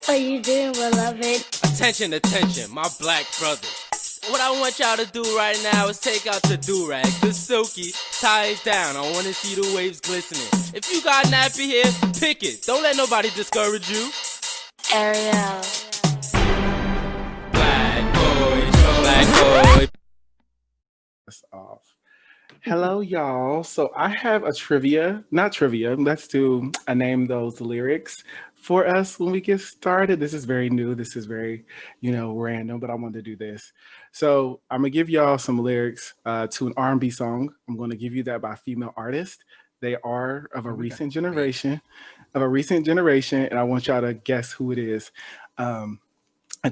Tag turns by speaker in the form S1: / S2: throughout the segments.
S1: What you doing, beloved?
S2: Attention, attention, my black brothers. What I want y'all to do right now is take out the do-rag, the silky, tie it down. I want to see the waves glistening. If you got nappy hair, pick it. Don't let nobody discourage you.
S1: Ariel.
S2: Black boy.
S3: Us off. Hello, y'all. So I have a trivia, not trivia. Let's do a name those lyrics for us when we get started. This is very new. This is very, random, but I wanted to do this. So I'm gonna give y'all some lyrics to an R&B song. I'm gonna give you that by a female artist. They are of a recent generation, and I want y'all to guess who it is, and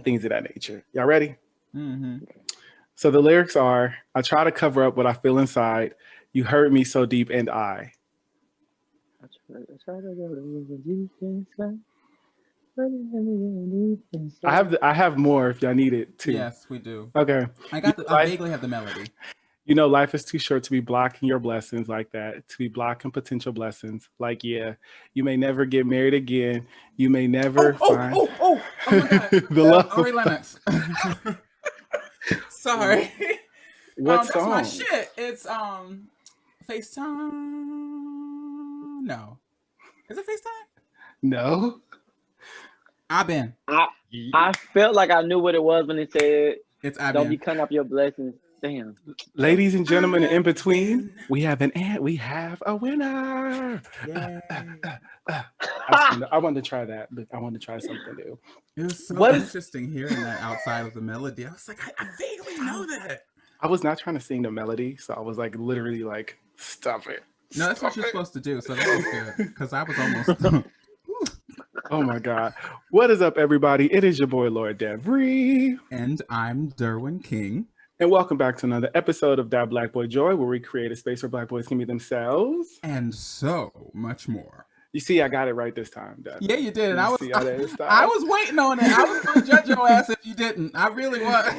S3: things of that nature. Y'all ready?
S4: Mm-hmm.
S3: So the lyrics are, I try to cover up what I feel inside. You hurt me so deep and I. I have more if y'all need it too.
S4: Yes, we do.
S3: Okay.
S4: I vaguely have the melody.
S3: You know, life is too short to be blocking your blessings like that, to be blocking potential blessings. Like, yeah, you may never get married again. You may never find
S4: Oh my God.
S3: the love.
S4: Ari Lennox. Sorry.
S3: What
S4: That's
S3: song?
S4: my shit. It's FaceTime. No. Is it FaceTime?
S3: No.
S4: I've been.
S5: I felt like I knew what it was when it said,
S4: It's I've
S5: "Don't
S4: been.
S5: be cutting up your blessings." Damn.
S3: Ladies and gentlemen, in between, we have we have a winner.
S4: Yay.
S3: I wanted to try that, but I wanted to try something new.
S4: It was so
S5: What is-
S4: interesting hearing that outside of the melody. I was like, I vaguely know that.
S3: I was not trying to sing the melody, so I was like literally like, stop it.
S4: No, that's what
S3: Stop
S4: you're
S3: it.
S4: supposed to do. So that was good because I was almost.
S3: Oh my God. What is up, everybody? It is your boy, Lord Devry.
S4: And I'm Derwin King.
S3: And welcome back to another episode of That Black Boy Joy, where we create a space where Black boys can be themselves.
S4: And so much more.
S3: You see, I got it right this time, Dad.
S4: Yeah, you did. And
S3: You see how that is, Dad?
S4: I was waiting on it. I was going to judge your ass if you didn't. I really was.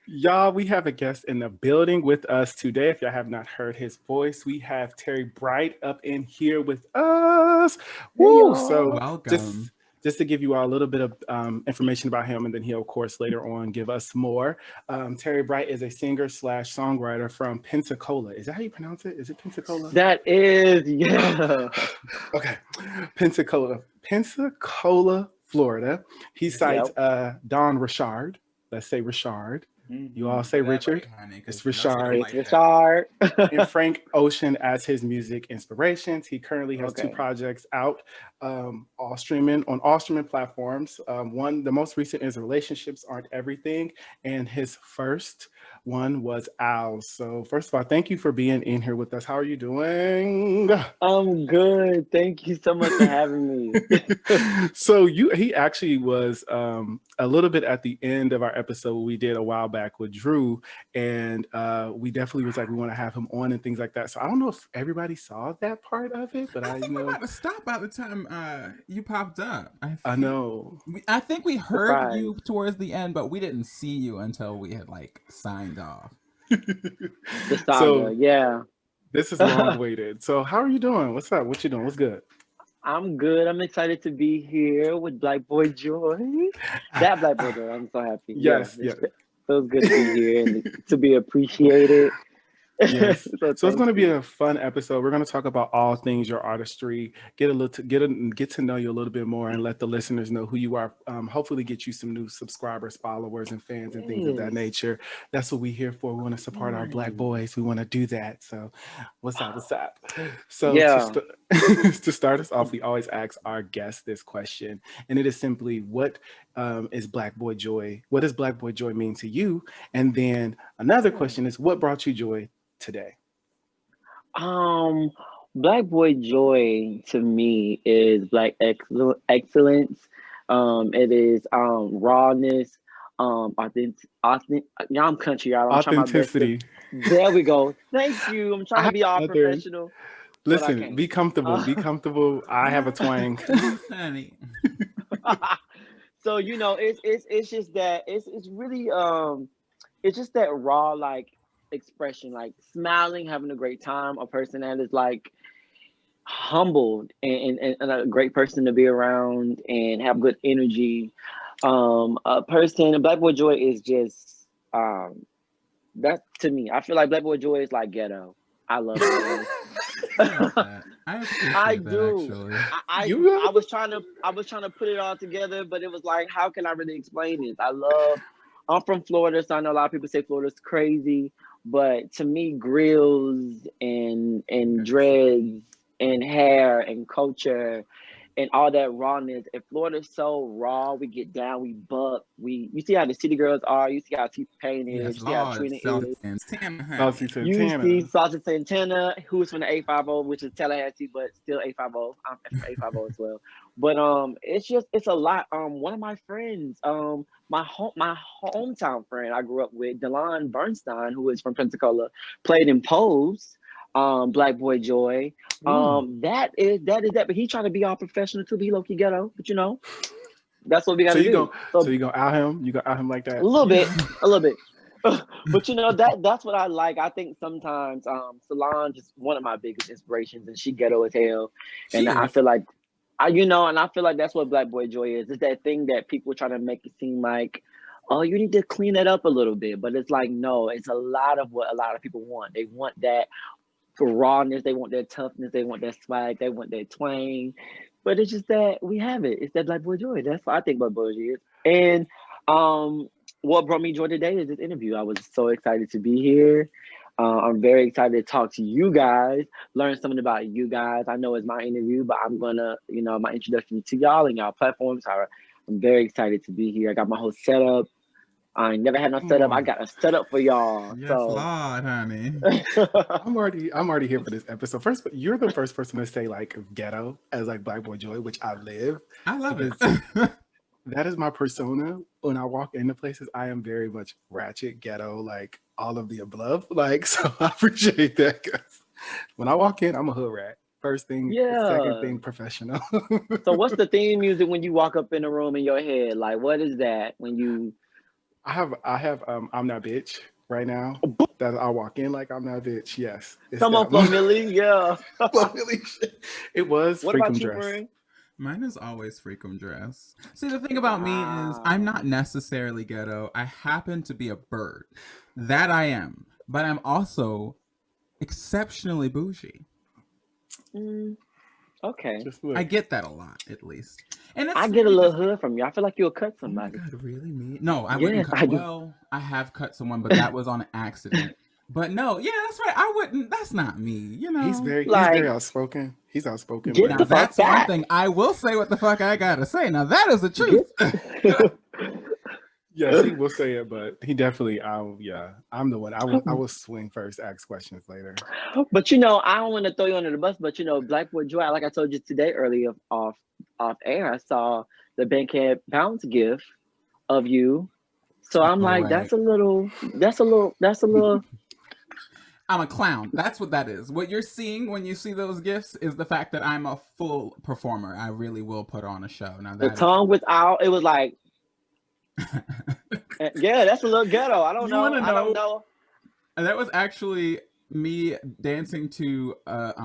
S3: Y'all, we have a guest in the building with us today. If y'all have not heard his voice, we have Terry Bright up in here with us. Woo! So
S4: Welcome.
S3: just to give you all a little bit of information about him, and then he'll, of course, later on give us more. Terry Bright is a singer/songwriter from Pensacola. Is that how you pronounce it? Is it Pensacola?
S5: That is, yeah.
S3: Okay. Pensacola, Florida. He cites Don Richard. Let's say Richard. You all say Richard. It's Richard.
S5: It's Richard.
S3: And Frank Ocean as his music inspirations. He currently has two projects out, all streaming on all streaming platforms. The most recent is Relationships Aren't Everything, and his first one was Owls. So first of all, thank you for being in here with us. How are you doing?
S5: I'm good. Thank you so much for having me.
S3: So he actually was a little bit at the end of our episode we did a while back with Drew, and we definitely was like, we want to have him on and things like that. So I don't know if everybody saw that part of it, but
S4: I think we might have stopped by the time you popped up.
S3: I know.
S4: I think we heard you towards the end, but we didn't see you until we had like signed off.
S5: So yeah,
S3: this is long waited. So how are you doing? What's up? What you doing? What's good?
S5: I'm good. I'm excited to be here with Black Boy Joy. That Black Boy Joy. I'm so happy.
S3: Yes.
S5: It feels good to be here and to be appreciated.
S3: Yes. So it's going to be a fun episode. We're going to talk about all things your artistry, get to know you a little bit more, and let the listeners know who you are. Hopefully get you some new subscribers, followers, and fans and things of that nature. That's what we're here for. We want to support our Black boys. We want to do that. So what's up? So to start us off, we always ask our guests this question, and it is simply, what is Black Boy Joy? What does Black Boy Joy mean to you? And then another question is, what brought you joy today?
S5: Black Boy Joy to me is Black excellence. It is rawness, authentic. Yeah, I'm country, y'all. I'm
S3: authenticity.
S5: There we go. Thank you. I'm trying to be all professional.
S3: Listen, be comfortable. Be comfortable. I have a twang.
S5: So it's just that it's really it's just that raw like expression, like smiling, having a great time, a person that is like humbled and a great person to be around and have good energy. A person, Black Boy Joy is just that to me. I feel like Black Boy Joy is like ghetto. I love it.
S4: I appreciate
S5: I
S4: that
S5: do.
S4: actually.
S5: I was trying to put it all together, but it was like, how can I really explain this? I'm from Florida, so I know a lot of people say Florida's crazy, but to me, grills and dreads and hair and culture and all that rawness. And Florida's so raw. We get down, we buck. You see how the city girls are. You see how T-Pain is.
S4: Yes,
S5: You see how
S4: Lord,
S5: Trina is.
S3: Saucy
S5: You
S3: Santana.
S5: see Saucy Santana, who's from the 850, which is Tallahassee, but still 850. I'm from 850 as well. But it's a lot. One of my friends, my hometown friend I grew up with, Delon Bernstein, who is from Pensacola, played in Pose, Black Boy Joy. That is that. But he trying to be all professional too. Be low-key ghetto, but that's what we got to do.
S3: So you gonna out him? You gonna out him like that?
S5: A little bit. But that's what I like. I think sometimes Solange is one of my biggest inspirations, and she ghetto as hell. And I feel like that's what Black Boy Joy is. It's that thing that people try to make it seem like, oh, you need to clean it up a little bit. But it's like, no, it's a lot of what a lot of people want. They want that rawness, they want that toughness, they want that swag, they want that twang. But it's just that we have it. It's that Black Boy Joy. That's what I think Black Boy Joy is. And what brought me joy today is this interview. I was so excited to be here. I'm very excited to talk to you guys, learn something about you guys. I know it's my interview, but I'm gonna, my introduction to y'all and y'all platforms. I'm very excited to be here. I got my whole setup. I ain't never had no setup. I got a setup for y'all.
S4: Yes,
S5: so.
S4: Lord, honey.
S3: I'm already here for this episode. First, you're the first person to say like ghetto as like Black Boy Joy, which I live.
S4: I love it.
S3: That is my persona. When I walk into places, I am very much ratchet, ghetto, like all of the above. Like, so I appreciate that. 'Cause when I walk in, I'm a hood rat. First thing, second thing, professional.
S5: So what's the theme music when you walk up in the room in your head? Like, what is that when you?
S3: I have I'm That Bitch right now. That I walk in like I'm That Bitch. Yes.
S5: Come on, Flo Milli. Yeah.
S3: Flo Milli. It was
S5: What about
S3: Freakum
S5: you,
S3: Dress.
S5: Marie?
S4: Mine is always Freakum Dress. See, the thing about me is I'm not necessarily ghetto. I happen to be a bird. That I am. But I'm also exceptionally bougie.
S5: Okay.
S4: I get that a lot, at least. And
S5: I get a little hood from you. I feel like you'll cut somebody.
S4: Oh my God, really? Me? No, I wouldn't cut. Well, I have cut someone, but that was on an accident. But no, yeah, that's right. I wouldn't. That's not me.
S3: He's very outspoken. He's outspoken.
S5: Get
S4: now that's one thing. I will say what the fuck I gotta say. Now that is the truth.
S3: Yes, he will say it, but he definitely. I'm the one. I will swing first, ask questions later.
S5: But I don't want to throw you under the bus. But Black Boy Joy, like I told you today earlier off air, I saw the Bankhead Bounce gift of you. So I'm like, that's a little.
S4: I'm a clown. That's what that is. What you're seeing when you see those gifts is the fact that I'm a full performer. I really will put on a show. Now
S5: the tongue was out. It was like, yeah, that's a little ghetto. I don't know.
S4: And that was actually me dancing to a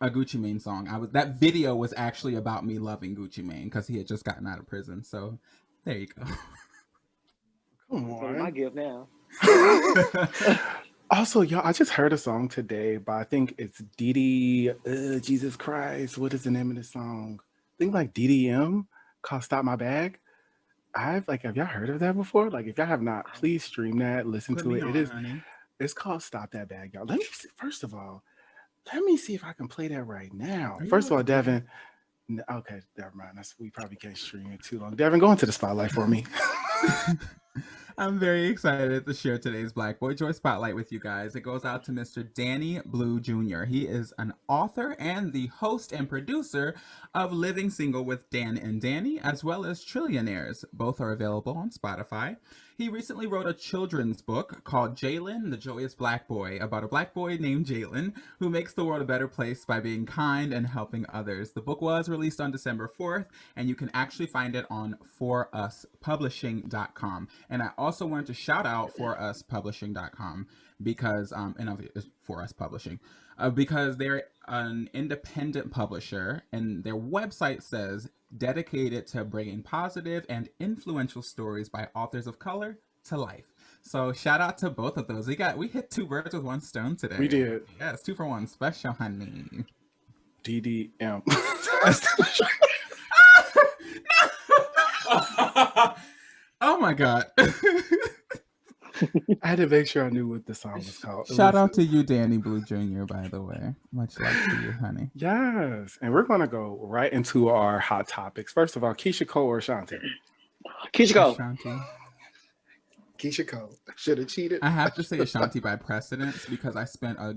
S4: Gucci Mane song. That video was actually about me loving Gucci Mane because he had just gotten out of prison. So there you go.
S3: Come on,
S5: my gift now.
S3: Also, y'all, I just heard a song today by I think it's Didi. Jesus Christ, what is the name of the song? I think like DDM called "Stop My Bag." Have y'all heard of that before? Like, if y'all have not, please stream that, listen to it. It's called "Stop That Bag," y'all. Let me see, first of all, let me see if I can play that right now. First of all, Devin. Okay, never mind. We probably can't stream it too long. Devin, go into the spotlight for me.
S4: I'm very excited to share today's Black Boy Joy Spotlight with you guys. It goes out to Mr. Danny Blue Jr. He is an author and the host and producer of Living Single with Dan and Danny, as well as Trillionaires. Both are available on Spotify. He recently wrote a children's book called Jalen, the Joyous Black Boy, about a black boy named Jalen who makes the world a better place by being kind and helping others. The book was released on December 4th, and you can actually find it on foruspublishing.com. And I also wanted to shout out foruspublishing.com because, For Us Publishing, because they're an independent publisher, and their website says dedicated to bringing positive and influential stories by authors of color to life. So shout out to both of those. We hit 2 birds with 1 stone today.
S3: We did.
S4: Yes, 2 for 1 special, honey.
S3: DDM.
S4: Oh my God.
S3: I had to make sure I knew what the song was called.
S4: Shout out to you, Danny Blue Jr., by the way. Much love to you, honey.
S3: Yes. And we're going to go right into our hot topics. First of all, Keisha Cole or Ashanti?
S5: Keisha Cole.
S4: Ashanti.
S3: Keisha Cole. Should have cheated.
S4: I have to say Ashanti by precedence because I spent a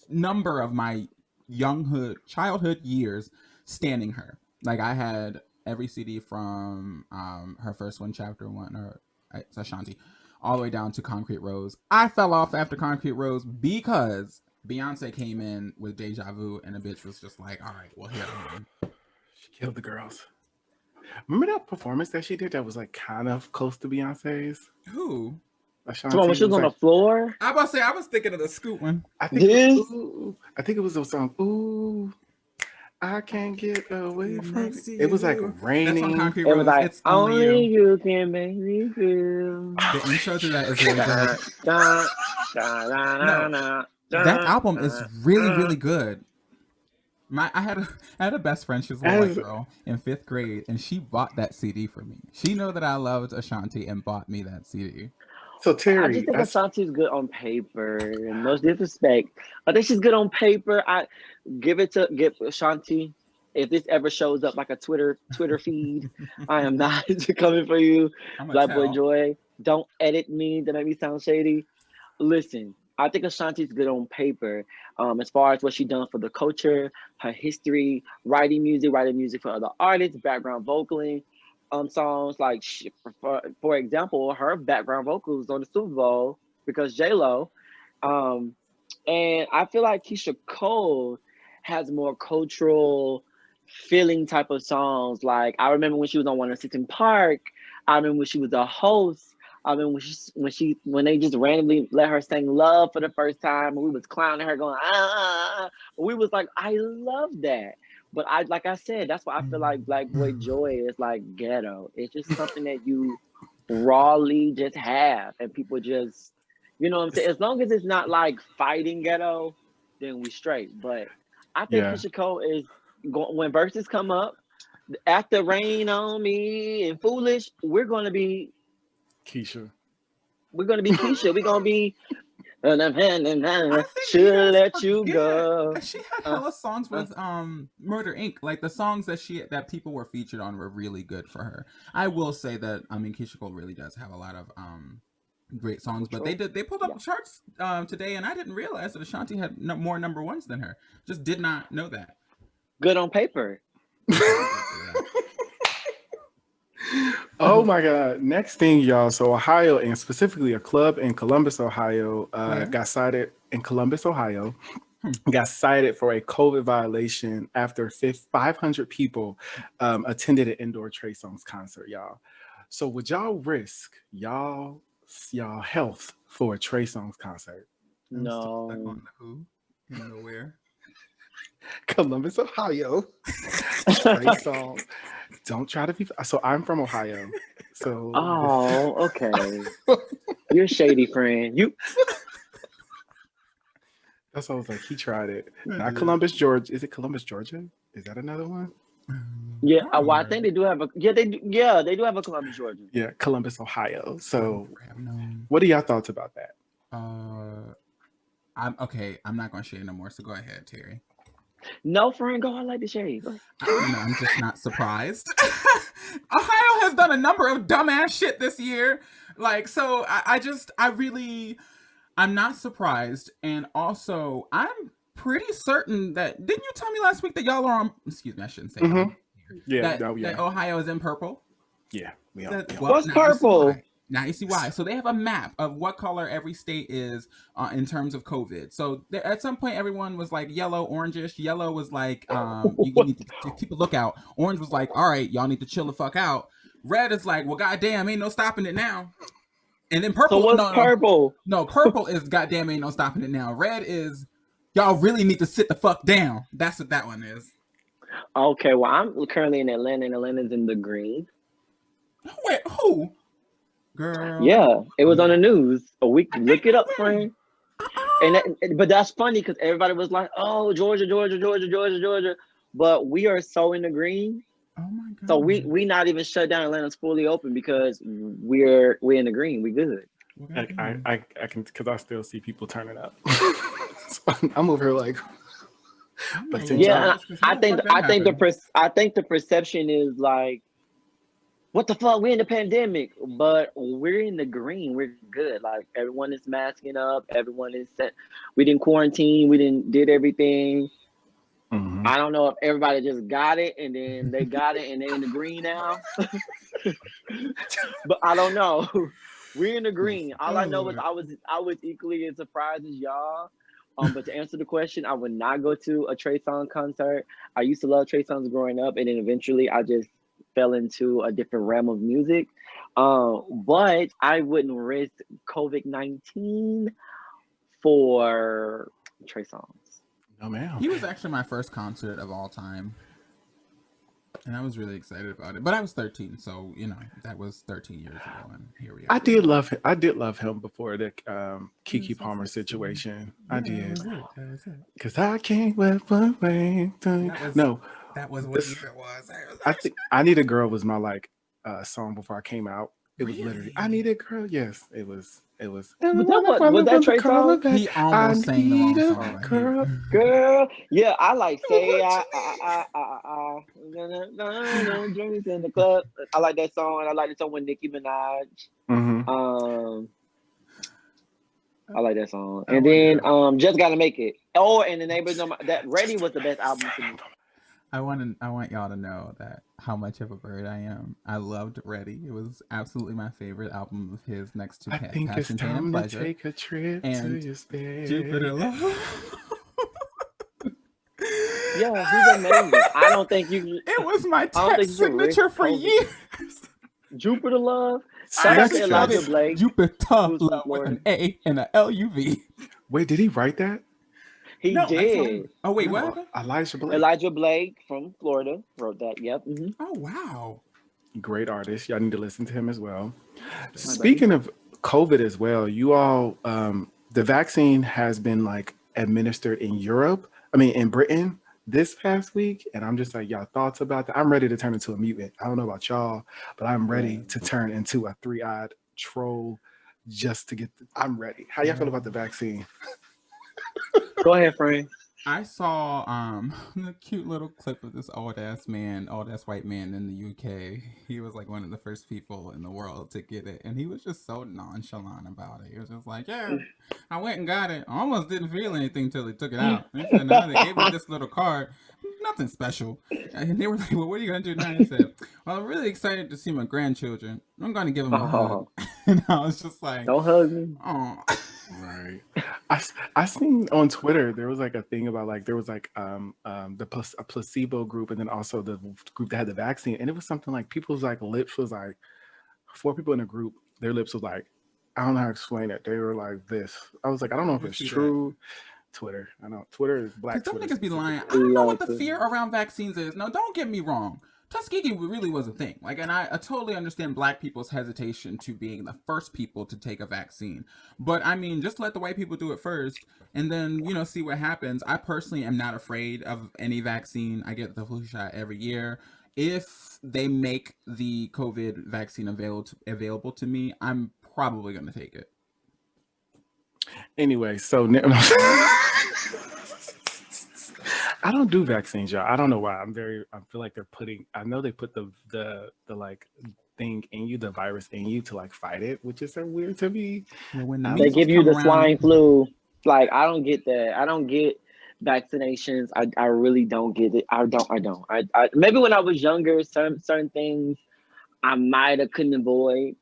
S4: number of my childhood years standing her. Like, I had every CD from her first one, Chapter 1, or it's Ashanti, all the way down to Concrete Rose. I fell off after Concrete Rose because Beyonce came in with Deja Vu, and the bitch was just like, all right, well, here I am.
S3: She killed the girls. Remember that performance that she did that was like kind of close to Beyonce's?
S4: Who?
S3: Ashanti.
S5: Come on, when she was on the floor.
S4: I was thinking of the Scoot one.
S3: I think it was the song, Ooh, I can't get away from it. It was like raining.
S4: That's on Concrete
S5: It
S4: Rose.
S5: was like,
S4: It's only
S5: only
S4: you.
S5: you can make me feel.
S4: The intro to that is really good.
S5: No,
S4: That album is really, really good. I had a best friend. She was a little white girl in 5th grade, and she bought that CD for me. She knew that I loved Ashanti and bought me that CD.
S3: So
S5: I
S3: Terry,
S5: just think Ashanti's good on paper, and no disrespect. I think she's good on paper. I give Ashanti. If this ever shows up like a Twitter feed, I am not coming for you, Black Boy Joy. Don't edit me. That make me sound shady. Listen, I think Ashanti's good on paper. As far as what she done for the culture, her history, writing music for other artists, background vocaling. Songs like, for example, her background vocals on the Super Bowl because J-Lo. And I feel like Keisha Cole has more cultural feeling type of songs. Like, I remember when she was on 106 Park. I remember when she was a host. I mean, when they just randomly let her sing Love for the first time, and we was clowning her going, we was like, I love that. But like I said, that's why I feel like Black Boy Joy is like ghetto. It's just something that you rawly just have, and people just, you know what I'm saying? As long as it's not like fighting ghetto, then we straight. But I think Keisha Cole is, when verses come up, after Rain on Me and Foolish, we're going to be
S3: Keisha.
S5: We're going to be Keisha. We're going to be... Should let you go.
S4: She had hella songs with Murder Inc. Like the songs that people were featured on were really good for her. I will say that Keisha Cole really does have a lot of great songs, but they pulled up the charts today, and I didn't realize that Ashanti had more number ones than her. Just did not know that.
S5: Good on paper.
S3: Oh my God. Next thing, y'all. So Ohio, and specifically a club in Columbus, Ohio, got cited in Columbus, Ohio, got cited for a COVID violation after 500 people attended an indoor Trey Songz concert, y'all. So would y'all risk y'all health for a Trey Songz concert?
S5: No.
S4: Stuck on the who? Nowhere.
S3: Columbus, Ohio. Trey Songz. Don't try to be. So I'm from Ohio. So.
S5: Oh, okay. You're a shady friend.
S3: That's why I was like, he tried it. Not Columbus, Georgia. Is it Columbus, Georgia? Is that another one?
S5: Yeah. Well, I think they do have a. Yeah, they do. Yeah, they do have a Columbus, Georgia.
S3: Yeah, Columbus, Ohio. So, what are y'all thoughts about that?
S4: I'm okay. I'm not gonna share no more. So go ahead, Terry.
S5: No, friend, go. I like the shade.
S4: I'm just not surprised. Ohio has done a number of dumbass shit this year. Like, so I'm not surprised. And also, I'm pretty certain that, didn't you tell me last week that y'all are on, excuse me, I shouldn't say
S3: Yeah,
S4: that Ohio is in purple?
S3: Yeah.
S5: What's purple?
S4: Now you see why. So they have a map of what color every state is in terms of COVID. So there, at some point, everyone was like yellow, orangish. Yellow was like, you need to keep a lookout. Orange was like, all right, y'all need to chill the fuck out. Red is like, well, goddamn, ain't no stopping it now. And then purple.
S5: So what's purple?
S4: No, purple is goddamn, ain't no stopping it now. Red is, y'all really need to sit the fuck down. That's what that one is.
S5: Okay, well, I'm currently in Atlanta, and Atlanta's in the green.
S4: Wait, who? Girl.
S5: Yeah, it was on the news. Look it up, friend. But that's funny because everybody was like, "Oh, Georgia," but we are so in the green.
S4: Oh my god.
S5: So we not even shut down. Atlanta's fully open because we're in the green. We good.
S3: Like I can, because I still see people turning up. So I'm over here like. But
S5: yeah, I think the perception is like, what the fuck? We're in the pandemic, but we're in the green. We're good. Like everyone is masking up. Everyone is set. We didn't quarantine. We did everything. Mm-hmm. I don't know if everybody just got it and then they got it and they're in the green now. But I don't know. We're in the green. All I know is I was equally as surprised as y'all. But to answer the question, I would not go to a Trey Songz concert. I used to love Trey Songz growing up, and then eventually I just fell into a different realm of music. But I wouldn't risk COVID-19 for Trey Songz.
S3: No, ma'am.
S4: He was actually my first concert of all time. And I was really excited about it. But I was 13, so, you know, that was 13 years ago, and here we are.
S3: I did love him before the Keke Palmer situation. I did. Because I can't wait for rain. No.
S4: That was what it was.
S3: I think I Need a Girl was my, like, song before I came out. It was literally, I Need a Girl. Yes, it was.
S5: Was that Trey Songz?
S4: He almost sang the wrong song.
S5: Girl. Yeah, I like say drinks in the club. I like that song. I like the song with Nicki Minaj.
S3: Mm-hmm.
S5: I like that song. And then Just Gotta Make It. Oh, and the neighbors know that Ready was the best album to me.
S4: I want y'all to know that how much of a bird I am. I loved Ready. It was absolutely my favorite album of his, next to Passion, Pain, and Pleasure.
S3: Take a trip
S4: and
S3: to your space.
S4: Jupiter Love.
S5: Yeah, he's amazing. I don't think you.
S4: It was my text signature for years.
S5: Jupiter Love.
S4: Shout out to Elijah Blake. Jupiter Love with an A and a L-U-V.
S3: Wait, did he write that?
S5: He did.
S4: Oh wait, what?
S5: Elijah Blake from Florida wrote that. Yep. Mm-hmm.
S4: Oh wow.
S3: Great artist. Y'all need to listen to him as well. Speaking of COVID as well, you all, the vaccine has been like administered in Europe. I mean, in Britain this past week, and I'm just like, y'all thoughts about that? I'm ready to turn into a mutant. I don't know about y'all, but I'm ready to turn into a three-eyed troll just to get. I'm ready. How y'all feel about the vaccine?
S5: Go ahead, Frank.
S4: I saw a cute little clip of this old ass white man in the UK. He was like one of the first people in the world to get it, and he was just so nonchalant about it. He was just like, "Yeah, I went and got it. I almost didn't feel anything till they took it out. They said, no, they gave me this little card, nothing special." And they were like, "Well, what are you gonna do now?" I said, "Well, I'm really excited to see my grandchildren. I'm gonna give them a hug." And I was just like,
S5: "Don't hug me."
S4: Oh.
S3: Right. I seen on Twitter there was like a thing about like there was like a placebo group and then also the group that had the vaccine, and it was something like people's like lips was like 4 people in a group, their lips was like, I don't know how to explain it. They were like this. I was like, I don't know if it's true. Twitter. I know Twitter is black.
S4: Don't niggas be lying. I don't know what the fear around vaccines is. No, don't get me wrong. Tuskegee really was a thing. Like, and I totally understand black people's hesitation to being the first people to take a vaccine. But I mean, just let the white people do it first and then, you know, see what happens. I personally am not afraid of any vaccine. I get the flu shot every year. If they make the COVID vaccine available to me, I'm probably going to take it.
S3: Anyway, so I don't do vaccines, y'all. I don't know why. I feel like I know they put the like thing in you, the virus in you to like fight it, which is so weird to me.
S5: They give you the swine flu. Like, I don't get that. I don't get vaccinations. I really don't get it. I don't. I maybe when I was younger, certain things I might have couldn't avoid.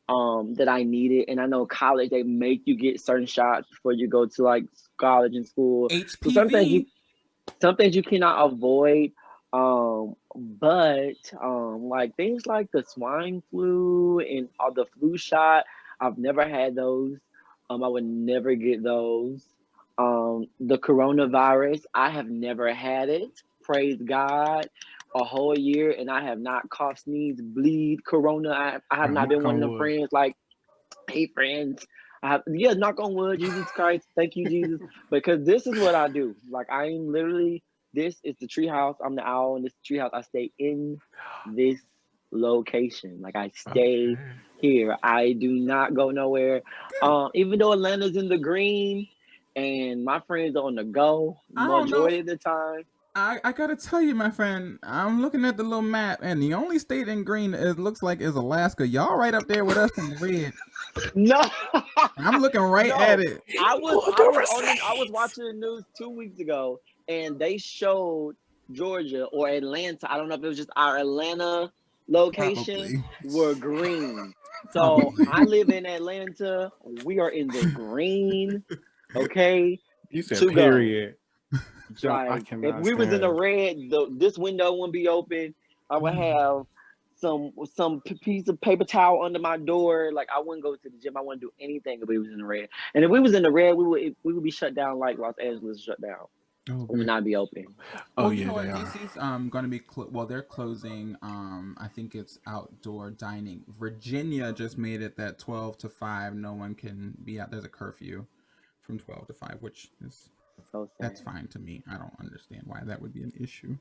S5: that I needed. And I know college, they make you get certain shots before you go to like college and school. So some things you cannot avoid. But like things like the swine flu and all the flu shot, I've never had those. I would never get those. The coronavirus, I have never had it. Praise God. A whole year, and I have not cough, sneeze, bleed, corona. I have not been one of them friends like, hey friends. I have, yeah, knock on wood, Jesus Christ, thank you, Jesus. Because this is what I do. Like I am literally, this is the treehouse. I'm the owl in this treehouse. I stay in this location. Like I stay here. I do not go nowhere. Even though Atlanta's in the green and my friends are on the go majority of the time.
S4: I gotta tell you, my friend, I'm looking at the little map, and the only state in green it looks like is Alaska. Y'all right up there with us in red.
S5: No,
S4: I'm looking right at it.
S5: I was watching the news 2 weeks ago, and they showed Georgia or Atlanta. I don't know if it was just our Atlanta location were green. So I live in Atlanta. We are in the green. Okay.
S3: You said period.
S5: Like, if we was in the red, this window wouldn't be open. I would have some piece of paper towel under my door. Like I wouldn't go to the gym. I wouldn't do anything if we was in the red. And if we was in the red, we would be shut down like Los Angeles shut down. We would not be open.
S4: Well, you know what? DC's going to be they're closing. I think it's outdoor dining. Virginia just made it that 12 to 5. No one can be out. There's a curfew from 12 to 5, which is. That's fine to me. I don't understand why that would be an issue.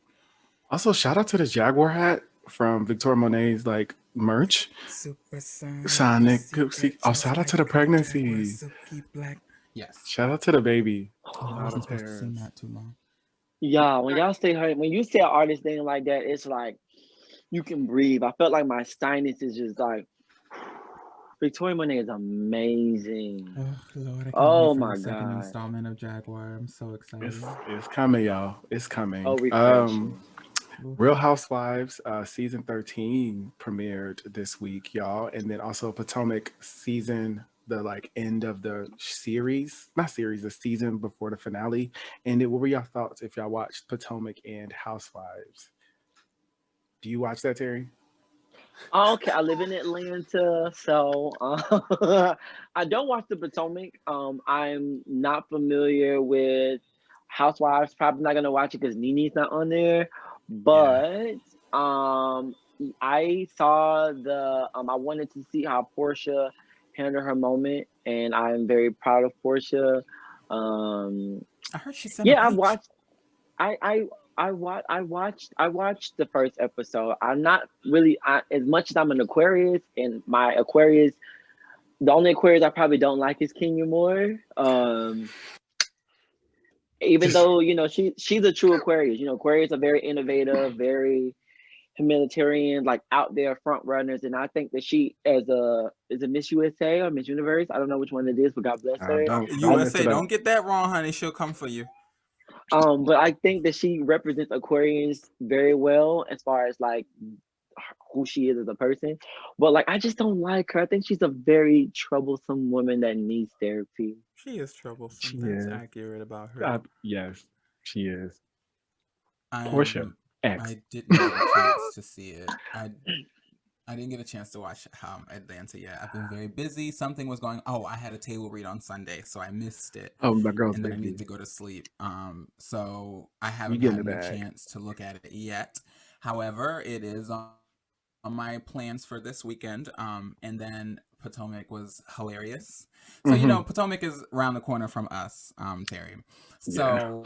S3: Also, shout out to the Jaguar hat from Victoria Monet's like merch.
S6: Super
S3: Sonic. Oh, shout out to the pregnancy.
S4: Yes.
S3: Shout out to the baby.
S4: I wasn't supposed to sing that too long.
S5: Yeah, when you say an artist thing like that, it's like you can breathe. I felt like my sinus is just like. Victoria Monet is amazing.
S4: Oh Lord!
S5: Oh my God!
S4: Second installment of Jaguar. I'm so excited.
S3: It's coming, y'all. It's coming.
S5: Oh,
S3: Real Housewives season 13 premiered this week, y'all, and then also Potomac season, the like end of the series, not series, the season before the finale. And what were y'all thoughts if y'all watched Potomac and Housewives? Do you watch that, Terry?
S5: Okay, I live in Atlanta, so I don't watch the Potomac. I'm not familiar with Housewives. Probably not gonna watch it because Nene's not on there. But I saw I wanted to see how Portia handled her moment, and I'm very proud of Portia.
S4: I heard she said.
S5: Yeah, I watched. I watched the first episode. I'm not really as much as I'm an Aquarius, and my Aquarius, the only Aquarius I probably don't like is Kenya Moore. Even though she's a true Aquarius. Aquarius are very innovative, very humanitarian, like out there front runners, and I think that she is a Miss USA or Miss Universe. I don't know which one it is, but God bless her.
S6: USA, don't get that wrong, honey. She'll come for you.
S5: But I think that she represents Aquarians very well as far as like who she is as a person. But like I just don't like her. I think she's a very troublesome woman that needs therapy.
S6: She is troublesome. That's accurate about her.
S3: Yes, she is.
S4: Portia
S3: X.
S4: I didn't get a chance to see it. I didn't get a chance to watch Atlanta yet. I've been very busy. Something was going. Oh, I had a table read on Sunday, so I missed it.
S3: Oh, my girl's
S4: and then I
S3: baby.
S4: needed to go to sleep. So I haven't had a chance to look at it yet. However, it is on my plans for this weekend. And then Potomac was hilarious. So Potomac is around the corner from us, Terry. So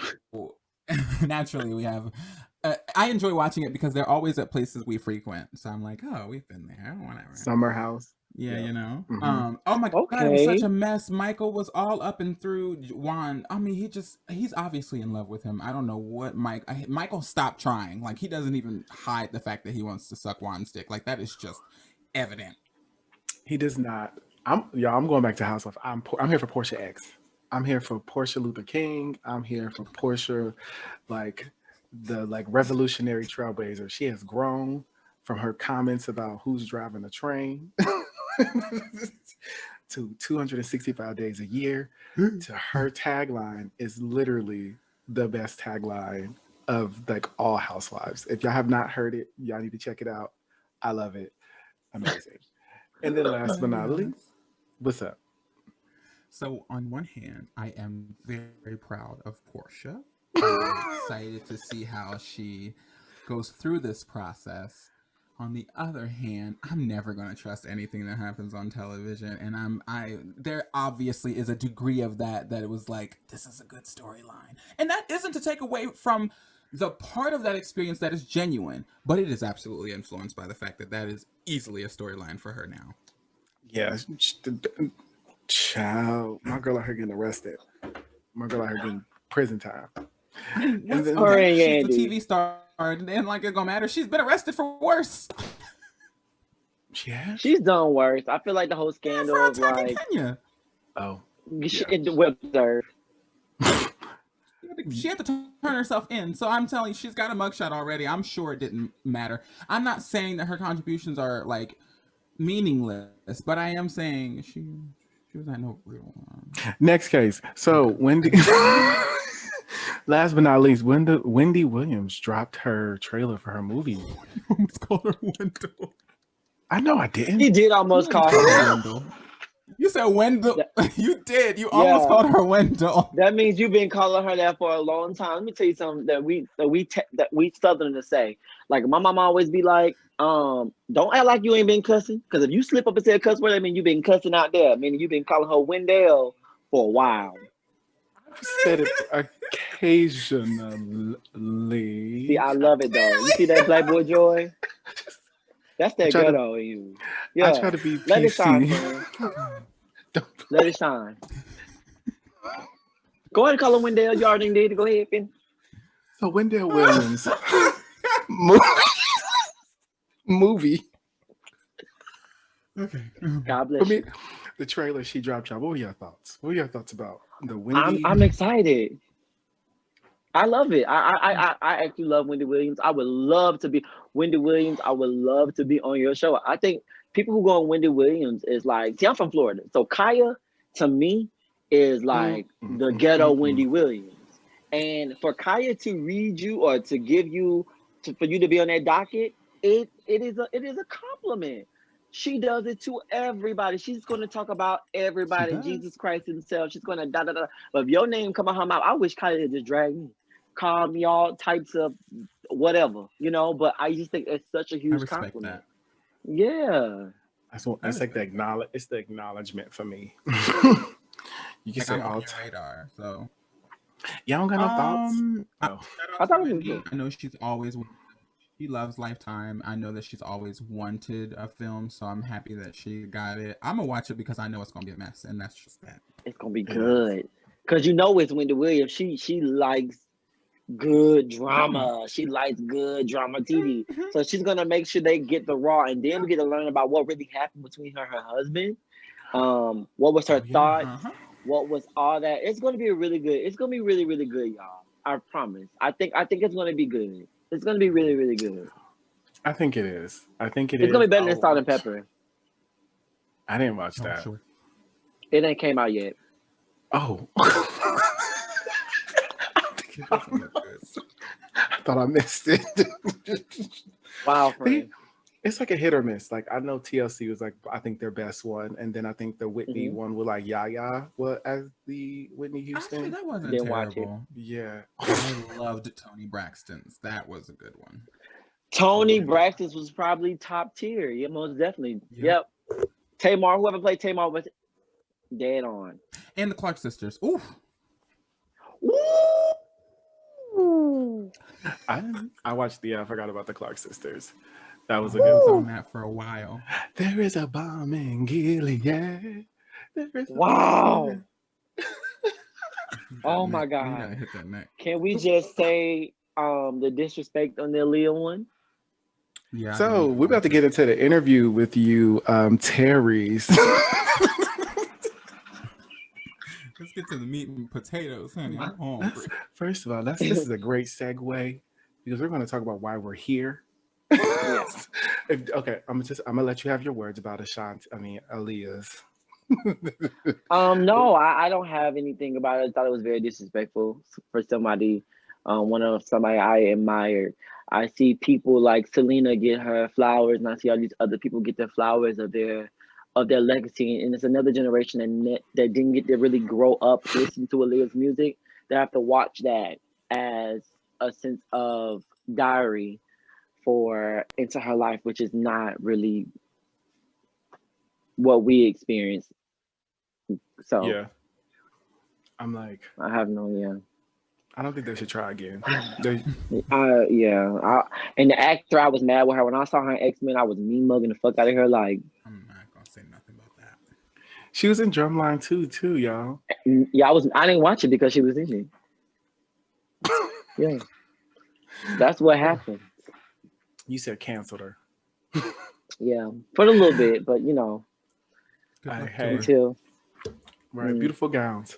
S4: naturally, we have. I enjoy watching it because they're always at places we frequent. So I'm like, oh, we've been there. Whatever.
S3: Summer House.
S4: Yeah.
S3: Mm-hmm.
S4: Oh my God, it was such a mess. Michael was all up and through Juan. I mean, he's obviously in love with him. I don't know what Michael stopped trying. Like he doesn't even hide the fact that he wants to suck Juan's dick. Like that is just evident.
S3: He does not. I'm going back to Housewives. I'm here for Portia X. I'm here for Portia Luther King. I'm here for Portia, the revolutionary trailblazer. She has grown from her comments about who's driving the train. to 265 days a year to her tagline is literally the best tagline of like all housewives. If y'all have not heard it, y'all need to check it out. I love it. Amazing. And then last but not least, what's up?
S4: So on one hand, I am very proud of Portia. I'm excited to see how she goes through this process. On the other hand, I'm never going to trust anything that happens on television, and there obviously is a degree of that it was like, this is a good storyline, and that isn't to take away from the part of that experience that is genuine, but it is absolutely influenced by the fact that is easily a storyline for her now.
S3: Yeah, child, my girl out here getting arrested. My girl out here getting prison time.
S4: And then, she's a TV star, and like it gonna matter. She's been arrested for worse.
S3: Yeah,
S5: she's done worse. I feel like the whole scandal of like,
S4: Kenya.
S5: Oh, it well deserved.
S4: She had to turn herself in, so I'm telling you, she's got a mugshot already. I'm sure it didn't matter. I'm not saying that her contributions are like meaningless, but I am saying she was at no real.
S3: Next case. So Wendy. Last but not least, Wendy Williams dropped her trailer for her movie.
S4: You almost called her Wendell.
S3: I know I didn't.
S5: He did almost call her Wendell.
S4: You said Wendell. You did. You almost called her Wendell.
S5: That means you've been calling her that for a long time. Let me tell you something that we Southerners say. Like my mom always be like, don't act like you ain't been cussing. Because if you slip up and say a cuss word, I mean you've been cussing out there. I mean you've been calling her Wendell for a while.
S3: I've said it occasionally.
S5: See, I love it though. You see that Black Boy Joy? That's that ghetto in you. Yeah.
S3: I try to be PC.
S5: Let it shine, man. Let it shine. Go ahead and call her Wendell. You already did. Go ahead, Finn.
S3: So Wendell Williams movie.
S4: Okay.
S5: God bless you.
S3: The trailer she dropped, y'all. What were your thoughts? What were your thoughts about the Wendy?
S5: I'm excited. I love it. I actually love Wendy Williams. I would love to be Wendy Williams. I would love to be on your show. I think people who go on Wendy Williams is like, see, I'm from Florida. So Kaya, to me, is like the ghetto Wendy Williams. And for Kaya to read you or to give you, for you to be on that docket, it is a compliment. She does it to everybody. She's going to talk about everybody, Jesus Christ himself. She's going to da-da-da. But if your name come out her mouth, I wish Kaya would just drag me. Call me all types of whatever, you know, but I just think it's such a huge compliment. That. Yeah.
S3: That's like it's the acknowledgement for me. You can say all
S4: radar, so
S3: y'all don't got no thoughts.
S5: I thought it was good.
S4: I know she's always she loves Lifetime. I know that she's always wanted a film, so I'm happy that she got it. I'm gonna watch it because I know it's gonna be a mess, and that's just that.
S5: It's gonna be good. Cause you know it's Wendy Williams. She likes good drama. She likes good drama TV. So she's gonna make sure they get the raw, and then we get to learn about what really happened between her and her husband. What was her thoughts? What was all that? It's gonna be really good. It's gonna be really, really good, y'all. I promise. I think it's gonna be good. It's gonna be really, really good.
S3: I think it is. It's
S5: gonna be better than Salt and Pepper.
S3: I didn't watch that.
S4: Sure.
S5: It ain't came out yet.
S3: Oh. I thought I missed it.
S5: Wow, friend.
S3: It's like a hit or miss. Like I know TLC was like I think their best one, and then I think the Whitney one with like Yaya as the Whitney Houston.
S4: Actually, that wasn't terrible.
S3: Yeah,
S4: I loved Toni Braxton's. That was a good one.
S5: Toni Braxton's was probably top tier. Yeah, most definitely. Yep. Tamar, whoever played Tamar was dead on.
S4: And the Clark sisters. Ooh.
S5: Ooh.
S3: I watched I forgot about the Clark sisters. That was a good
S4: on that for a while.
S3: There is a bomb in Gilead.
S5: Wow. Oh my God.
S4: Hit that neck.
S5: Can we just say the disrespect on the Aaliyah one?
S3: Yeah. So we're about to get into the interview with you, Terry's.
S4: Let's get to the meat and potatoes, honey. I'm hungry.
S3: First of all, this is a great segue because we're going to talk about why we're here.
S5: Yeah.
S3: Okay, I'm gonna let you have your words about Ashanti. I mean, Aaliyah's.
S5: No, I don't have anything about it. I thought it was very disrespectful for somebody, one of somebody I admired. I see people like Selena get her flowers, and I see all these other people get their flowers of their legacy. And it's another generation that didn't get to really grow up listening to Aaliyah's music. They have to watch that as a sense of diary for into her life, which is not really what we experience. So
S3: Yeah, I'm like,
S5: I have no
S3: I don't think they should try again.
S5: And the actor, I was mad with her when I saw her in X-Men. I was mean mugging the fuck out of her. Like,
S4: I'm not gonna say nothing about that.
S3: She was in Drumline too, y'all.
S5: yeah, I didn't watch it because she was in it. Yeah, that's what happened.
S3: You said canceled her.
S5: Yeah, for a little bit, but you know,
S3: Hey,
S5: until
S3: right, beautiful gowns.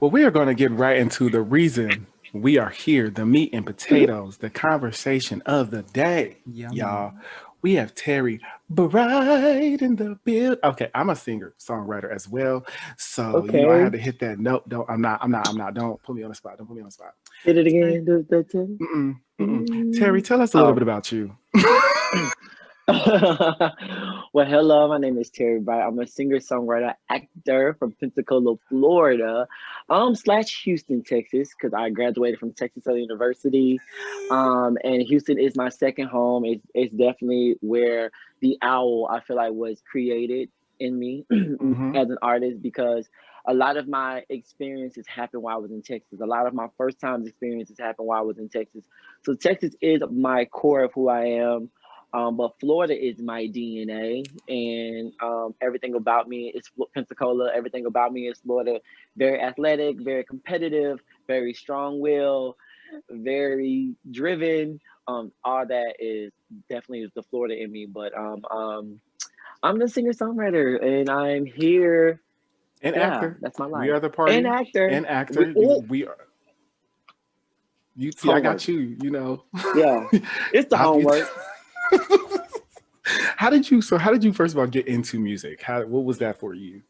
S3: Well, we are going to get right into the reason we are here, the meat and potatoes, the conversation of the day, y'all. We have Terry Bright in the build. Okay, I'm a singer, songwriter as well. So you know I had to hit that note. I'm not. Don't put me on the spot.
S5: Hit it again.
S3: Terry, tell us a little bit about you.
S5: Well, hello, my name is Terry Bright. I'm a singer-songwriter, actor from Pensacola, Florida, / Houston, Texas, because I graduated from Texas Southern University. And Houston is my second home. It's definitely where the owl, I feel like, was created in me as an artist, because a lot of my experiences happened while I was in Texas. A lot of my first time experiences happened while I was in Texas. So Texas is my core of who I am. But Florida is my DNA, and everything about me is Pensacola. Everything about me is Florida. Very athletic, very competitive, very strong-willed, very driven. All that is definitely the Florida in me. But I'm the singer-songwriter, and I'm here.
S3: And actor.
S5: That's my life.
S3: We are the party.
S5: And actor.
S3: And actor. We are. You see, homework. I got you. You know.
S5: Yeah, it's the homework.
S3: How did you first of all get into music? What was that for you?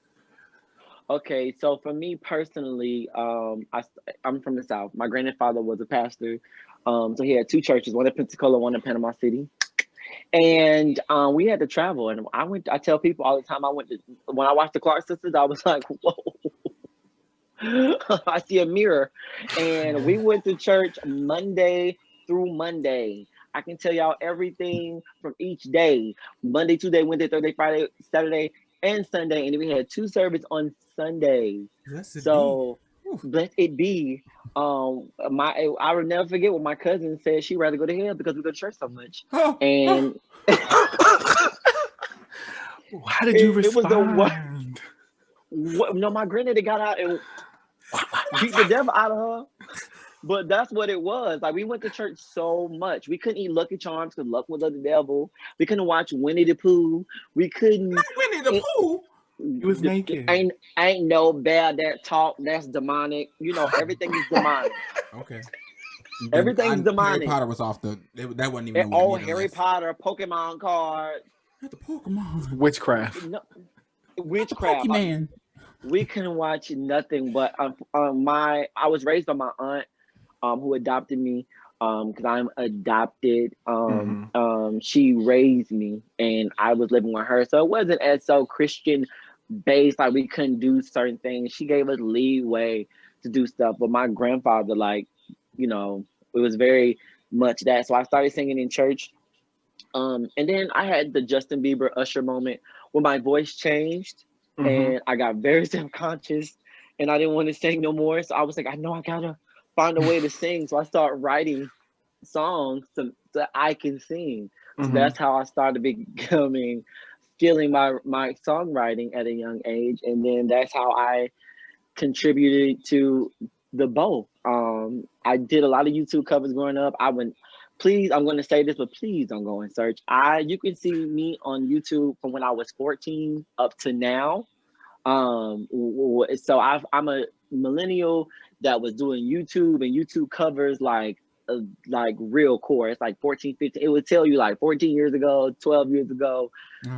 S5: Okay, so for me personally, I'm from the South. My grandfather was a pastor. So he had two churches, one in Pensacola, one in Panama City. And we had to travel. And I tell people all the time, when I watched the Clark Sisters, I was like, whoa. I see a mirror. And we went to church Monday through Monday. I can tell y'all everything from each day: Monday, Tuesday, Wednesday, Thursday, Friday, Saturday, and Sunday. And then we had 2 services on Sundays. Blessed it be. I will never forget what my cousin said. She'd rather go to hell because we go to church so much. And
S3: how did you respond?
S5: No, my granddaddy got out and beat the devil out of her. But that's what it was. Like, we went to church so much. We couldn't eat Lucky Charms because luck was of the devil. We couldn't watch Winnie the Pooh. We couldn't.
S4: Not Winnie the Pooh.
S3: He was naked.
S5: Ain't no bear that talk. That's demonic. You know, everything is demonic.
S4: Okay.
S5: Everything's demonic.
S4: Harry Potter was off that wasn't even.
S5: Harry Potter, Pokemon cards.
S4: Not the Pokemon.
S3: Witchcraft.
S5: No, witchcraft.
S4: Pokemon.
S5: We couldn't watch nothing but I was raised by my aunt. Who adopted me, because I'm adopted. She raised me, and I was living with her. So it wasn't as so Christian based, like we couldn't do certain things. She gave us leeway to do stuff. But my grandfather, like, you know, it was very much that. So I started singing in church. And then I had the Justin Bieber Usher moment where my voice changed and I got very self-conscious and I didn't want to sing no more. So I was like, I know I gotta find a way to sing. So I started writing songs so that I can sing. So that's how I started feeling my songwriting at a young age. And then that's how I contributed to the both. I did a lot of YouTube covers growing up. I'm going to say this, but please don't go and search. You can see me on YouTube from when I was 14 up to now. So I'm a millennial that was doing YouTube and YouTube covers like like real core. It's like 14, 15. It would tell you like 14 years ago, 12 years ago.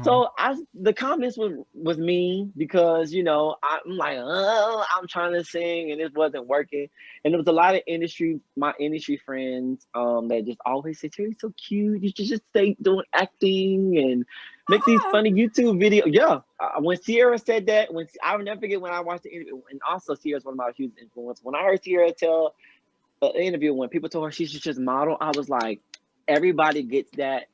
S5: So the comments was mean because, you know, I'm like, oh, I'm trying to sing and it wasn't working. And there was a lot of my industry friends that just always say, Terry's so cute. You should just stay doing acting and make these funny YouTube videos. Yeah. When Sierra said that, I will never forget when I watched the interview, and also Sierra's one of my huge influences. When I heard Sierra tell an interview, when people told her she should just model, I was like, everybody gets that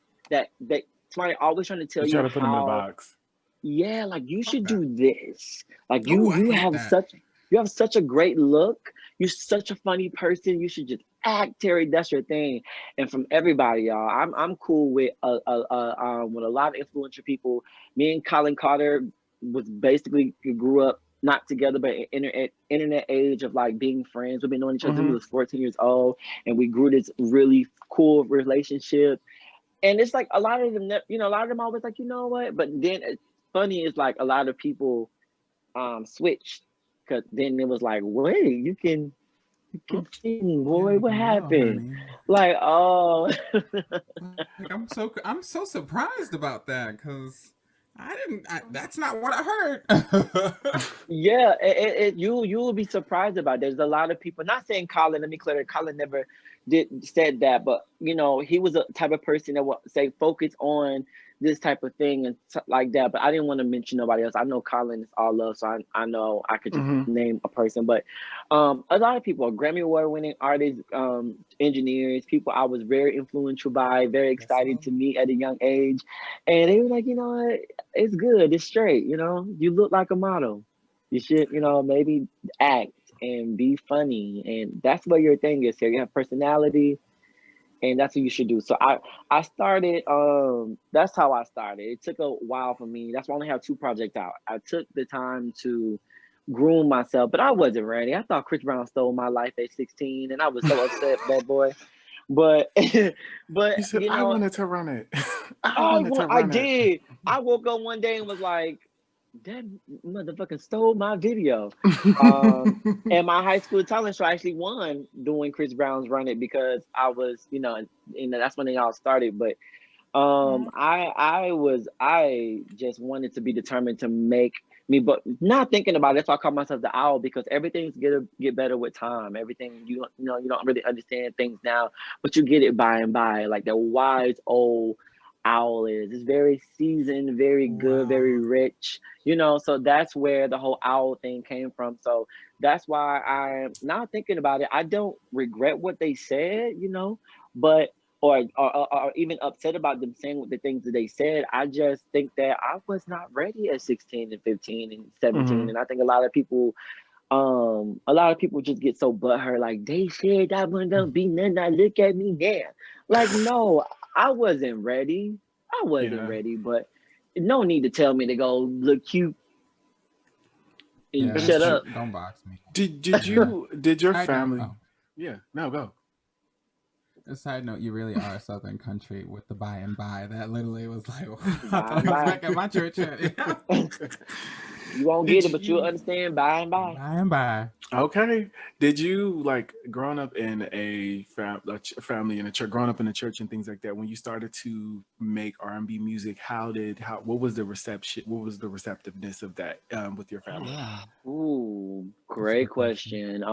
S5: somebody always trying to tell you
S3: try to put them in a
S5: how,
S3: box.
S5: yeah, like you should do this. Like you have such a great look. You're such a funny person. You should just act, Terry. That's your thing. And from everybody, y'all, I'm cool with a lot of influential people. Me and Colin Carter was basically grew up not together, but internet age of like being friends. We've been knowing each other since we was 14 years old, and we grew this really cool relationship. And it's like a lot of them, you know, a lot of them always like, you know what? But then it's funny is like a lot of people switched, because then it was like, wait, you can sing, boy. What happened? Like, oh.
S4: I'm so surprised about that, because that's not what I heard.
S5: Yeah, you will be surprised about it. There's a lot of people, not saying Colin, let me clear it, Colin never said that, but you know, he was a type of person that would say focus on this type of thing and like that. But I didn't want to mention nobody else. I know Colin is all love, so I know I could just name a person. But a lot of people, Grammy Award winning artists, engineers, people I was very influential by, very excited to meet at a young age. And they were like, you know what, it's good, it's straight, you know, you look like a model. You should, you know, maybe act and be funny. And that's what your thing is here. You have personality, and that's what you should do. So I started, that's how I started. It took a while for me. That's why I only have 2 projects out. I took the time to groom myself, but I wasn't ready. I thought Chris Brown stole my life at 16, and I was so upset, that boy. But
S3: you said, you know, I wanted to run it. I
S5: did. I woke up one day and was like, that motherfucker stole my video. And my high school talent show actually won doing Chris Brown's Run It, because I was, you know, that's when they all started. But I just wanted to be determined to make me, but not thinking about it. That's why I call myself the owl, because everything's gonna get better with time. Everything you don't really understand things now, but you get it by and by. Like the wise old owl is. It's very seasoned, very good, very rich, you know. So that's where the whole owl thing came from. So that's why I'm not thinking about it. I don't regret what they said, you know, but or even upset about them saying the things that they said. I just think that I was not ready at 16 and 15 and 17. And I think a lot of people just get so butthurt, like they said I wasn't gonna be nothing. I look at me now. Like, no, I wasn't ready. I wasn't ready, but no need to tell me to go look cute and shut up.
S4: Don't box me.
S3: Did your family? Yeah, no, go.
S4: A side note, you really are a Southern country with the by and by. That literally was like, I was back at my church.
S5: You won't get it, but you'll understand by and by.
S4: By and by.
S3: Okay. Did you, like, growing up in a family in a church, growing up in a church and things like that, when you started to make R&B music, what was the reception? What was the receptiveness of that with your family?
S5: Ooh, great question.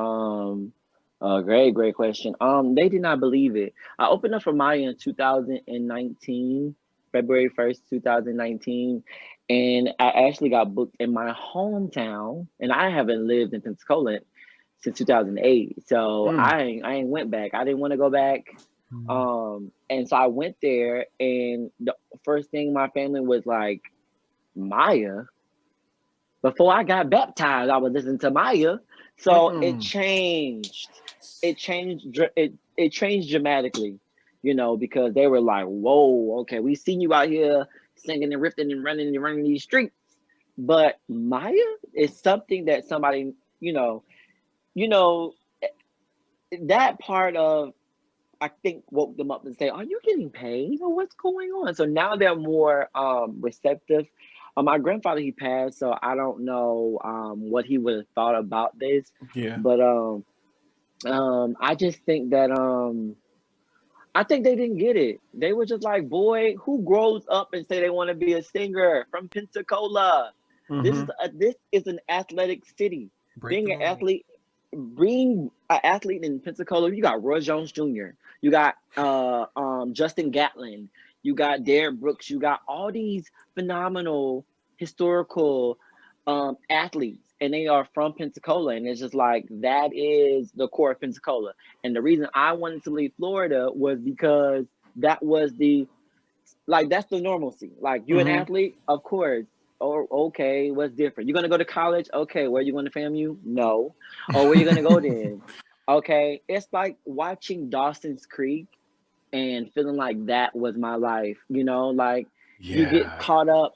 S5: Great question. They did not believe it. I opened up for Maya in 2019, February 1st, 2019. And I actually got booked in my hometown, and I haven't lived in Pensacola since 2008. So I ain't went back. I didn't want to go back. And so I went there, and the first thing my family was like, Maya? Before I got baptized, I was listening to Maya. So it changed. It changed dramatically, you know, because they were like, whoa, okay, we seen you out here singing and riffing and running these streets. But Maya is something that somebody, you know, that part of, I think, woke them up and say, are you getting paid or what's going on? So now they're more receptive. My grandfather, he passed, so I don't know what he would have thought about this.
S3: Yeah.
S5: But I just think that I think they didn't get it. They were just like, boy, who grows up and say they want to be a singer from Pensacola? This is an athletic city. Being an athlete, being an athlete in Pensacola, you got Roy Jones Jr., you got Justin Gatlin, you got Derrick Brooks, you got all these phenomenal historical athletes, and they are from Pensacola, and it's just like that is the core of Pensacola. And the reason I wanted to leave Florida was because that was that's the normalcy. Like, you an athlete, of course. Or okay, what's different? You're gonna go to college? Okay, where you going to FAMU? No. Or where you gonna go then? Okay, it's like watching Dawson's Creek and feeling like that was my life. You know, like you get caught up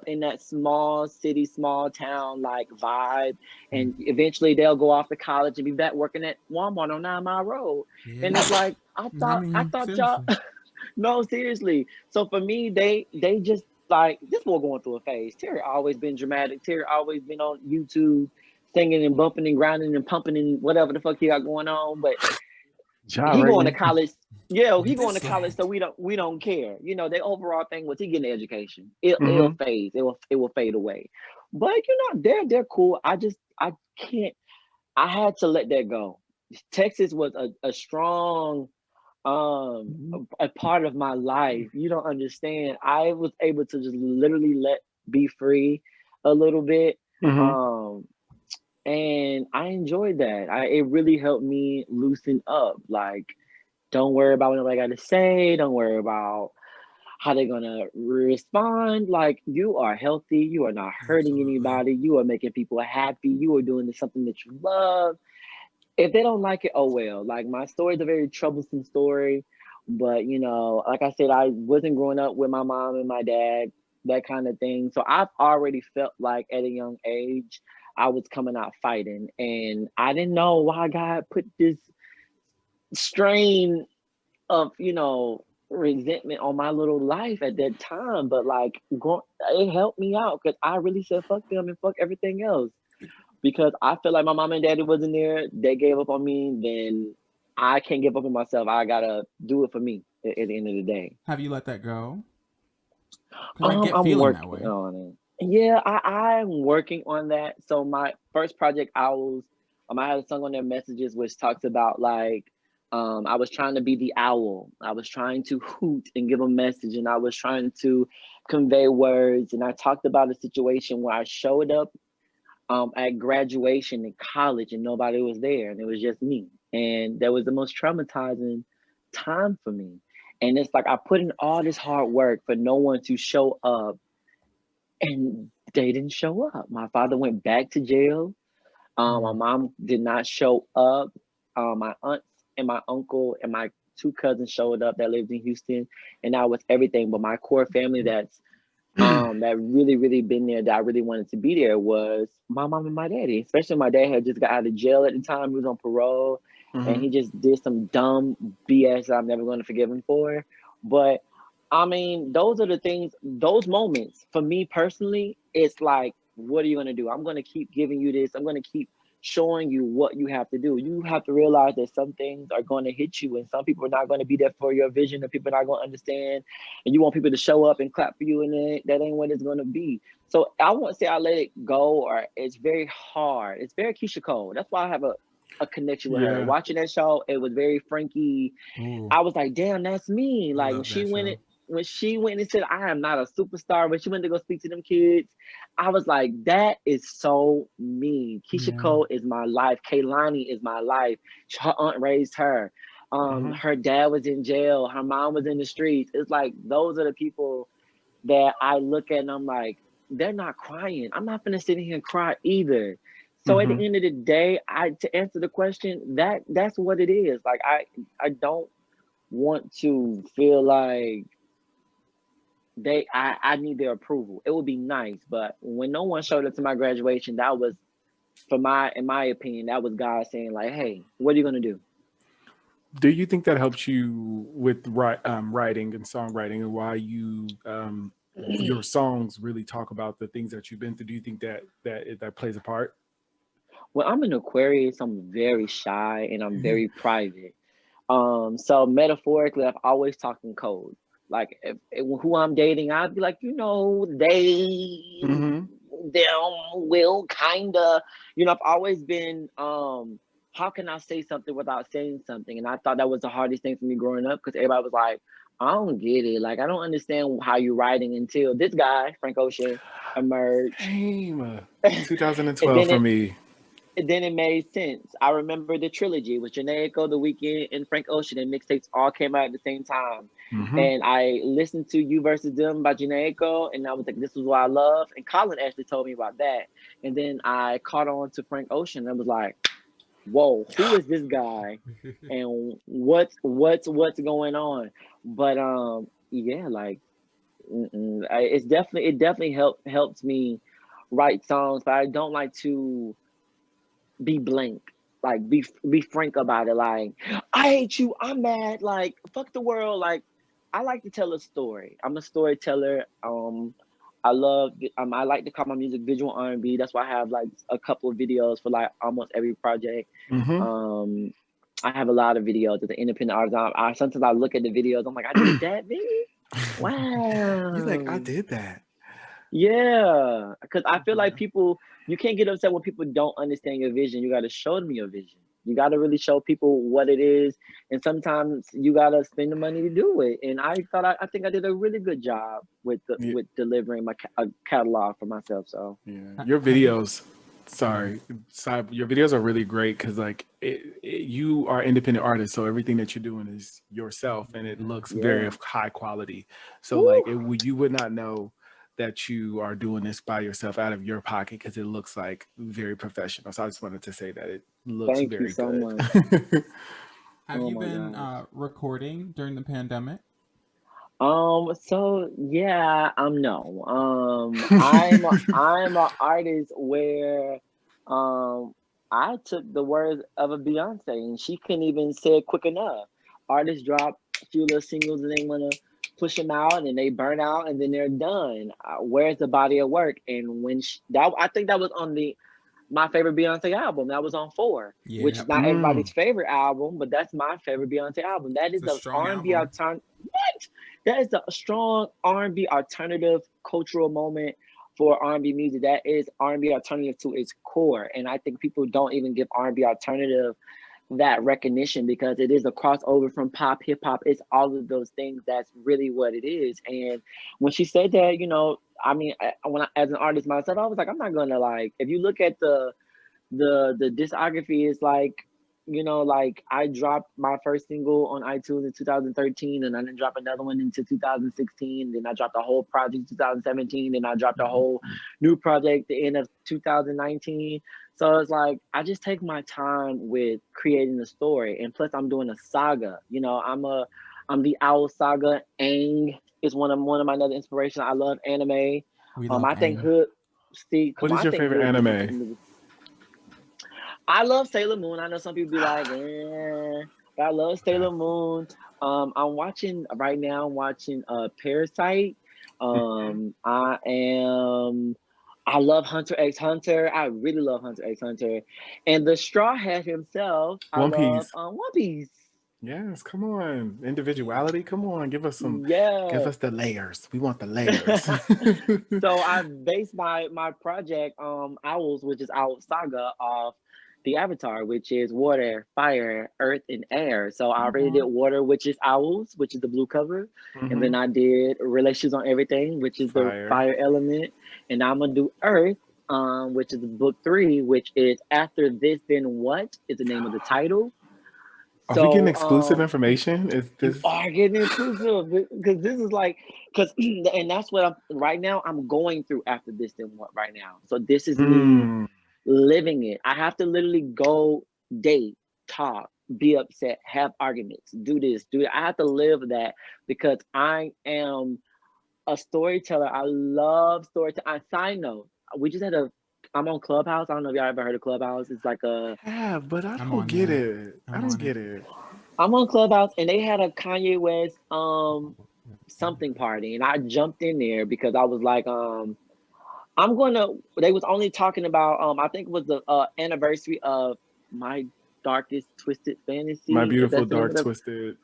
S5: in that small city, small town like vibe, and eventually they'll go off to college and be back working at Walmart on 9 Mile Road. And it's like I thought y'all. No, seriously. So for me, they just. Like, this boy going through a phase. Terry always been dramatic. Terry always been on YouTube singing and bumping and grinding and pumping and whatever the fuck he got going on. But he going to college. Yeah, he going to college, so we don't care. You know, the overall thing was he getting an education. It'll fade. It will fade away. But you know, they're cool. I can't. I had to let that go. Texas was a strong a part of my life. You don't understand. I was able to just literally be free a little bit. And I enjoyed that. It really helped me loosen up. Like, don't worry about what nobody got to say. Don't worry about how they're gonna respond. Like, you are healthy. You are not hurting anybody. You are making people happy. You are doing something that you love. If they don't like it, oh well. Like, my story is a very troublesome story, but you know, like I said, I wasn't growing up with my mom and my dad, that kind of thing. So I've already felt like at a young age, I was coming out fighting, and I didn't know why God put this strain of, you know, resentment on my little life at that time. But like, it helped me out because I really said fuck them and fuck everything else. Because I feel like my mom and daddy wasn't there, they gave up on me, then I can't give up on myself. I gotta do it for me at the end of the day.
S4: Have you let that go?
S5: I'm working on it. Yeah, I'm working on that. So my first project, I had a song on their messages which talks about like, I was trying to be the owl. I was trying to hoot and give a message, and I was trying to convey words. And I talked about a situation where I showed up at graduation in college and nobody was there, and it was just me, and that was the most traumatizing time for me. And it's like I put in all this hard work for no one to show up, and they didn't show up. My father went back to jail. My mom did not show up. My aunts and my uncle and my 2 cousins showed up that lived in Houston, and that was everything. But my core family that's that really been there, that I really wanted to be there, was my mom and my daddy. Especially my dad had just got out of jail at the time. He was on parole, and he just did some dumb BS that I'm never going to forgive him for. But I mean, those are the things, those moments for me personally, it's like, what are you going to do? I'm going to keep giving you this. I'm going to keep showing you what you have to do. You have to realize that some things are going to hit you, and some people are not going to be there for your vision, and people are not going to understand, and you want people to show up and clap for you, and that ain't what it's going to be. So I won't say I let it go, or it's very hard. It's very Keisha Cole. That's why I have a connection with her. Watching that show, it was very Frankie. I was like, damn, that's me. Like, when she went and said, I am not a superstar, but she went to go speak to them kids, I was like, that is so me. Keisha Cole is my life. Kaylani is my life. Her aunt raised her. Her dad was in jail. Her mom was in the streets. It's like, those are the people that I look at and I'm like, they're not crying. I'm not gonna sit here and cry either. So at the end of the day, to answer the question, that's what it is. Like, I don't want to feel like I need their approval. It would be nice, but when no one showed up to my graduation, that was, in my opinion, that was God saying like, hey, what are you gonna do?
S3: Do you think that helps you with writing and songwriting, and why you your songs really talk about the things that you've been through? Do you think that plays a part?
S5: Well, I'm an Aquarius. I'm very shy and I'm very private. So metaphorically, I've always talked in code. Like if who I'm dating, I'd be like, they, them, will, kinda, I've always been, how can I say something without saying something? And I thought that was the hardest thing for me growing up because everybody was like, I don't get it. Like, I don't understand how you're writing until this guy, Frank Ocean, emerged.
S3: Same. 2012 for me.
S5: And then it made sense. I remember the trilogy with Jhené Aiko, The Weeknd, and Frank Ocean, and mixtapes all came out at the same time. And I listened to You Versus Them by Jhené Aiko, and I was like, this is what I love. And Colin actually told me about that. And then I caught on to Frank Ocean and was like, whoa, who is this guy? And what's going on? But yeah, like it definitely helps me write songs, but I don't like to be blank, like be frank about it. Like, I hate you, I'm mad, like fuck the world. Like, I like to tell a story. I'm a storyteller. I like to call my music visual R&B. That's why I have like a couple of videos for like almost every project. I have a lot of videos as an independent artist. Sometimes I look at the videos, I'm like, I did that, baby. Wow.
S3: You're like, I did that.
S5: Yeah, because I feel like you can't get upset when people don't understand your vision. You got to show them your vision. You got to really show people what it is. And sometimes you got to spend the money to do it. And I think I did a really good job with delivering my catalog for myself. So
S3: yeah, your videos, your videos are really great because like you are independent artist, so everything that you're doing is yourself, and it looks very high quality. So like you would not know that you are doing this by yourself out of your pocket because it looks like very professional. So I just wanted to say that it looks very good. Thank you so much.
S4: Have you been recording during the pandemic?
S5: So yeah, no. I'm an artist where I took the words of a Beyonce and she couldn't even say it quick enough. Artists drop a few little singles and they wanna push them out and they burn out and then they're done. Where's the body of work? And when I think that was on my favorite Beyonce album. That was on 4, which is not everybody's favorite album, but that's my favorite Beyonce album. That is the R&B alternative. What? That is a strong R&B alternative cultural moment for R&B music. That is R&B alternative to its core. And I think people don't even give R&B alternative that recognition because it is a crossover from pop, hip hop. It's all of those things. That's really what it is. And when she said that, I mean, as an artist myself, I was like, I'm not gonna like. If you look at the discography, it's like, like I dropped my first single on iTunes in 2013, and I didn't drop another one into 2016. Then I dropped a whole project in 2017. Then I dropped a whole new project at the end of 2019. So it's like I just take my time with creating the story, and plus I'm doing a saga. I'm the Owl Saga. Aang is one of my other inspirations. I love anime. I think Hood.
S3: What is your favorite anime?
S5: I love Sailor Moon. I know some people be like, but I love Sailor Moon. I'm watching right now. I'm watching Parasite. I love Hunter x Hunter. I really love Hunter x Hunter. And the Straw Hat himself,
S3: One Piece.
S5: One Piece.
S3: Yes, come on. Individuality, come on. Give us some. Yeah. Give us the layers. We want the layers.
S5: So I based my project, Owls, which is Owl Saga, off the Avatar, which is water, fire, earth, and air. So I already did water, which is Owls, which is the blue cover. And then I did Relationships on Everything, which is the fire element. And I'm going to do Earth, which is book 3, which is After This Then What is the name of the title.
S3: Are we getting exclusive information?
S5: You are getting exclusive because this is like, and that's what right now I'm going through After This Then What right now. So this is me living it. I have to literally go date, talk, be upset, have arguments, do this, do that. I have to live that because I am a storyteller. I love storytelling. Side note, I'm on Clubhouse. I don't know if y'all ever heard of Clubhouse. It's like
S3: but I don't get it. I don't get it.
S5: I'm on Clubhouse and they had a Kanye West something party and I jumped in there because I was like, they was only talking about, I think it was the anniversary of Darkest Twisted Fantasy.
S3: My
S5: Is
S3: Beautiful
S5: that the name
S3: Dark
S5: of the
S3: Twisted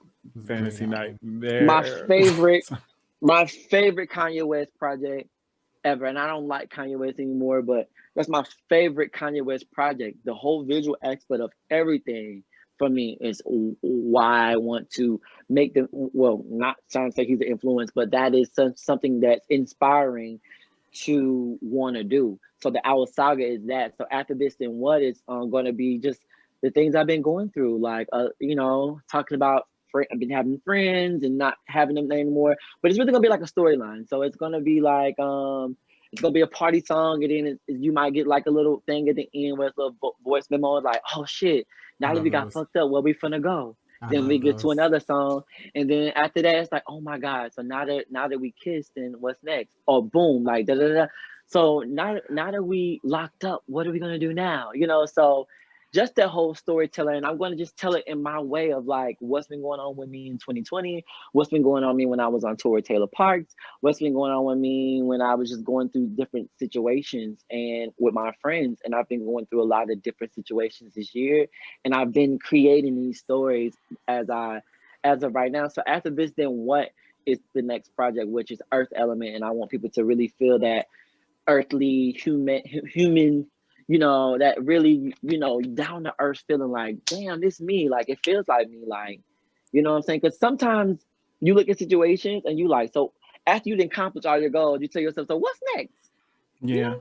S3: Fantasy
S4: Great album.
S5: my
S3: Nightmare.
S5: favorite my favorite Kanye West project ever? And I don't like Kanye West anymore, but that's my favorite Kanye West project. The whole visual aspect of everything for me is why I want to make them. Well, not trying to say he's an influence, but that is something that's inspiring to want to do. So the Owl Saga is that. So after this, then what is going to be just the things I've been going through, like talking about. I've been having friends and not having them anymore, but it's really gonna be like a storyline. So it's gonna be like it's gonna be a party song, and then you might get like a little thing at the end with a little voice memo, like, "Oh shit,
S4: I
S5: now that
S4: love
S5: we got
S4: those.
S5: fucked up, where we finna go?"
S4: I
S5: Then we
S4: love
S5: get to
S4: those.
S5: another song, and then after that, it's like, "Oh my god!" So now that we kissed, then what's next? Or boom, like da da da. So now that we locked up, what are we gonna do now? So just that whole storytelling, and I'm going to just tell it in my way of like what's been going on with me in 2020, what's been going on with me when I was on tour with Taylor Parks, what's been going on with me when I was just going through different situations and with my friends, and I've been going through a lot of different situations this year, and I've been creating these stories as of right now. So after this, then what is the next project, which is Earth Element, and I want people to really feel that earthly human, that really, down to earth feeling like, damn, this me. Like, it feels like me. Like, you know what I'm saying? Because sometimes you look at situations and you like, so after you didn't accomplish all your goals, you tell yourself, so what's next?
S3: Yeah.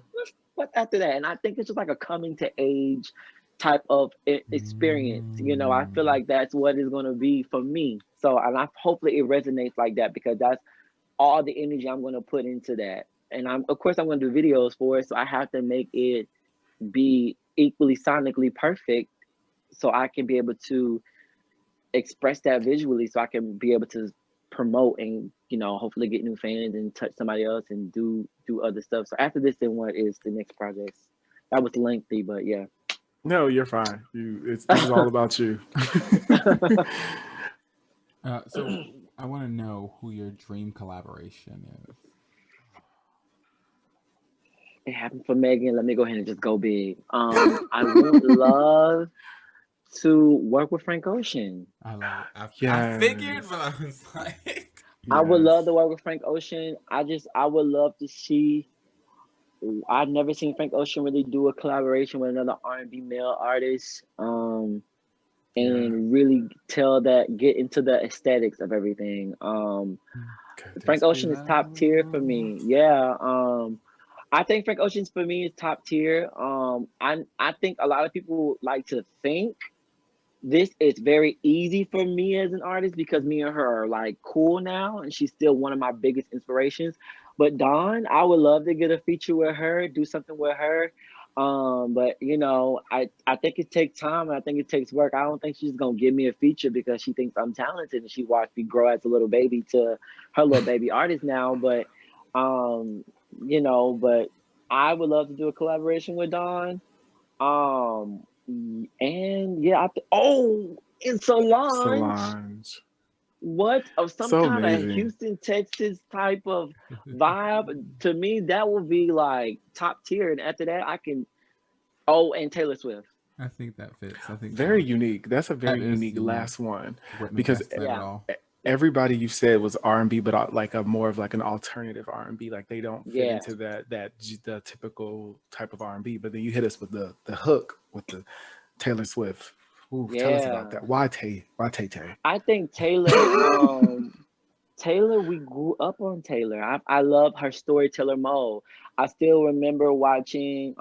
S5: What's after that? And I think it's just like a coming to age type of experience. I feel like that's what it's going to be for me. So, and hopefully it resonates like that, because that's all the energy I'm going to put into that. And of course I'm going to do videos for it. So I have to make it be equally sonically perfect so I can be able to express that visually, so I can be able to promote and hopefully get new fans and touch somebody else and do other stuff. So after this, then what is the next project? That was lengthy, but yeah.
S3: No, you're fine. This is all about you.
S4: So I want to know who your dream collaboration is.
S5: It happened for Megan. Let me go ahead and just go big. I would love to work with Frank Ocean.
S4: I love it.
S3: Yes.
S4: I figured, but I was like,
S5: I would love to work with Frank Ocean. I would love to see. I've never seen Frank Ocean really do a collaboration with another R&B male artist, and really get into the aesthetics of everything. Frank Ocean is top tier for me. Yeah. I think Frank Ocean's for me is top tier. I think a lot of people like to think this is very easy for me as an artist, because me and her are like cool now, and she's still one of my biggest inspirations. But Dawn, I would love to get a feature with her, do something with her. But I think it takes time, and I think it takes work. I don't think she's gonna give me a feature because she thinks I'm talented and she watched me grow as a little baby to her little baby artist now. But but I would love to do a collaboration with Dawn. And yeah, in Solange. What of some
S3: So
S5: kind
S3: amazing.
S5: of Houston, Texas type of vibe? To me, that would be like top tier. And after that, I can. Oh, and Taylor Swift.
S4: I think that fits. I think
S3: Very
S4: so.
S3: unique. That's a very
S4: That is
S3: unique last one,
S4: Whitney
S3: because
S4: Best said it all.
S3: everybody you said was R&B, but like a more of like an alternative R&B. Like they don't fit into the typical type of R&B. But then you hit us with the hook with the Taylor Swift. Ooh, tell us about that. Why Tay?
S5: I think Taylor. Taylor, we grew up on Taylor. I love her storyteller mode. I still remember watching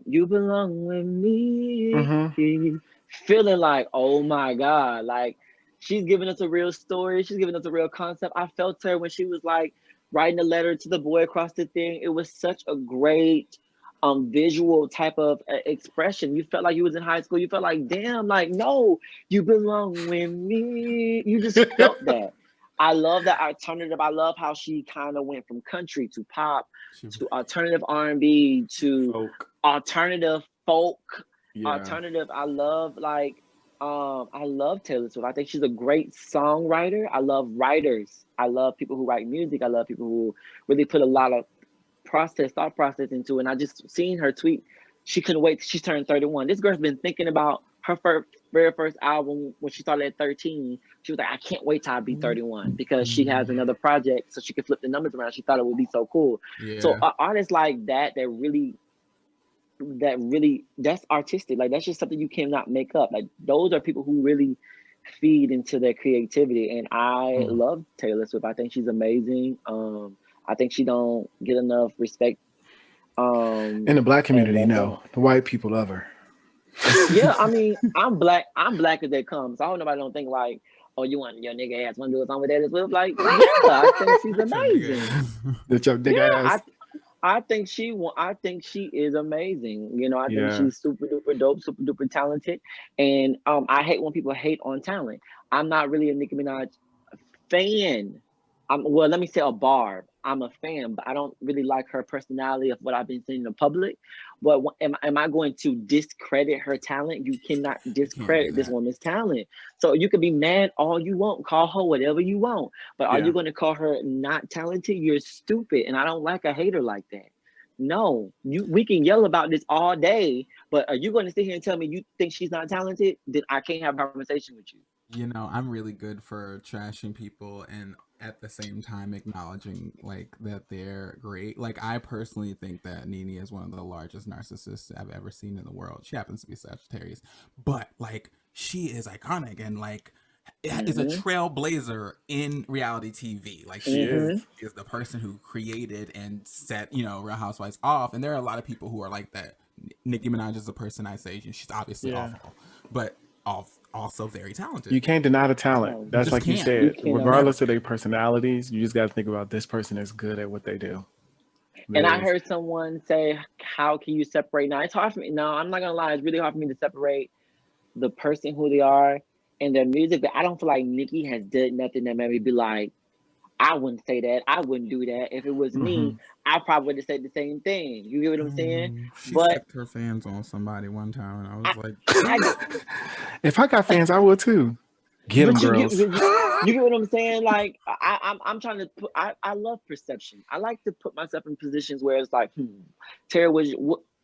S5: You Belong With Me, feeling like, oh my God, like she's giving us a real story. She's giving us a real concept. I felt her when she was like writing a letter to the boy across the thing. It was such a great visual type of expression. You felt like you was in high school. You felt like, damn, like, no, you belong with me. You just felt that. I love that alternative. I love how she kind of went from country to pop to alternative R&B to alternative folk, alternative. I love Taylor Swift. I think she's a great songwriter. I love writers. I love people who write music. I love people who really put a lot of thought process into it. And I just seen her tweet. She couldn't wait till she turned 31. This girl's been thinking about her very first album when she started at 13, she was like, I can't wait till I be 31 because she has another project so she can flip the numbers around. She thought it would be so cool.
S4: Yeah.
S5: So artists like that really that's artistic. Like that's just something you cannot make up. Like those are people who really feed into their creativity. And I love Taylor Swift. I think she's amazing. I think she don't get enough respect.
S3: In the Black community, no. The white people love her.
S5: Yeah, I mean, I'm black as they come. So I hope nobody don't think like, oh, you want your nigga ass want to do a song with Taylor Swift? Like, yeah, I think she's amazing.
S3: Your nigga ass.
S5: I think she is amazing. You know, I think she's super duper dope, super duper talented. And I hate when people hate on talent. I'm not really a Nicki Minaj fan. Well, let me say a Barb. I'm a fan, but I don't really like her personality of what I've been seeing in the public. But am I going to discredit her talent? You cannot discredit this woman's talent. So you can be mad all you want, call her whatever you want. But are you going to call her not talented? You're stupid. And I don't like a hater like that. No, we can yell about this all day, but are you going to sit here and tell me you think she's not talented? Then I can't have a conversation with you.
S4: You know, I'm really good for trashing people and at the same time acknowledging like that they're great. Like I personally think that Nene is one of the largest narcissists I've ever seen in the world. She happens to be Sagittarius, but like she is iconic and like is a trailblazer in reality TV. Like she is the person who created and set, you know, Real Housewives off. And there are a lot of people who are like that. Nicki Minaj is the person I say, she's obviously awful, but also very talented.
S3: You can't deny the talent. That's like you said, regardless of their personalities, you just got to think about this person is good at what they do.
S5: And I heard someone say, how can you separate? Now it's hard for me. No, I'm not gonna lie, it's really hard for me to separate the person who they are and their music, but I don't feel like Nicki has done nothing that made me be like, I wouldn't say that. I wouldn't do that. If it was me, I probably would have said the same thing. You get what I'm saying?
S4: She set her fans on somebody one time, and I was like,
S3: if I got fans, I would too. Get them, girls.
S5: You get what I'm saying? Like I'm trying to put. I love perception. I like to put myself in positions where it's like, Tara,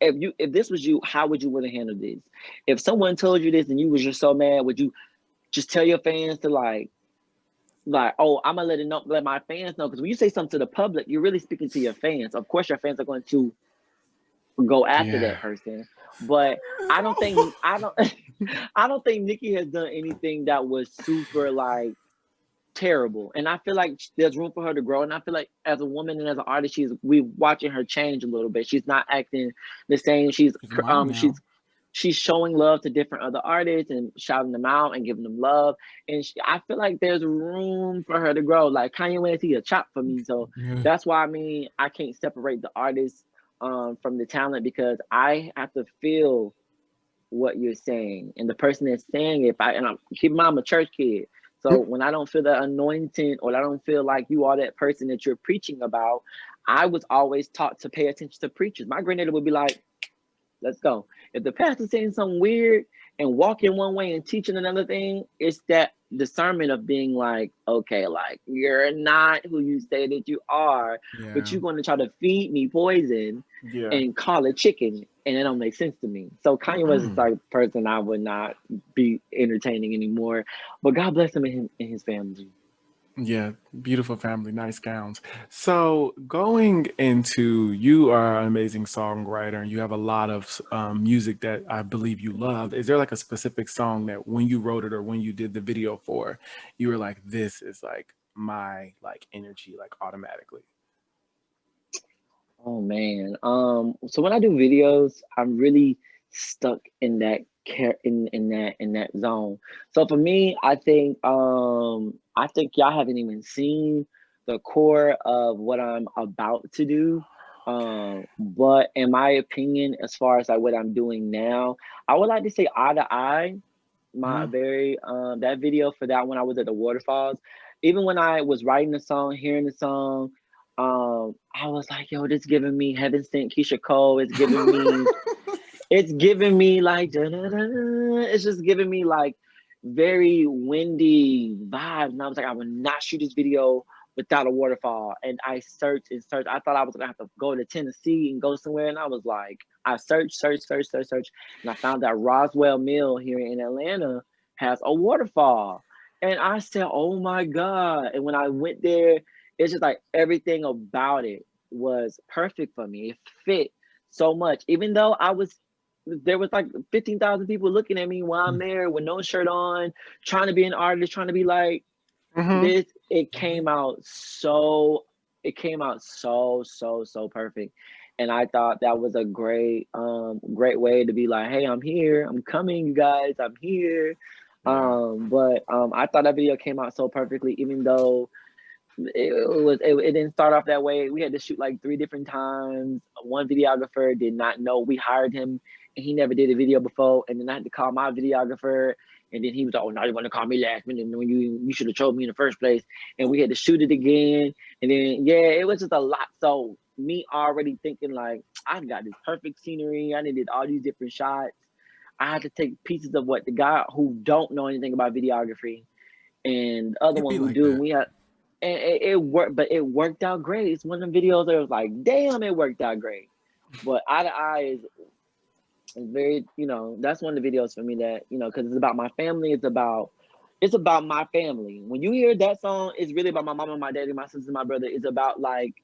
S5: if this was you, how would you want to handle this? If someone told you this and you was just so mad, would you just tell your fans to like, oh, I'm gonna let my fans know? Because when you say something to the public, you're really speaking to your fans. Of course, your fans are going to go after that person. But I don't think Nicki has done anything that was super like terrible. And I feel like there's room for her to grow. And I feel like as a woman and as an artist, we're watching her change a little bit. She's not acting the same. She's showing love to different other artists and shouting them out and giving them love. And I feel like there's room for her to grow. Like Kanye West, he a chop for me. So that's why I can't separate the artist from the talent, because I have to feel what you're saying. And the person that's saying it, keep in mind, I'm a church kid. So when I don't feel the anointing or I don't feel like you are that person that you're preaching about, I was always taught to pay attention to preachers. My granddaddy would be like, let's go. If the pastor's saying something weird and walking one way and teaching another thing, it's that discernment of being like, okay, like you're not who you say that you are, but you're going to try to feed me poison and call it chicken, and it don't make sense to me. So Kanye West is like a person I would not be entertaining anymore. But God bless him and his family.
S3: Yeah, beautiful family, nice gowns. So going into, you are an amazing songwriter and you have a lot of music that I believe you love. Is there like a specific song that when you wrote it or when you did the video for, you were like, this is like my like energy, like automatically?
S5: Oh man. So when I do videos, I'm really stuck in that in that zone. So for me, I think y'all haven't even seen the core of what I'm about to do. But in my opinion, as far as like what I'm doing now, I would like to say Eye to Eye, my very that video for that one, I was at the waterfalls. Even when I was writing the song, hearing the song, I was like, yo, this giving me Heaven Sent Keisha Cole. It's giving me it's giving me like it's just giving me like very windy vibes. And I was like, I would not shoot this video without a waterfall. And I searched and searched. I thought I was gonna have to go to Tennessee and go somewhere. And I was like, I searched. And I found that Roswell Mill here in Atlanta has a waterfall. And I said, oh my God. And when I went there, it's just like everything about it was perfect for me. It fit so much. Even though there was like 15,000 people looking at me while I'm there with no shirt on, trying to be an artist, trying to be like this. It came out so perfect. And I thought that was a great way to be like, hey, I'm here, I'm coming, you guys, I'm here. But I thought that video came out so perfectly, even though it didn't start off that way. We had to shoot like 3 different times. One videographer did not know we hired him, and he never did a video before. And then I had to call my videographer, and then he was like, "Oh, now you want to call me last minute when you should have told me in the first place." And we had to shoot it again. And then it was just a lot. So me already thinking like, I got this perfect scenery. I needed all these different shots. I had to take pieces of what the guy who don't know anything about videography and the other one who do. We had. And it worked, but it worked out great. It's one of the videos that was like, damn, it worked out great. But Eye to Eye is very, that's one of the videos for me that, because it's about my family. It's about my family. When you hear that song, it's really about my mama, my daddy, my sister, my brother. It's about like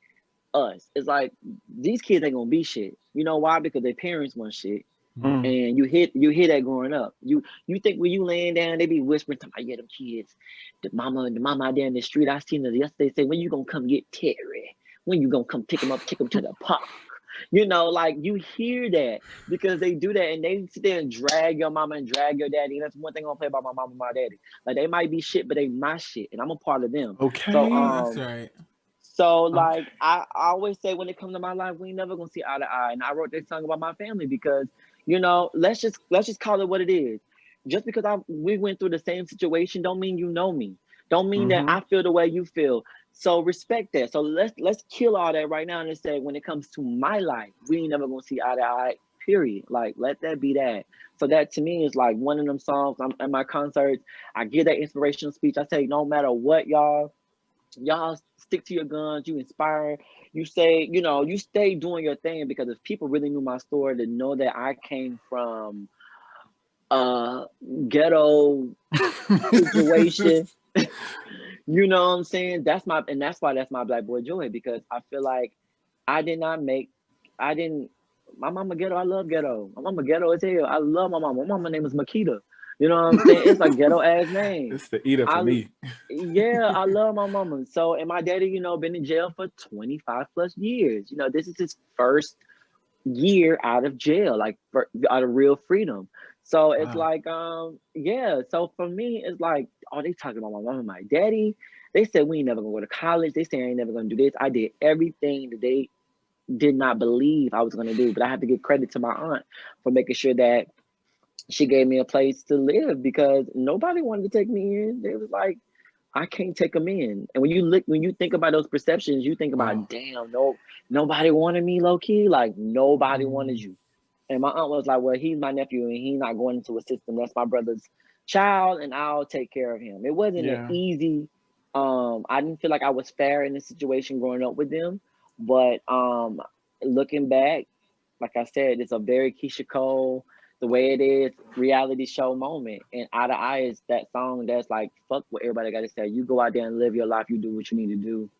S5: us. It's like these kids ain't gonna be shit. You know why? Because their parents want shit. And you hear that growing up. You think when you laying down, they be whispering to them kids, the mama out there in the street. I seen her yesterday say, when you gonna come get Terry? When you gonna come pick him up, take him to the park? Like you hear that because they do that, and they sit there and drag your mama and drag your daddy. And that's one thing I'm gonna play about my mama and my daddy. Like they might be shit, but they my shit, and I'm a part of them.
S3: Okay,
S5: so,
S4: that's right.
S5: So like I always say, when it comes to my life, we ain't never gonna see eye to eye. And I wrote this song about my family because let's just call it what it is. Just because we went through the same situation don't mean you know me. Don't mean that I feel the way you feel. So respect that. So let's kill all that right now and say, when it comes to my life, we ain't never gonna see eye to eye. Period. Like let that be that. So that to me is like one of them songs. I'm at my concerts. I give that inspirational speech. I say, no matter what, y'all stick to your guns. You inspire. You say, you stay doing your thing, because if people really knew my story, to know that I came from a ghetto situation, you know what I'm saying? That's why that's my Black Boy Joy, because I feel like my mama ghetto. I love ghetto. My mama ghetto as hell. I love my mama. My mama name is Makita. You know what I'm saying? It's a ghetto ass name.
S3: It's the eater for me.
S5: Yeah, I love my mama. So, and my daddy, been in jail for 25 plus years. This is his first year out of jail, like out of real freedom. So it's like, So for me, it's like, they talking about my mama and my daddy. They said we ain't never gonna go to college. They said I ain't never gonna do this. I did everything that they did not believe I was gonna do. But I have to give credit to my aunt for making sure that she gave me a place to live, because nobody wanted to take me in. They was like, I can't take them in. And when you think about those perceptions, you think about, damn, nobody wanted me, low key. Like nobody wanted you. And my aunt was like, well, he's my nephew and he's not going into a system. That's my brother's child, and I'll take care of him. It wasn't an easy. I didn't feel like I was fair in this situation growing up with them. But looking back, like I said, it's a very Keisha Cole, the way it is, reality show moment. And Eye to Eye is that song that's like, fuck what everybody got to say. You go out there and live your life. You do what you need to do.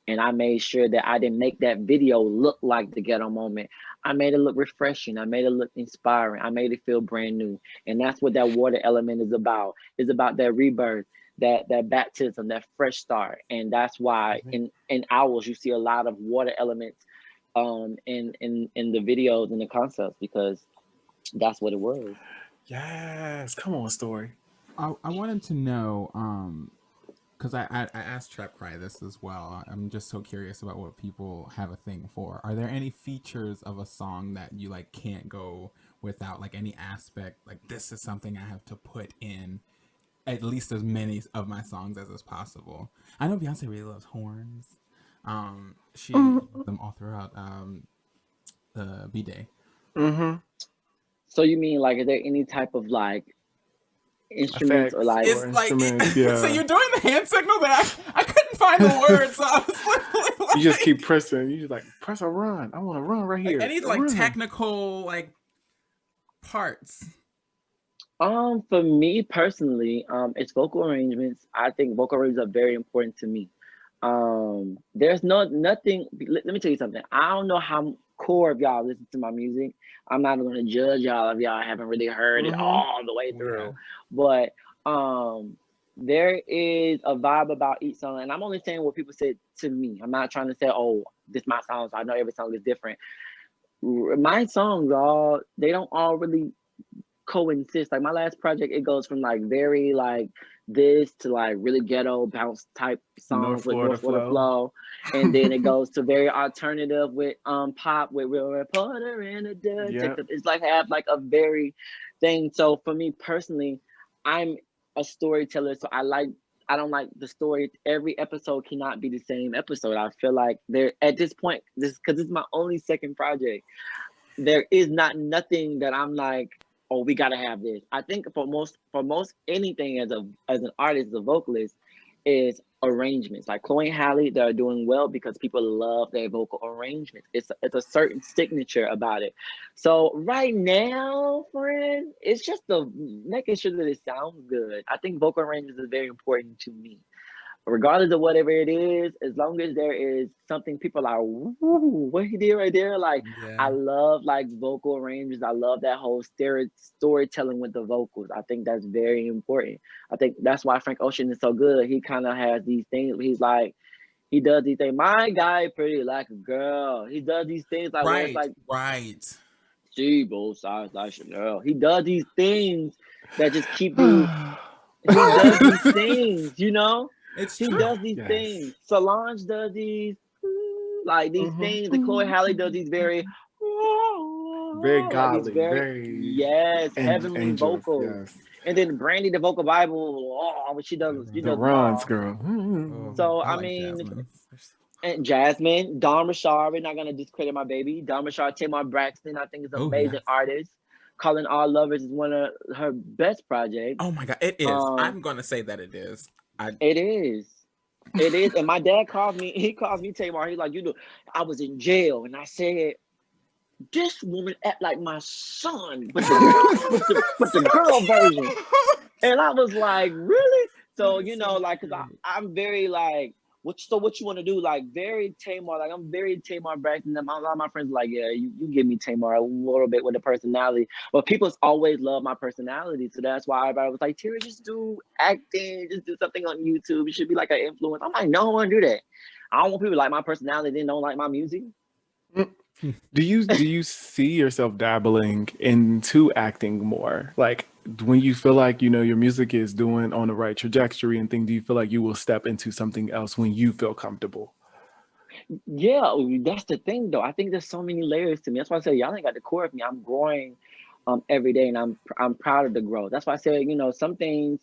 S5: And I made sure that I didn't make that video look like the ghetto moment. I made it look refreshing. I made it look inspiring. I made it feel brand new. And that's what that water element is about. It's about that rebirth, that baptism, that fresh start. And that's why in Owls, you see a lot of water elements in the videos and the concepts, because that's what it was.
S3: Yes, come on, Story.
S4: I wanted to know, because I asked Trap Cry this as well. I'm just so curious about what people have a thing for. Are there any features of a song that you like can't go without? Like any aspect, like this is something I have to put in at least as many of my songs as is possible. I know Beyonce really loves horns. She them all throughout the B-Day.
S5: So you mean like, is there any type of like instruments or like
S6: it's like
S3: instruments, yeah.
S6: So you're doing the hand signal, but I couldn't find the words. So I was like,
S3: you just keep pressing. You just like press a run. I want to run right here.
S6: I need like technical like parts.
S5: For me personally, it's vocal arrangements. I think vocal arrangements are very important to me. There's nothing. Let me tell you something. I don't know how core of y'all listen to my music. I'm not going to judge y'all if y'all haven't really heard it all the way through. Yeah. But there is a vibe about each song, and I'm only saying what people said to me. I'm not trying to say, oh, this is my song, so I know every song is different. My songs they don't all really coexist. Like my last project, it goes from like very like this to like really ghetto bounce type songs with North Florida Flow, and then it goes to very alternative with pop with Real Reporter and a Detective. It's like have like a very thing. So for me personally, I'm a storyteller, so I don't like the story. Every episode cannot be the same episode. I feel like there at this point, because this is my only second project, there is nothing that I'm like, oh, we gotta have this. I think for most anything as an artist, as a vocalist, is arrangements. Like Chloe and Halle, they're doing well because people love their vocal arrangements. It's a certain signature about it. So right now, friend, it's just making sure that it sounds good. I think vocal arrangements is very important to me. Regardless of whatever it is, as long as there is something people are, ooh, what he did right there. Like, I love like vocal arrangements. I love that whole storytelling with the vocals. I think that's very important. I think that's why Frank Ocean is so good. He kind of has these things. He's like, he does these things. My guy pretty like a girl. He does these things like, where it's like, see both sides like Chanel. He does these things that just keep you. He does these things, you know. He does these things. Solange does these like these things. And Chloe Halle does these very
S3: godly, very
S5: heavenly
S3: angels,
S5: vocals.
S3: Yes.
S5: And then Brandy, the vocal Bible, she does
S3: the runs, girl.
S5: So I mean, Jasmine. And Jasmine, Dawn Rashard, we're not gonna discredit my baby. Dawn Rashard, Tamar Braxton, I think is an amazing artist. Calling All Lovers is one of her best projects.
S6: Oh my God, it is. I'm gonna say that it is.
S5: It is. And my dad calls me. He calls me Tamar. He's like, I was in jail, and I said, this woman act like my son, but the girl version. And I was like, really? So like, cause I'm very like, what you want to do? Like very Tamar. Like I'm very Tamar Braxton. A lot of my friends are like, yeah, you give me Tamar a little bit with the personality. But people's always love my personality, so that's why everybody was like, Terry, just do acting, just do something on YouTube. You should be like an influence. I'm like, no, I don't want to do that. I don't want people to like my personality, then don't like my music.
S3: Do you see yourself dabbling into acting more? Like when you feel like your music is doing on the right trajectory and things, do you feel like you will step into something else when you feel comfortable?
S5: Yeah, that's the thing though. I think there's so many layers to me. That's why I say y'all ain't got the core of me. I'm growing every day, and I'm proud of the growth. That's why I say some things,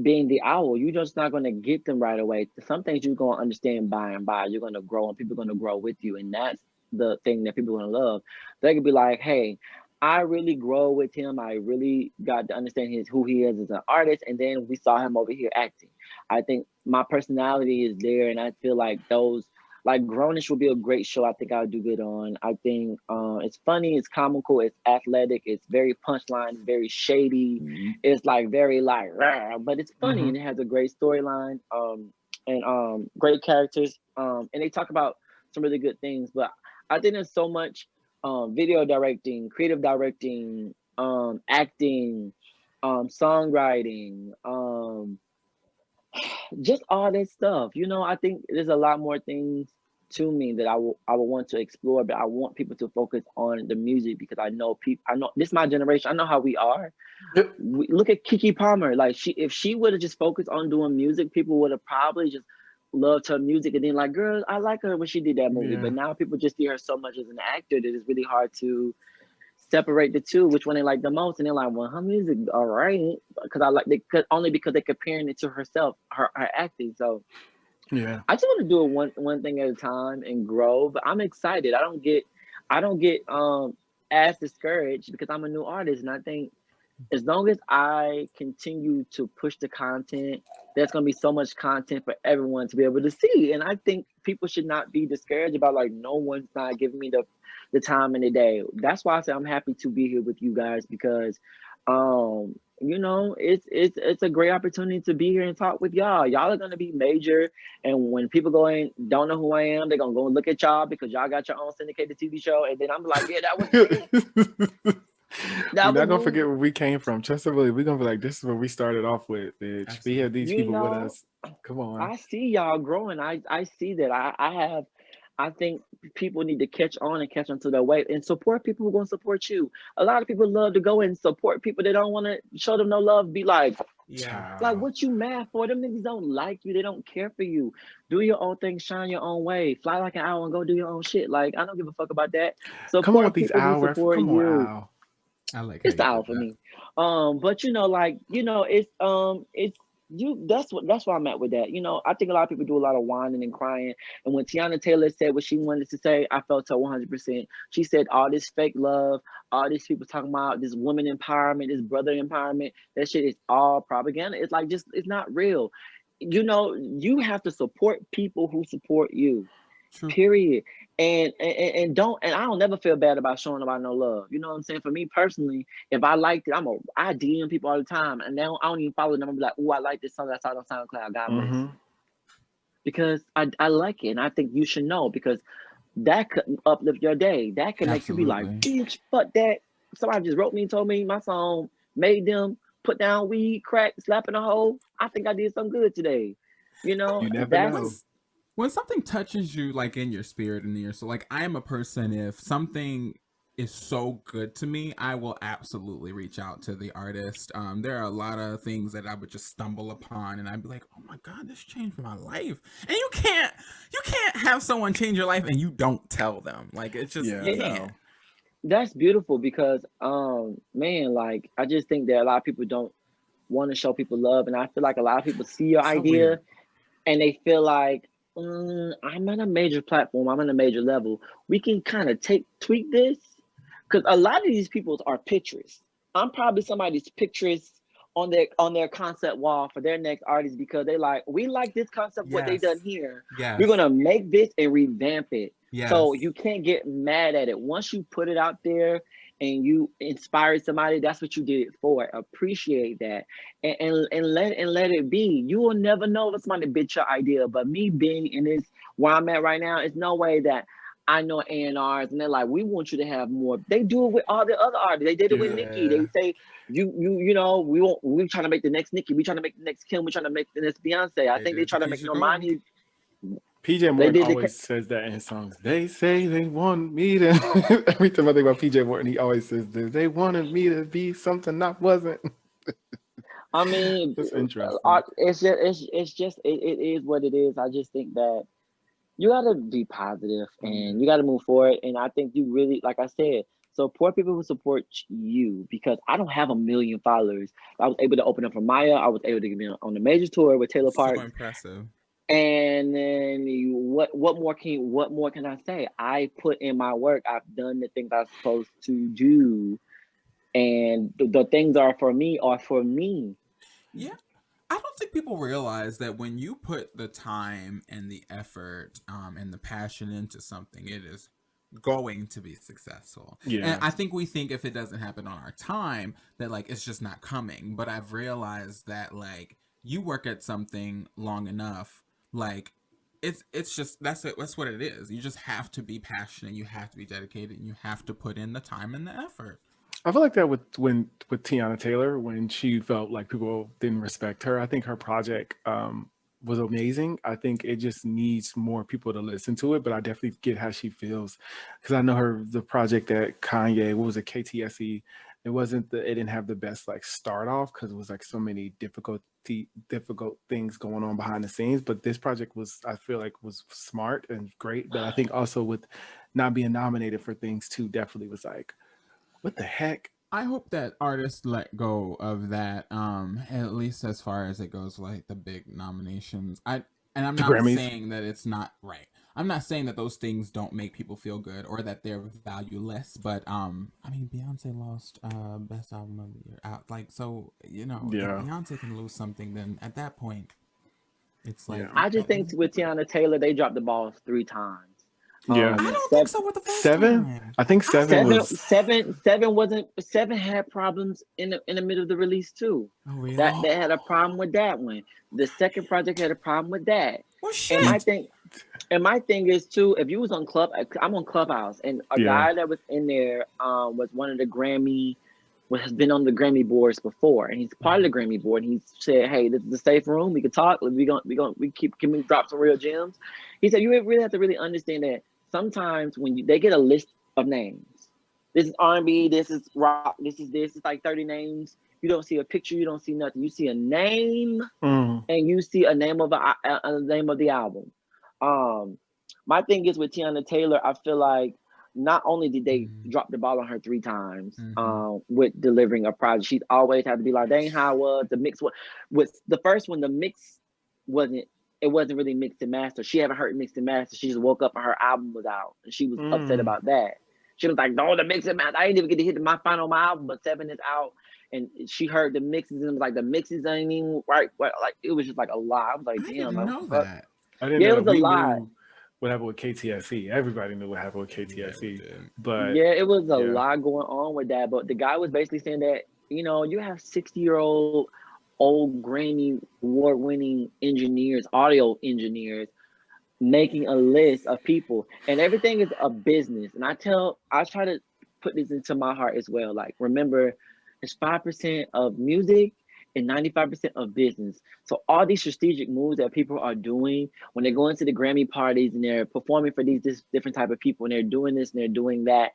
S5: being the owl, you're just not going to get them right away. Some things you're going to understand by and by. You're going to grow, and people are going to grow with you, and that's the thing that people are going to love. They could be like, hey, I really grow with him. I really got to understand who he is as an artist. And then we saw him over here acting. I think my personality is there. And I feel like those, like Grownish would be a great show. I think I would do good on. I think it's funny, it's comical, it's athletic, it's very punchline, very shady. Mm-hmm. It's like very like, rah, but it's funny and it has a great storyline and great characters. And they talk about some really good things. But I think there's so much video directing, creative directing, acting, songwriting, just all that stuff. I think there's a lot more things to me that I would want to explore, but I want people to focus on the music because I know this is my generation. I know how we are. Yep. Look at Keke Palmer. Like if she would have just focused on doing music, people would have probably just loved her music and then like, girl, I like her when she did that movie. Yeah. But now people just see her so much as an actor that it's really hard to separate the two, which one they like the most. And they're like, well, her music, all right. Only because they're comparing it to herself, her acting. So yeah, I just want to do it one thing at a time and grow. But I'm excited. I don't get as discouraged because I'm a new artist, and I think as long as I continue to push the content, there's gonna be so much content for everyone to be able to see. And I think people should not be discouraged about like no one's not giving me the time in the day. That's why I say I'm happy to be here with you guys because it's a great opportunity to be here and talk with y'all. Y'all are gonna be major, and when people go in don't know who I am, they're gonna go and look at y'all because y'all got your own syndicated TV show, and then I'm like, yeah, that was me.
S3: We're not gonna forget where we came from. Trust and believe. We're gonna be like, this is what we started off with, bitch.
S4: Absolutely.
S3: We have these people with us. Come on.
S5: I see y'all growing. I see that. I think people need to catch on and catch on to their wave and support people who are gonna support you. A lot of people love to go and support people that don't want to show them no love. Be like,
S4: Yeah.
S5: like what you mad for? Them niggas don't like you. They don't care for you. Do your own thing. Shine your own way. Fly like an owl and go do your own shit. Like I don't give a fuck about that. Support
S3: Come on with these
S5: people who
S3: owl
S5: support
S3: Come
S5: you.
S3: on, Al.
S4: I like
S5: It's the
S4: how you
S5: owl
S4: did
S5: for
S4: that.
S5: me. But it's you. That's where I'm at with that. I think a lot of people do a lot of whining and crying. And when Tiana Taylor said what she wanted to say, I felt her 100%. She said all this fake love, all these people talking about this woman empowerment, this brother empowerment. That shit is all propaganda. It's like it's not real. You have to support people who support you.
S4: True.
S5: Period. And I don't never feel bad about showing about no love. You know what I'm saying? For me personally, if I liked it, I DM people all the time, and now I don't even follow them. I'm like, oh, I like this song that's out on SoundCloud. God bless.
S3: Mm-hmm.
S5: Because I like it, and I think you should know because that could uplift your day. That could make you be like, bitch, fuck that. Somebody just wrote me and told me my song made them put down weed, crack, slapping a hole. I think I did something good today.
S3: You never know.
S4: When something touches you like in your spirit and in your soul, like I am a person, if something is so good to me, I will absolutely reach out to the artist. There are a lot of things that I would just stumble upon and I'd be like, oh my God, this changed my life. And you can't have someone change your life and you don't tell them. Like it's just, you can't.
S5: That's beautiful because, man, like I just think that a lot of people don't want to show people love. And I feel like a lot of people see your idea
S3: weird.
S5: And they feel like, I'm on a major platform. I'm on a major level. We can kind of tweak this because a lot of these people are pictures. I'm probably somebody's pictures on their concept wall for their next artist because they like, we like this concept, what they done here.
S4: Yes.
S5: We're gonna make this and revamp it.
S4: Yes.
S5: So you can't get mad at it. Once you put it out there and you inspire somebody, that's what you did it for. Appreciate that and let it be. You will never know if somebody bitch your idea. But me being in this where I'm at right now, it's no way that I know A&Rs and they're like, we want you to have more. They do it with all the other artists. They did it with Nicki. They say, we're trying to make the next Nicki. We're trying to make the next Kim. We're trying to make the next Beyonce. I think they try to make Normani.
S3: PJ Morton always says that in his songs. They say they want me to. Every time I think about PJ Morton, he always says this. They wanted me to be something I wasn't.
S5: I mean,
S3: it's interesting.
S5: It is what it is. I just think that you gotta be positive and you gotta move forward. And I think you really, like I said, support people who support you because I don't have 1 million followers. I was able to open up for Maya. I was able to get on the major tour with Taylor Parks.
S4: So impressive.
S5: And then what more can I say? I put in my work. I've done the things I'm supposed to do, and the things are for me.
S4: Yeah, I don't think people realize that when you put the time and the effort and the passion into something, it is going to be successful.
S3: Yeah.
S4: And I think we think if it doesn't happen on our time, that like it's just not coming. But I've realized that like you work at something long enough. Like it's just that's what it is. You just have to be passionate, you have to be dedicated, and you have to put in the time and the effort.
S3: I feel like that with Tiana Taylor when she felt like people didn't respect her. I think her project was amazing. I think it just needs more people to listen to it, but I definitely get how she feels because I know the project that Kanye, what was it, KTSE? It didn't have the best like start off because it was like so many difficult things going on behind the scenes. But this project I feel like was smart and great. But I think also with not being nominated for things too, definitely was like, what the heck?
S4: I hope that artists let go of that, at least as far as it goes, like the big nominations. I'm not saying that it's not right. I'm not saying that those things don't make people feel good or that they're valueless, but I mean, Beyonce lost best album of the year out. Like, so you know, if
S3: Yeah.
S4: Beyonce can lose something, then at that point, it's like
S3: Yeah.
S5: I just think with Tiana Taylor, they dropped the ball 3 times.
S3: Yeah.
S4: I don't think so with the first
S3: 7?
S4: time.
S3: I think 7
S5: Seven,
S3: was.
S5: seven wasn't. Seven had problems in the middle of the release too.
S4: Oh really?
S5: That they had a problem with that one. The second project had a problem with that.
S4: Well, shit.
S5: And my thing is too, if you was on I'm on Clubhouse, and a
S3: Yeah.
S5: guy that was in there was one of the Grammy, has been on the Grammy boards before, and he's part of the Grammy board. And he said, "Hey, this is a safe room. We can talk. Can we drop some real gems?" He said, "You really have to really understand that sometimes when they get a list of names, this is R&B, this is rock, this is this. It's like 30 names. You don't see a picture. You don't see nothing. You see a name."
S3: Mm.
S5: And you see a name of a name of the album. My thing is with Tiana Taylor, I feel like not only did they drop the ball on her 3 times with delivering a project, she's always had to be like, dang, how was the mix? With the first one, the mix wasn't really mixed and mastered. She haven't heard mixed and mastered. She just woke up and her album was out, and she was upset about that. She was like, no, the mix and master. I didn't even get to hit my album, but 7 is out. And she heard the mixes and was like, the mixes ain't even right. Like, it was just like a lot. I was like,
S4: I
S5: damn.
S4: didn't know that.
S3: I didn't
S5: Yeah,
S3: know
S5: it was a
S3: we
S5: lot.
S3: knew what happened with KTSE. Everybody knew what happened with KTSE. But
S5: Yeah, it was a
S3: yeah.
S5: lot going on with that. But the guy was basically saying that, you know, you have 60-year-old old Grammy award-winning engineers, audio engineers, making a list of people, and everything is a business. And I try to put this into my heart as well. Like, remember, it's 5% of music and 95% of business. So all these strategic moves that people are doing when they go into the Grammy parties and they're performing for these different type of people, and they're doing this and they're doing that,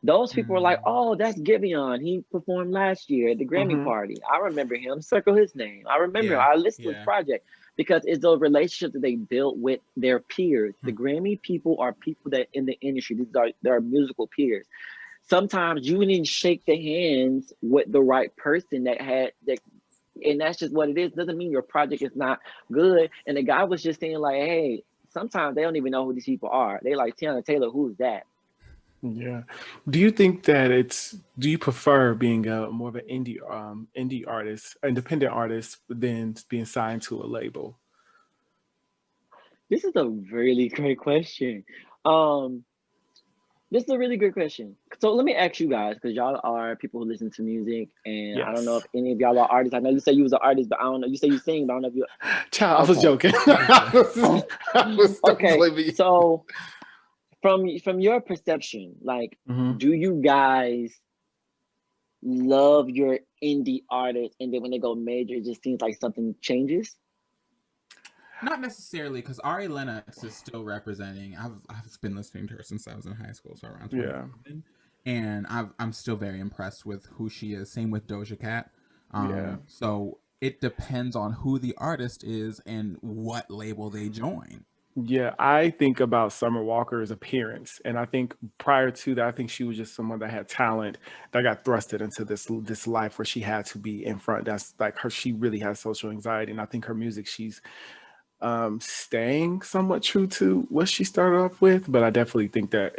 S5: those people are like, oh, that's Giveon. He performed last year at the Grammy party. I remember him. Circle his name. I remember. I listened to his project, because it's those relationships that they built with their peers. The Grammy people are people that in the industry, they're musical peers. Sometimes you didn't shake the hands with the right person that, and that's just what it is. Doesn't mean your project is not good. And the guy was just saying like, hey, sometimes they don't even know who these people are. They like, Tiana Taylor, who's that?
S3: Yeah. Do you think that do you prefer being more of an indie artist, independent artist, than being signed to a label?
S5: This is a really great question. This is a really good question. So let me ask you guys, because y'all are people who listen to music, and I don't know if any of y'all are artists. I know you say you was an artist, but I don't know. You say you sing, but I don't know if you.
S3: Child, I was joking.
S5: Okay, so from your perception, like, do you guys love your indie artists, and then when they go major, it just seems like something changes?
S4: Not necessarily, because Ari Lennox is still representing. I've been listening to her since I was in high school, so around 2011. And I'm still very impressed with who she is. Same with Doja Cat. So it depends on who the artist is and what label they join.
S3: Yeah, I think about Summer Walker's appearance, and I think prior to that, I think she was just someone that had talent that got thrusted into this life where she had to be in front. That's like her. She really has social anxiety, and I think her music, she's staying somewhat true to what she started off with. But I definitely think that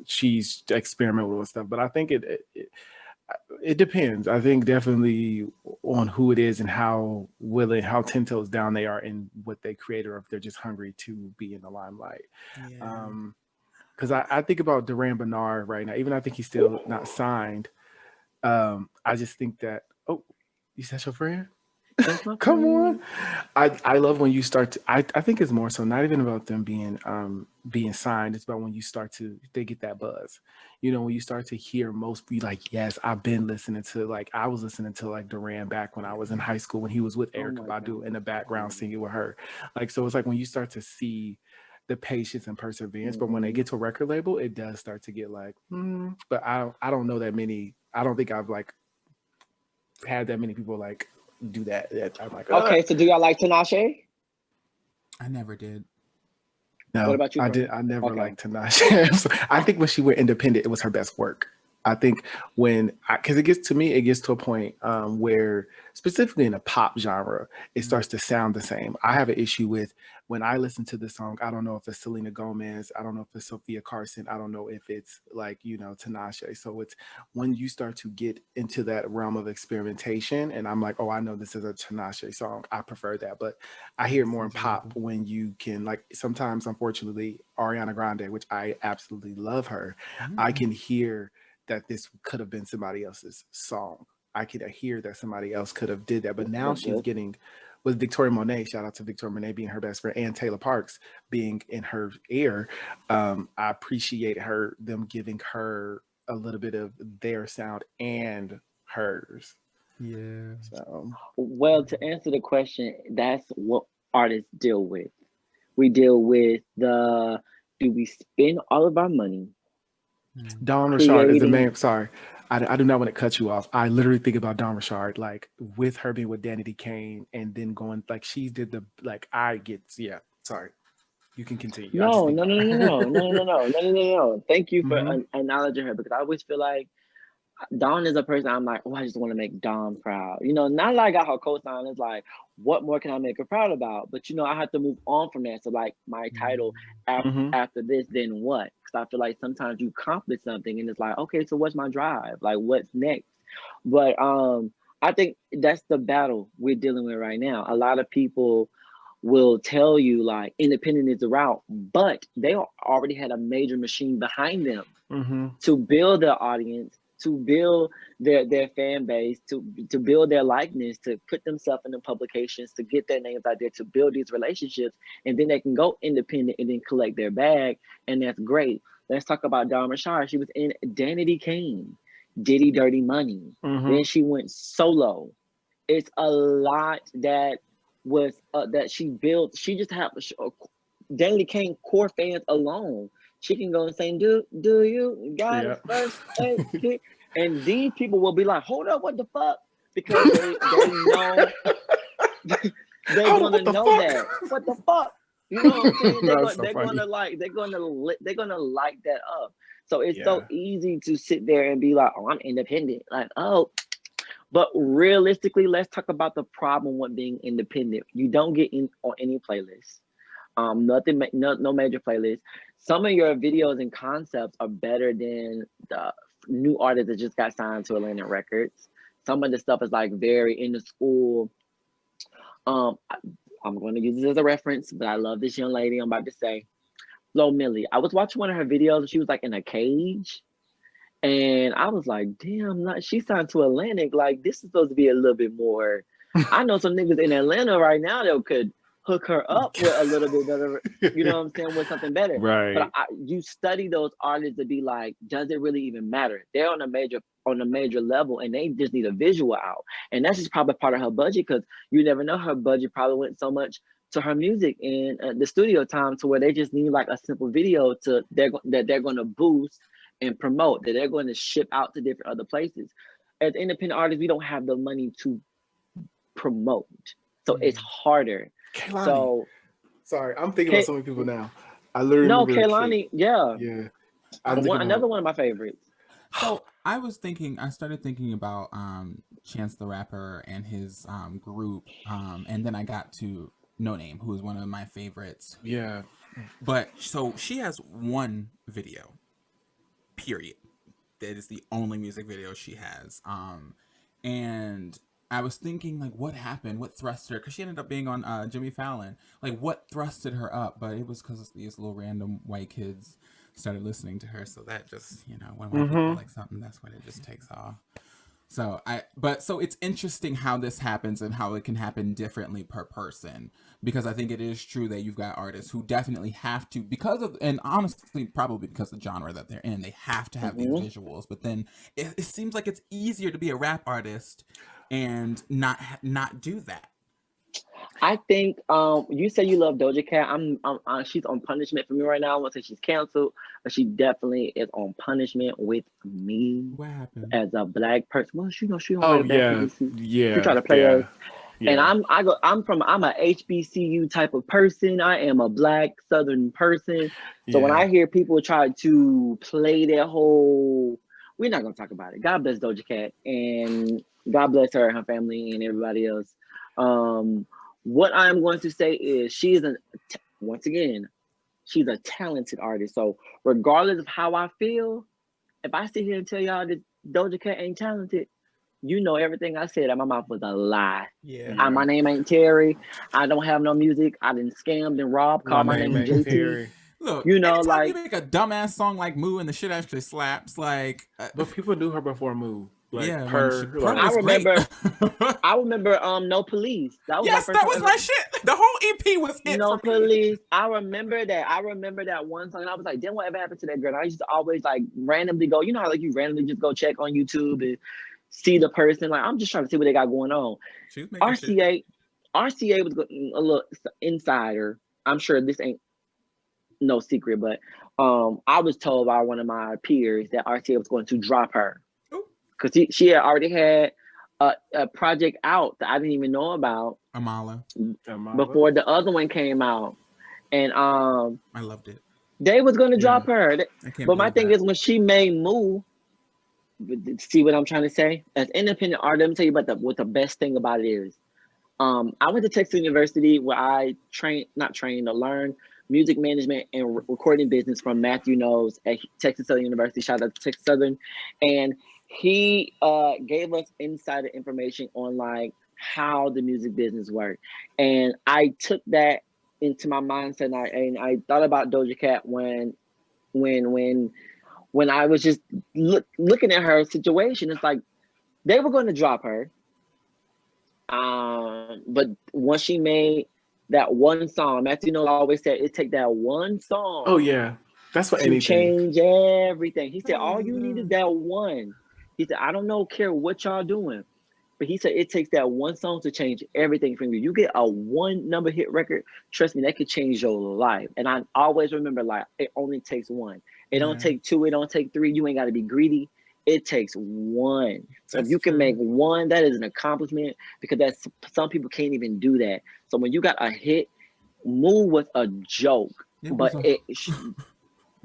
S3: she's experimental with stuff. But I think it depends. I think definitely on who it is and how 10 toes down they are in what they create, or if they're just hungry to be in the limelight. Because I think about Duran Bernard right now, even though I think he's still not signed. I just think that, oh, you said your friend? Come on. I love when you start to, I think it's more so not even about them being signed. It's about when they get that buzz. You know, when you start to hear most be like, yes, I've been listening to, like, I was listening to like Duran back when I was in high school, when he was with Erykah Badu in the background singing with her. Like, so it's like when you start to see the patience and perseverance, but when they get to a record label, it does start to get like, but I don't know that many. I don't think I've like had that many people like do that. I'm like,
S5: okay, so do y'all like Tinashe?
S4: I never did.
S3: No,
S5: what about you,
S3: I
S5: bro?
S3: never liked Tinashe. I think when she went independent, it was her best work. I think because it gets to me, it gets to a point where specifically in the pop genre, it starts to sound the same. I have an issue with when I listen to this song. I don't know if it's Selena Gomez. I don't know if it's Sophia Carson. I don't know if it's like, Tinashe. So it's when you start to get into that realm of experimentation and I'm like, oh, I know this is a Tinashe song. I prefer that. But I hear more in pop when you can, like, sometimes, unfortunately, Ariana Grande, which I absolutely love her, I can hear that this could have been somebody else's song. I could hear that somebody else could have did that, but now she's getting with Victoria Monet. Shout out to Victoria Monet being her best friend and Taylor Parks being in her ear. I appreciate them giving her a little bit of their sound and hers.
S4: Yeah.
S3: So,
S5: Well, to answer the question, that's what artists deal with. We deal with do we spend all of our money
S3: Dawn Richard is the
S5: creating?
S3: main. Sorry, I do not want to cut you off. I literally think about Dawn Richard, like with her being with Danity Kane, and then going like she did the like. Yeah. Sorry, you can continue. I just
S5: No,
S3: think
S5: no, no, no, no, no, no, no, no, no, no, no. Thank you for
S3: Mhm.
S5: acknowledging her because I always feel like Dawn is a person I'm like, oh, I just want to make Dawn proud. Not like I got her co-sign. It's like, what more can I make her proud about? But I have to move on from that. So like my title
S3: Mhm.
S5: after this, then what? Because I feel like sometimes you accomplish something and it's like, okay, so what's my drive? Like what's next? But I think that's the battle we're dealing with right now. A lot of people will tell you like independent is the route, but they already had a major machine behind them
S3: Mhm.
S5: to build their audience, to build their fan base, to build their likeness, to put themselves in the publications, to get their names out there, to build these relationships, and then they can go independent and then collect their bag, and that's great. Let's talk about Dawn Richard. She was in Danity Kane, Diddy Dirty Money. Then
S3: Mhm.
S5: she went solo. It's a lot that that she built. She just had Danity Kane core fans alone. She can go and say, "Do you got
S3: Yeah.
S5: it first aid kit?" And these people will be like, "Hold up, what the fuck?" Because they know they're
S3: Hold on,
S5: gonna
S3: what the
S5: know
S3: fuck?
S5: that. What the fuck? You know what I'm saying?
S3: That's so
S5: They're
S3: funny.
S5: gonna they're gonna light that up. So it's so
S3: Yeah.
S5: easy to sit there and be like, "Oh, I'm independent." Like, oh, but realistically, let's talk about the problem with being independent. You don't get in on any playlist. No major playlist. Some of your videos and concepts are better than the new artists that just got signed to Atlantic Records. Some of the stuff is like very in the school. Um, I, I'm going to use this as a reference, but I love this young lady. I'm about to say Flo Milli. I was watching one of her videos. And she was like in a cage, and I was like, damn, not she signed to Atlantic. Like this is supposed to be a little bit more. I know some niggas in Atlanta right now that could hook her up with a little bit better, you know what I'm saying, with something better. But
S3: Right.
S5: you study those artists to be like, does it really even matter? They're on a major level and they just need a visual out. And that's just probably part of her budget because you never know, her budget probably went so much to her music and the studio time to where they just need like a simple video that they're going to boost and promote, that they're going to ship out to different other places. As independent artists, we don't have the money to promote, so it's harder.
S3: Kaylani.
S5: So
S3: Sorry, I'm thinking about so many people now. I literally
S5: no,
S3: remember a kid.
S5: Kaylani, yeah,
S3: Yeah. I'm thinking
S5: another
S3: about.
S5: one of my favorites.
S4: So I started thinking about Chance the Rapper and his group, and then I got to No Name, who is one of my favorites.
S3: Yeah.
S4: But so she has one video, period. That is the only music video she has. And I was thinking, like, what happened? What thrust her? Because she ended up being on Jimmy Fallon. Like, what thrusted her up? But it was because these little random white kids started listening to her. So that just, when white people like something, that's when it just takes off. So it's interesting how this happens and how it can happen differently per person, because I think it is true that you've got artists who definitely have to, and honestly probably because of the genre that they're in, they have to have these visuals. But then it seems like it's easier to be a rap artist and not do that.
S5: I think you say you love Doja Cat. She's on punishment for me right now. I won't say she's canceled, but she definitely is on punishment with me.
S4: What happened?
S5: As a black person? Well, she don't
S3: Oh
S5: write back
S3: yeah.
S5: to
S3: Yeah.
S5: She try to play us.
S3: Yeah.
S5: And I'm a HBCU type of person. I am a black Southern person. So when I hear people try to play their whole we're not gonna talk about it. God bless Doja Cat, and God bless her and her family and everybody else. What I'm going to say is once again, she's a talented artist. So regardless of how I feel, if I sit here and tell y'all that Doja Cat ain't talented, you know everything I said out my mouth was a lie.
S6: Yeah.
S5: My name ain't Terry. I don't have no music. I done scammed and robbed. Called my name
S3: ain't
S5: JT.
S3: Terry.
S6: Look,
S5: You know,
S6: anytime
S5: like-
S6: you make a dumbass song like "Moo" and the shit actually slaps, like,
S3: But people knew her before Move. Like
S6: yeah,
S3: her.
S6: Purr
S3: Like,
S5: I
S6: was
S5: remember-
S6: great.
S5: I remember No Police. That was
S6: Yes,
S5: my
S6: that
S5: first
S6: was
S5: time
S6: my
S5: ever-
S6: shit. The whole EP was it
S5: No
S6: for me.
S5: Police. I remember that one song. And I was like, damn, whatever happened to that girl? And I used to always like randomly go, you know how like you randomly just go check on YouTube and see the person. Like, I'm just trying to see what they got going on.
S6: She was making shit.
S5: RCA was a little insider. I'm sure this ain't no secret, but I was told by one of my peers that RCA was going to drop her because she had already had a project out that I didn't even know about
S6: Amala.
S5: before the other one came out, and
S6: I loved it.
S5: they was going to drop her.
S6: I can't
S5: But my
S6: believe
S5: thing
S6: that.
S5: is, when she made Move, see what I'm trying to say? As independent artist, let me tell you about what the best thing about it is. I went to Texas University where I learned music management and recording business from Matthew Knowles at Texas Southern University. Shout out to Texas Southern. And he gave us insider information on like how the music business worked. And I took that into my mindset, and I thought about Doja Cat when I was just looking at her situation. It's like they were going to drop her. But once she made that one song, Matthew Knowles always said it take that one song.
S3: Oh yeah, that's what
S5: to
S3: anything.
S5: change everything. He said all you need is that one. He said I don't care what y'all doing, but he said it takes that one song to change everything from you. You get a one number hit record, trust me, that could change your life. And I always remember like it only takes one. It don't take two. It don't take three. You ain't got to be greedy. It takes one. So if you can make one, that is an accomplishment because some people can't even do that. So when you got a hit, Move was a joke, but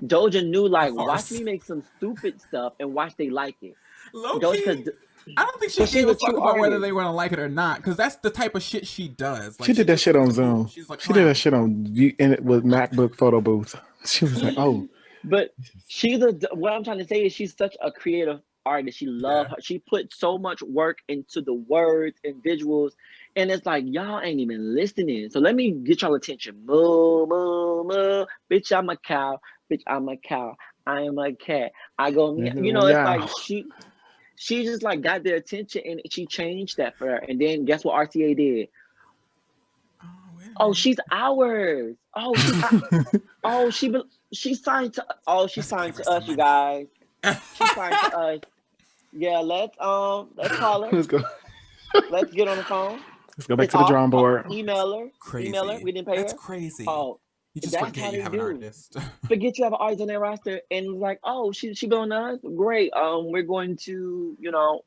S5: Doja knew like watch me make some stupid stuff and watch they like it.
S6: Low
S5: Doja,
S6: key, I don't think
S5: But
S6: she
S5: she
S6: gave a
S5: was
S6: fuck
S5: too
S6: about whether
S5: artist.
S6: they were gonna like it or not, because that's the type of shit she does. Like,
S3: She did that
S6: just-
S3: shit on Zoom.
S6: She's like,
S3: She did that shit with MacBook photo booths. She was like, oh.
S5: But what I'm trying to say is she's such a creative artist. She loves her. She put so much work into the words and visuals. And it's like, y'all ain't even listening. So let me get y'all attention. Moo, moo, moo. Bitch, I'm a cow. Bitch, I'm a cow. I am a cat. I go, you know, it's like she just like got their attention and she changed that for her. And then guess what RCA did? Oh, she's ours. Oh, she signed to us, you guys. She signed to us. Yeah, let's call her.
S3: Let's go.
S5: Let's get on the phone.
S3: Let's go back to the drawing board.
S5: Email her.
S6: Crazy.
S5: Email her. We didn't pay her.
S6: That's crazy.
S5: Oh,
S6: you just
S5: that's
S6: forget
S5: how
S6: you
S5: they
S6: have an
S5: do.
S6: artist.
S5: Forget you have an artist on their roster, and it's like, oh, she been on us. Great. We're going to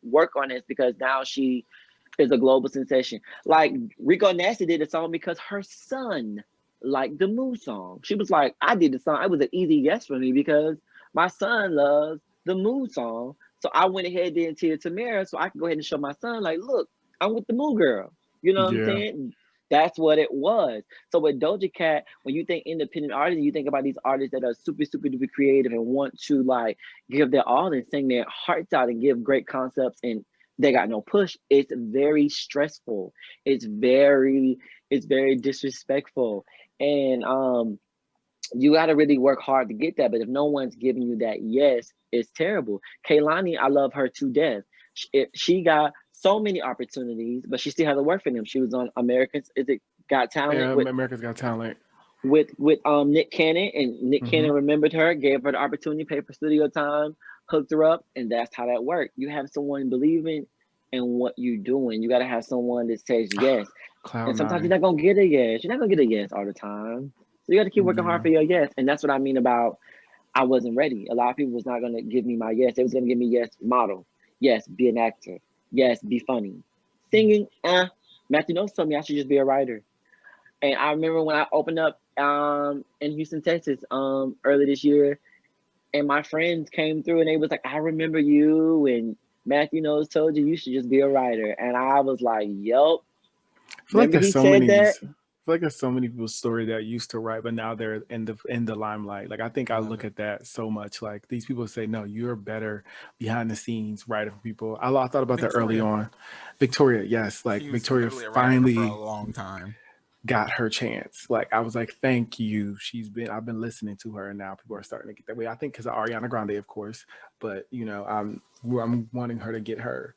S5: work on this because now she is a global sensation. Like Rico Nasty did a song because her son liked the Move song. She was like, I did the song. It was an easy yes for me because my son loves the Move song. So I went ahead and did Tamara so I could go ahead and show my son, like, look, I'm with the Move girl. You know what I'm saying? That's what it was. So with Doja Cat, when you think independent artists, you think about these artists that are super, super duper creative and want to like give their all and sing their hearts out and give great concepts and they got no push. It's very stressful. It's very disrespectful. And you got to really work hard to get that. But if no one's giving you that yes, it's terrible. Kehlani, I love her to death. She got so many opportunities, but she still has to work for them. She was on Americans Got Talent.
S3: Yeah, America's Got Talent.
S5: With Nick Cannon, and Nick Cannon remembered her, gave her the opportunity, paid for studio time, hooked her up, and that's how that worked. You have someone believing in what you're doing. You got to have someone that says yes. And sometimes you're not going to get a yes. You're not going to get a yes all the time. So you got to keep working hard for your yes. And that's what I mean about I wasn't ready. A lot of people was not going to give me my yes. They was going to give me yes, model. Yes, be an actor. Yes, be funny. Singing, Matthew Knowles told me I should just be a writer. And I remember when I opened up in Houston, Texas, early this year, And my friends came through and they was like, I remember you, and Matthew Knowles told you should just be a writer. And I was like, yup.
S3: I feel like
S5: Remember
S3: there's
S5: he
S3: so
S5: said
S3: many.
S5: that?
S3: I feel like there's so many people's story that used to write, but now they're in the limelight. Like I think I
S4: Love
S3: look
S4: it.
S3: at that so much. Like these people say, no, you're better behind the scenes writer for people. I thought about that early
S4: Victoria.
S3: on. Victoria, yes, like
S4: She was
S3: Victoria
S4: literally a writer for a
S3: finally
S4: long time.
S3: got her chance. Like I was like, thank you. I've been listening to her, and now people are starting to get that way. I think because of Ariana Grande, of course, but I'm wanting her to get her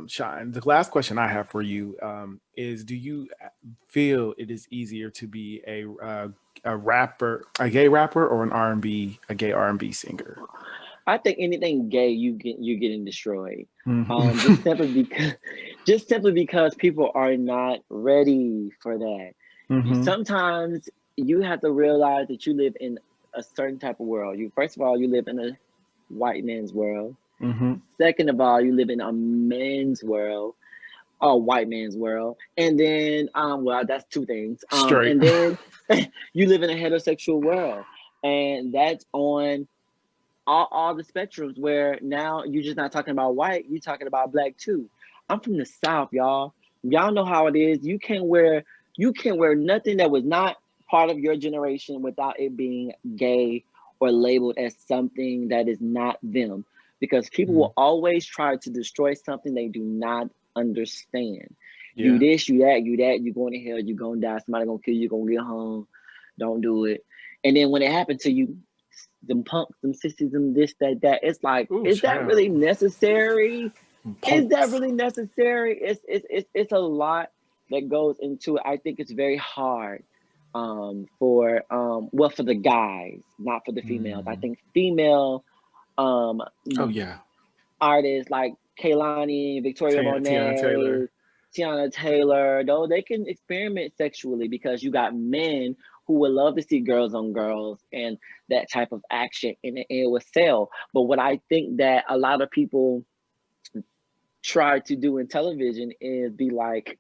S3: shine. The last question I have for you is: do you feel it is easier to be a rapper, a gay rapper, or a gay R&B singer?
S5: I think anything gay, you're getting destroyed.
S3: Mhm.
S5: Just simply because people are not ready for that.
S3: Mhm.
S5: Sometimes you have to realize that you live in a certain type of world. You First of all, you live in a white man's world.
S3: Mhm.
S5: Second of all, you live in a man's world, a white man's world, and then well, that's two things.
S3: Straight.
S5: And then you live in a heterosexual world, and that's on all the spectrums where now you're just not talking about white, you're talking about black too. I'm from the South, y'all. Y'all know how it is. You can't wear nothing that was not part of your generation without it being gay or labeled as something that is not them. Because people
S4: Mm.
S5: will always try to destroy something they do not understand. You
S3: Yeah.
S5: this, you that, you're going to hell, you're gonna die, somebody gonna kill you, you're gonna get hung. Don't do it. And then when it happened to you, them punks, them sissies, them this, that, that. It's like,
S3: Ooh,
S5: is that really
S3: child.
S5: necessary? Is that
S3: Punks.
S5: really necessary? It's a lot that goes into it. I think it's very hard for the guys, not for the females. I
S4: Mm.
S5: think female um
S3: Oh yeah.
S5: artists like Kaylani, Victoria
S3: Tiana
S5: Monet,
S3: Taylor.
S5: Tiana Taylor, though they can experiment sexually because you got men who would love to see girls on girls and that type of action, and it would sell. But what I think that a lot of people try to do in television is be like,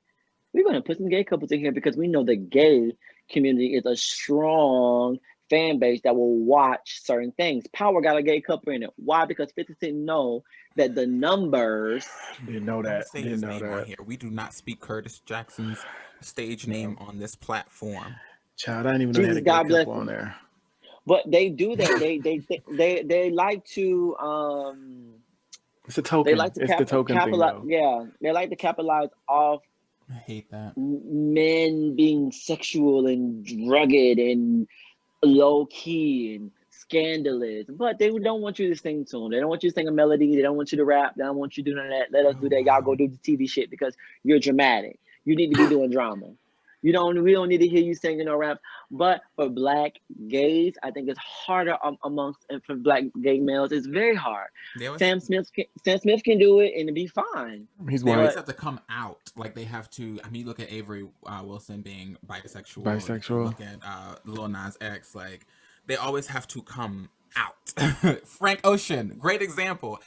S5: we're going to put some gay couples in here because we know the gay community is a strong fan base that will watch certain things. Power got a gay couple in it. Why? Because 50 Cent know that the numbers.
S3: Didn't know
S4: Don't
S3: that.
S4: say
S3: Didn't
S4: his
S3: know
S4: name on
S3: that.
S4: here. We do not speak Curtis Jackson's stage name on this platform.
S3: Child, I didn't even know they had
S5: Jesus,
S3: a gay
S5: God bless
S3: couple on
S5: them.
S3: there.
S5: But they do that. They like to
S3: It's a
S5: they
S3: token.
S5: like to
S3: It's the token thing
S5: capitalize.
S3: though.
S5: Yeah, they like to capitalize off
S4: I hate that.
S5: men being sexual and rugged and low key and scandalous, but they don't want you to sing to them. They don't want you to sing a melody. They don't want you to rap. They don't want you doing that. Let us
S4: Oh
S5: do that. Y'all go
S4: wow.
S5: do the TV shit because you're dramatic. You need to be doing drama. We don't need to hear you singing or rap. But for black gays, I think it's harder amongst, and for black gay males, it's very hard.
S4: They always
S5: Sam Smith can do it and it'd be fine.
S3: He's
S4: they
S3: white,
S4: always have
S5: But
S4: to come out. Like they have to. I mean, look at Avery Wilson being bisexual. You
S3: bisexual.
S4: look at Lil Nas X. Like they always have to come out. Frank Ocean, great example.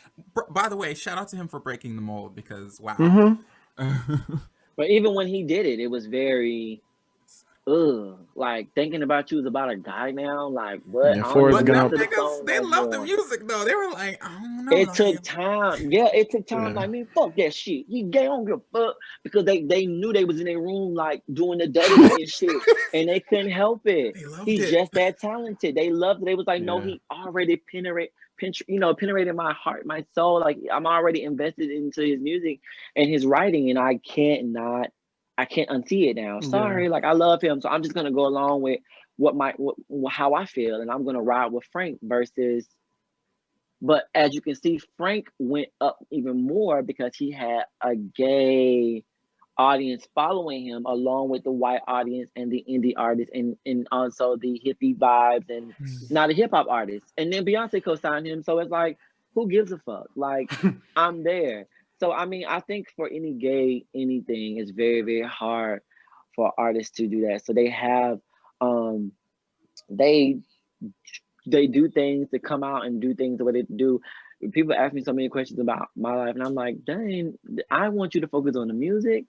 S4: By the way, shout out to him for breaking the mold because wow.
S3: Mm-hmm.
S5: but even when he did it, it was very like thinking about you is about a guy now. Like what?
S3: Yeah,
S5: I don't
S3: Forrest
S5: even
S4: But them
S5: listen to
S3: Gump.
S5: the
S4: niggas,
S5: song
S4: they
S5: no
S4: love the
S5: more.
S4: music though. They were like, I don't know,
S5: It took
S4: like,
S5: time. Yeah, it took time.
S3: Yeah.
S5: Like, man, fuck that shit. He gay, I don't give a fuck. Because they knew they was in their room like doing the dirty and shit. And they couldn't help it.
S4: they loved
S5: He's
S4: it.
S5: just that talented. They loved it. They was like, no,
S3: Yeah.
S5: he already penetrated my heart, my soul. Like I'm already invested into his music and his writing, and I can't unsee it now.
S3: Yeah.
S5: Sorry, like I love him. So I'm just gonna go along with how I feel, and I'm gonna ride with Frank versus. But as you can see, Frank went up even more because he had a gay audience following him, along with the white audience and the indie artists, and also the hippie vibes and not a hip hop artist. And then Beyonce co-signed him, so it's like, who gives a fuck? Like, I'm there. So I mean, I think for any gay anything, it's very very hard for artists to do that. So they have um they they do things to come out and do things the way they do. People ask me so many questions about my life, and I'm like, dang, I want you to focus on the music.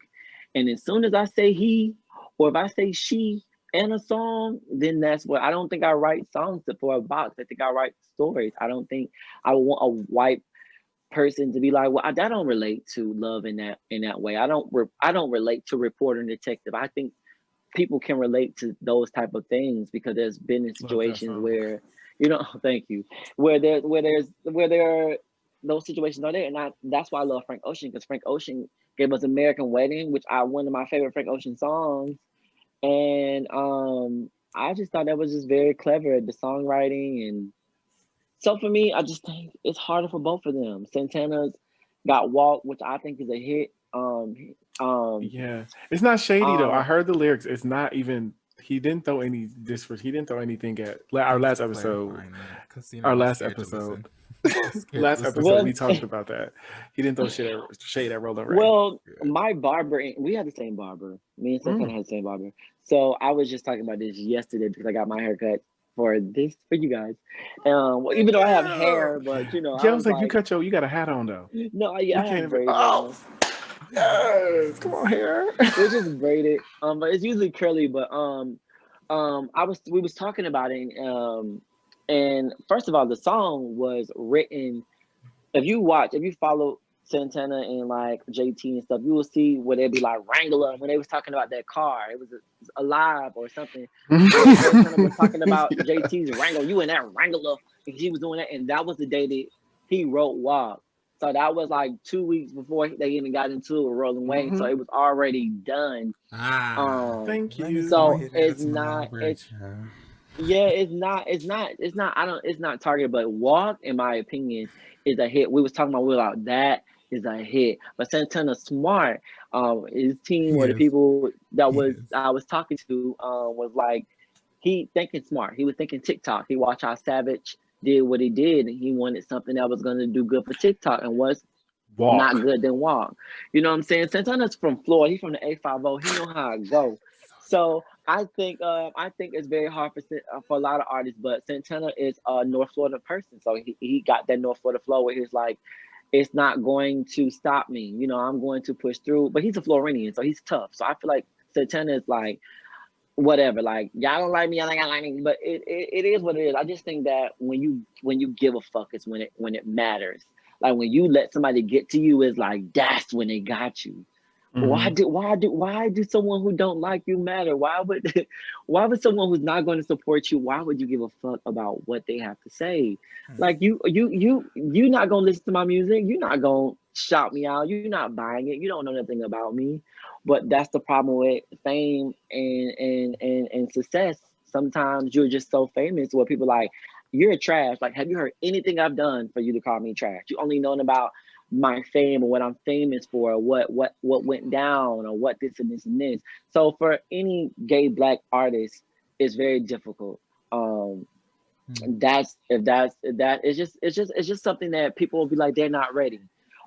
S5: And as soon as I say he, or if I say she, and a song, then that's what I don't think I write songs for a box. I think I write stories. I don't think I want a white person to be like, well, I don't relate to love in that way. I don't relate to reporter and detective. I think people can relate to those type of things because there's been in
S3: Love that
S5: situations
S3: song.
S5: where, thank you, where there those situations are there, and that's why I love Frank Ocean, because Frank Ocean gave us American Wedding, which I one of my favorite Frank Ocean songs, and I just thought that was just very clever, the songwriting. And so for me, I just think it's harder for both of them. Santana's got Walk, which I think is a hit. Um,
S3: Yeah, it's not shady though. I
S5: uh,
S3: heard the lyrics. It's not even. He didn't throw any He didn't throw anything at our
S4: Thanks
S3: last
S4: for
S3: episode.
S4: clarifying that, because
S3: Our
S4: I'm
S3: last
S4: scared to
S3: episode.
S4: listen. I'm scared to
S3: Last
S4: listen
S3: episode,
S4: to
S3: we
S5: well,
S3: talked about that. He didn't throw shade at Roland Ray.
S5: well,
S4: it.
S5: my barber, we had the same barber. Me and Santana
S3: Mm.
S5: had the same barber. So I was just talking about this yesterday because I got my haircut for you guys. Well,
S4: Thank
S5: even though I have
S4: you.
S5: hair, but I
S3: Yeah, I was
S5: was
S3: like,
S5: like,
S3: you got a hat on though.
S5: no,
S3: We
S5: I
S3: can't
S5: have
S3: even.
S5: braids right
S3: Oh,
S5: now.
S3: yes, come on here.
S5: It's just braided. But it's usually curly. But we was talking about it. And first of all, the song was written. If you follow Santana and like JT and stuff, you will see where they'd be like Wrangler when they was talking about that car. It was Alive or something where Santana was talking about JT's Wrangler. You in that Wrangler, and he was doing that, and that was the day that he wrote Walk. So that was like 2 weeks before they even got into it with Rolling Wayne. So
S3: Mhm.
S5: it was already done.
S4: Ah,
S3: Thank
S4: let me go
S5: So
S3: you.
S4: ahead and add
S5: it's
S4: to my
S5: not.
S4: library,
S5: It's
S4: child.
S5: yeah, it's not I don't it's not targeted, but Walk, in my opinion, is a hit. We was talking about that is a hit. But Santana Smart, his team
S4: He
S5: or the
S4: is.
S5: people that
S4: He is.
S5: I was talking to, was like he thinking smart. He was thinking TikTok. He watched how Savage did what he did, and he wanted something that was gonna do good for TikTok. And what's not
S3: Walk.
S5: good, then walk. You know what I'm saying? Santana's from Florida. He's from the A50. He know how it go. So I think it's very hard for a lot of artists. But Santana is a North Florida person, so he got that North Florida flow where he's like, it's not going to stop me. I'm going to push through. But he's a Floridian, so he's tough. So I feel like Santana is like whatever. Like y'all don't like me, y'all ain't gonna like me. But it is what it is. I just think that when you give a fuck is when it matters. Like when you let somebody get to you, is like that's when they got you.
S3: Hmm.
S5: Why do someone who don't like you matter? Why would someone who's not going to support you? Why would you give a fuck about what they have to say? Like you not gonna listen to my music. You're not gonna shout me out. You're not buying it. You don't know nothing about me. But that's the problem with fame and success. Sometimes you're just so famous where people like you're trash. Like, have you heard anything I've done for you to call me trash? You only known about my fame or what I'm famous for, or what went down, or what this and this and this. So for any gay black artist, it's very difficult. If that it's just something that people will be like they're not ready.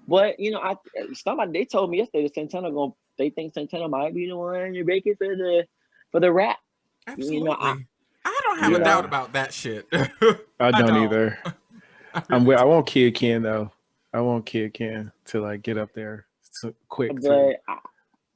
S5: But somebody they told me yesterday that they think Santana might be the one to break it for the rap.
S4: Absolutely. I don't have
S5: You
S4: a
S3: Yeah,
S4: doubt
S5: know,
S4: about that shit.
S3: I
S4: I
S3: don't
S4: don't.
S3: either.
S4: I really
S3: I
S4: don't.
S3: want Kid Ken though. I want Kid Ken to like get up there quick too.
S5: but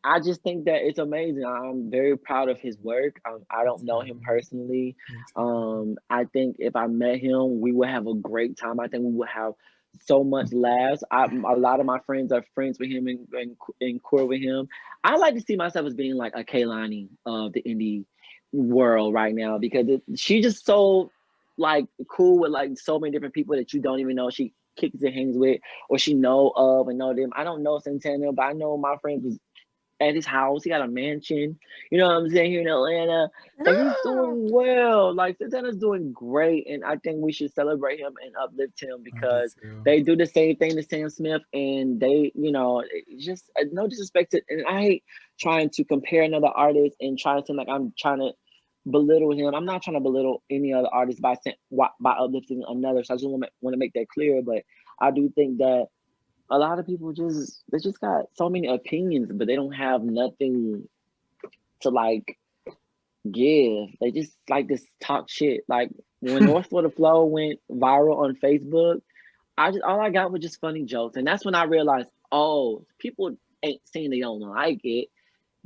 S5: I just think that it's amazing. I'm very proud of his work. I
S4: Me
S5: don't know him
S4: too.
S5: personally.
S4: Me too.
S5: I think if I met him, we would have a great time. I think we would have so much laughs. A lot of my friends are friends with him and cool with him. I like to see myself as being like a Kaylani of the indie world right now because she just so like cool with like so many different people that you don't even know she kicks and hangs with or she know of and know them. I don't know Santana, but I know my friends was at his house. He got a mansion. You know what I'm saying? Here in Atlanta. So he's doing well. Like Santana's doing great. And I think we should celebrate him and uplift him
S4: I do
S5: because
S4: too.
S5: they do the same thing to Sam Smith. And they, it's just no disrespect to, and I hate trying to compare another artist and trying to like I'm trying to belittle him. I'm not trying to belittle any other artist by uplifting another. So I just want to make that clear. But I do think that a lot of people they just got so many opinions, but they don't have nothing to like give. They just like this talk shit. Like when North Florida Flow went viral on Facebook, all I got was just funny jokes, and that's when I realized, oh, people ain't saying they don't like it.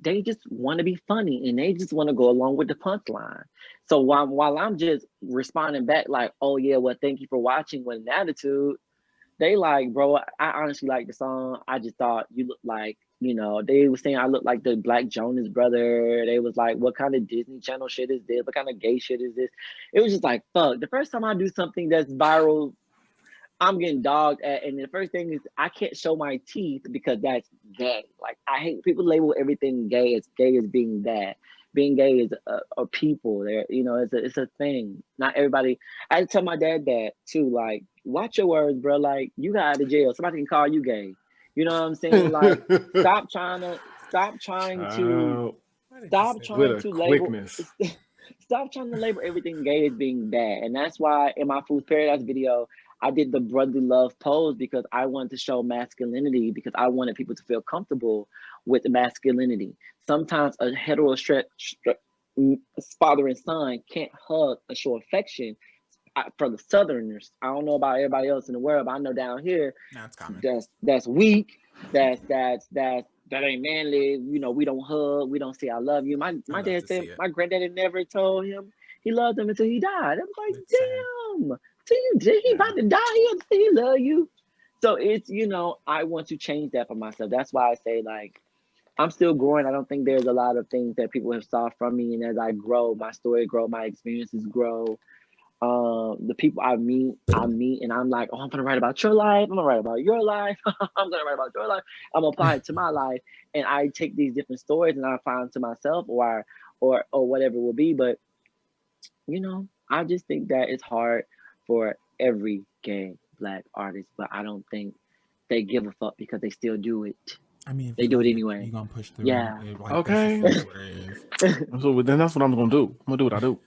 S5: they just want to be funny and they just want to go along with the punchline. So while I'm just responding back like, oh yeah, well thank you for watching with an attitude, they like, bro, I honestly like the song. I just thought you look like, you know, they were saying I look like the Black Jonas brother. They was like, what kind of Disney Channel shit is this? What kind of gay shit is this? It was just like, fuck. The first time I do something that's viral, I'm getting dogged at. And the first thing is I can't show my teeth because that's gay. Like I hate people label everything gay as being bad. Being gay is a people. There, you know, it's a thing. Not everybody. I had to tell my dad that too. Like, watch your words, bro. Like, you got out of jail. Somebody can call you gay. You know what I'm saying? Like, stop trying to label. Stop trying to label everything gay as being bad. And that's why in my Food's Paradise video, I did the brotherly love pose because I wanted to show masculinity, because I wanted people to feel comfortable with masculinity. Sometimes a father and son can't hug and show affection. For the Southerners, I don't know about everybody else in the world, but I know down here,
S6: That's common.
S5: That's weak. That ain't manly. You know, we don't hug. We don't say I love you. My dad said my granddaddy never told him he loved him until he died. I was like, damn. He about to die. He love you. So it's, you know, I want to change that for myself. That's why I say, like, I'm still growing. I don't think there's a lot of things that people have saw from me. And as I grow, my story grow, my experiences grow. The people I meet, and I'm like, oh, I'm gonna write about your life. I'm gonna write about your life. I'm gonna write about your life. I'm gonna apply it to my life. And I take these different stories and I find to myself or whatever it will be. But, you know, I just think that it's hard for every gay Black artist, but I don't think they give a fuck because they still do it.
S6: I mean,
S5: they do it anyway.
S6: You gonna push through?
S5: Yeah.
S6: Like,
S3: okay. So then that's what I'm gonna do. I'm gonna do what I do.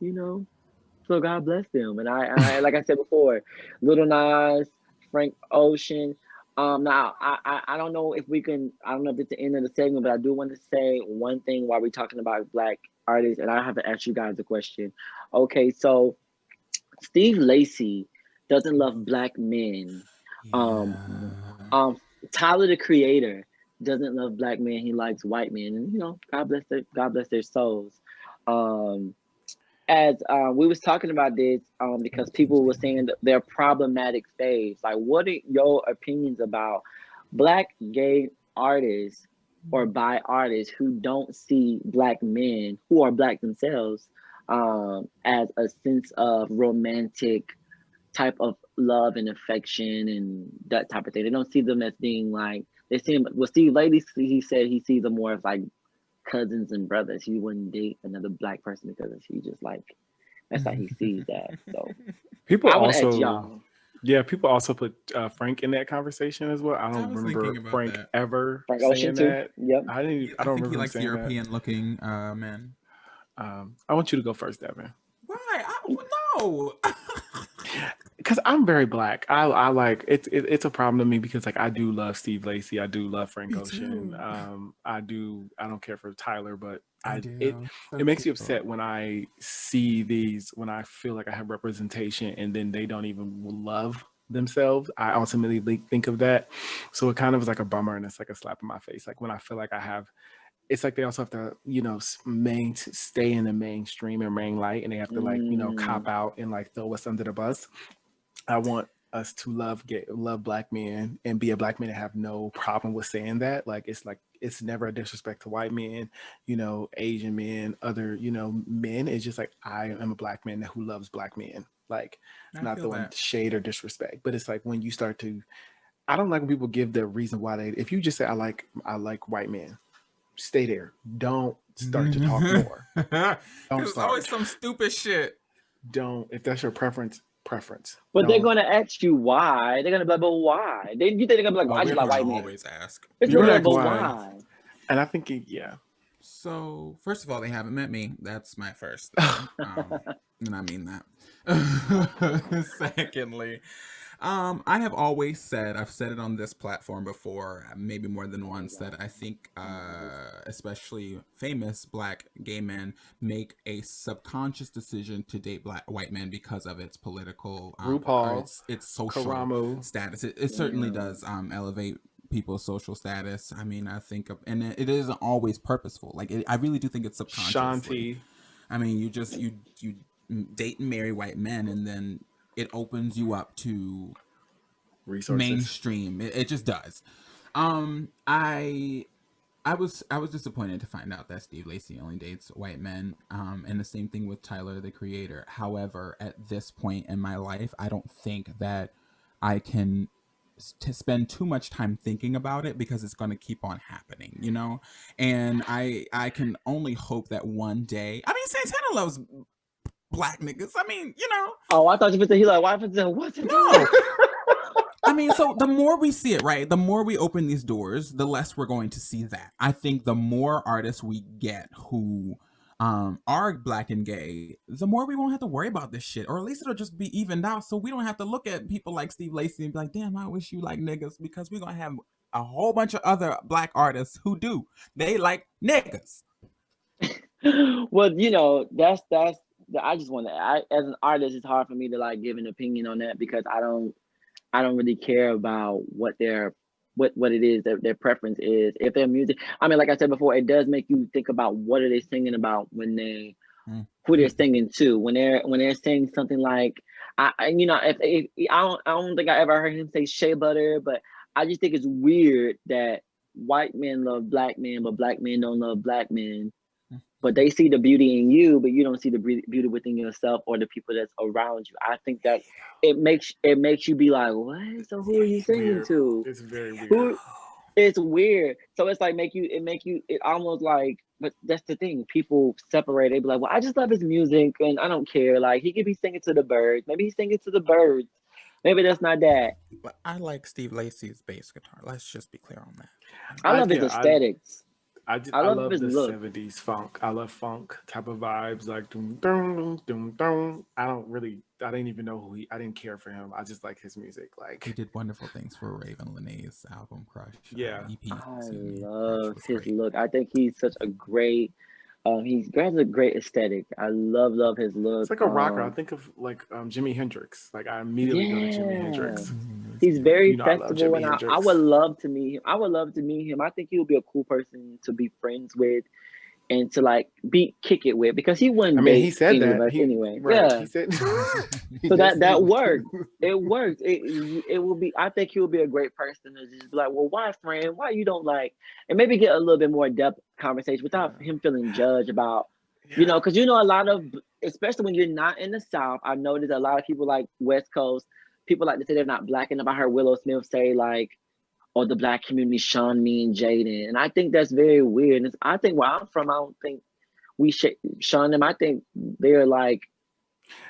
S5: You know, so God bless them. And I like I said before, Lil Nas, Frank Ocean. Now I don't know if we can. I don't know if it's the end of the segment, but I do want to say one thing while we're talking about Black artists, and I have to ask you guys a question. Okay, so Steve Lacy doesn't love Black men.
S4: Yeah.
S5: Tyler the Creator doesn't love Black men. He likes white men, and you know, God bless their souls. As we was talking about this, because people were saying that they're problematic faves. Like, what are your opinions about Black gay artists or bi artists who don't see Black men who are Black themselves as a sense of romantic type of love and affection and that type of thing? They don't see them as being like, they see them, well, Steve Lady, he said he sees them more as like cousins and brothers. He wouldn't date another Black person because he just like, that's how he sees that. So
S3: people
S5: I want to
S3: also
S5: ask y'all.
S3: Yeah, people also put Frank in that conversation as well. I don't remember Frank ever saying that.
S5: Yep.
S3: I don't remember
S6: he likes
S3: saying
S6: European looking men.
S3: I want you to go first, Devin.
S6: Why? No.
S3: Because I'm very Black. I like it's a problem to me because like I do love Steve Lacy. I do love Frank Ocean. I don't care for Tyler, but it makes you upset when I see these, when I feel like I have representation and then they don't even love themselves. I ultimately think of that. So it kind of is like a bummer and it's like a slap in my face. Like when I feel like I have, it's like they also have to, you know, stay in the mainstream and main light, and they have to like, you know, cop out and like throw us under the bus. I want us to love Black men and be a Black man and have no problem with saying that. Like it's never a disrespect to white men, you know, Asian men, other, you know, men. It's just like I am a Black man who loves Black men. Like not the one shade or disrespect, but it's like when you start to, I don't like when people give the reason why if you just say I like white men, stay there. Don't start to talk more.
S6: There's always some stupid shit.
S3: Don't, if that's your preference.
S5: But they're gonna ask you why. They're gonna be like, but why? You think they're gonna be like, why just like white men?
S6: Always ask.
S5: It's gonna be like, why?
S3: And I think
S6: So first of all, they haven't met me. That's my first. And I mean that. Secondly, I have always said, I've said it on this platform before, maybe more than once, that I think especially famous Black gay men make a subconscious decision to date white men because of its political,
S3: RuPaul,
S6: its social
S3: Karamu
S6: status. It certainly does elevate people's social status. I mean, I think, and it isn't always purposeful. Like, I really do think it's subconsciously.
S3: Shanti.
S6: I mean, you date and marry white men, and then it opens you up to
S3: Resources.
S6: mainstream. It just does. I was disappointed to find out that Steve Lacy only dates white men, and the same thing with Tyler the Creator. However, at this point in my life, I don't think that I can spend too much time thinking about it, because it's going to keep on happening, you know. And I can only hope that one day. I mean, Santana loves black niggas. I mean, you know.
S5: Oh, I thought you were saying he like why what's it?
S6: No. I mean, so the more we see it, right, the more we open these doors, the less we're going to see that. I think the more artists we get who are black and gay, the more we won't have to worry about this shit, or at least it'll just be evened out, so we don't have to look at people like Steve Lacy and be like, damn, I wish you like niggas, because we're going to have a whole bunch of other black artists who do. They like niggas.
S5: Well, you know, that's I just want to, as an artist, it's hard for me to like give an opinion on that, because I don't really care about what it is that their preference is. If their music, I mean, like I said before, it does make you think about what are they singing about when they, who they're singing to. When they're saying something like, you know, if I don't think I ever heard him say shea butter, but I just think it's weird that white men love black men, but black men don't love black men. But they see the beauty in you, but you don't see the beauty within yourself or the people that's around you. I think that it makes you be like, what? So who are you singing to?
S3: It's very weird.
S5: It's weird. So it's like it almost like, but that's the thing. People separate. They be like, well, I just love his music and I don't care. Like he could be singing to the birds. Maybe he's singing to the birds. Maybe that's not that.
S6: But I like Steve Lacy's bass guitar. Let's just be clear on that.
S5: I love his aesthetics.
S3: I love the look. 70s funk. I love funk type of vibes, like doom doom doom doom. I didn't even know I didn't care for him. I just like his music. Like
S6: he did wonderful things for Raven Lenae's album Crush.
S3: Yeah.
S6: EP.
S5: I love his look. I think he's such a great he has a great aesthetic. I love his look.
S3: It's like a rocker. I think of like Jimi Hendrix. Like I immediately go to Jimi Hendrix.
S5: He's very festival, and I would love to meet him. I think he would be a cool person to be friends with and to like kick it with, because he wouldn't. I mean,
S3: he said that
S5: anyway.
S3: Right,
S5: yeah,
S3: he said,
S5: so that worked. It worked. It will be. I think he will be a great person to just be like, well, why, friend? Why you don't like? And maybe get a little bit more depth conversation without him feeling judged about, you know, because you know a lot of, especially when you're not in the South. I noticed a lot of people like West Coast. People like to say they're not black enough. I heard Willow Smith say like, "Oh, the black community shunned me and Jaden," and I think that's very weird. And I think where I'm from, I don't think we shun them. I think they're like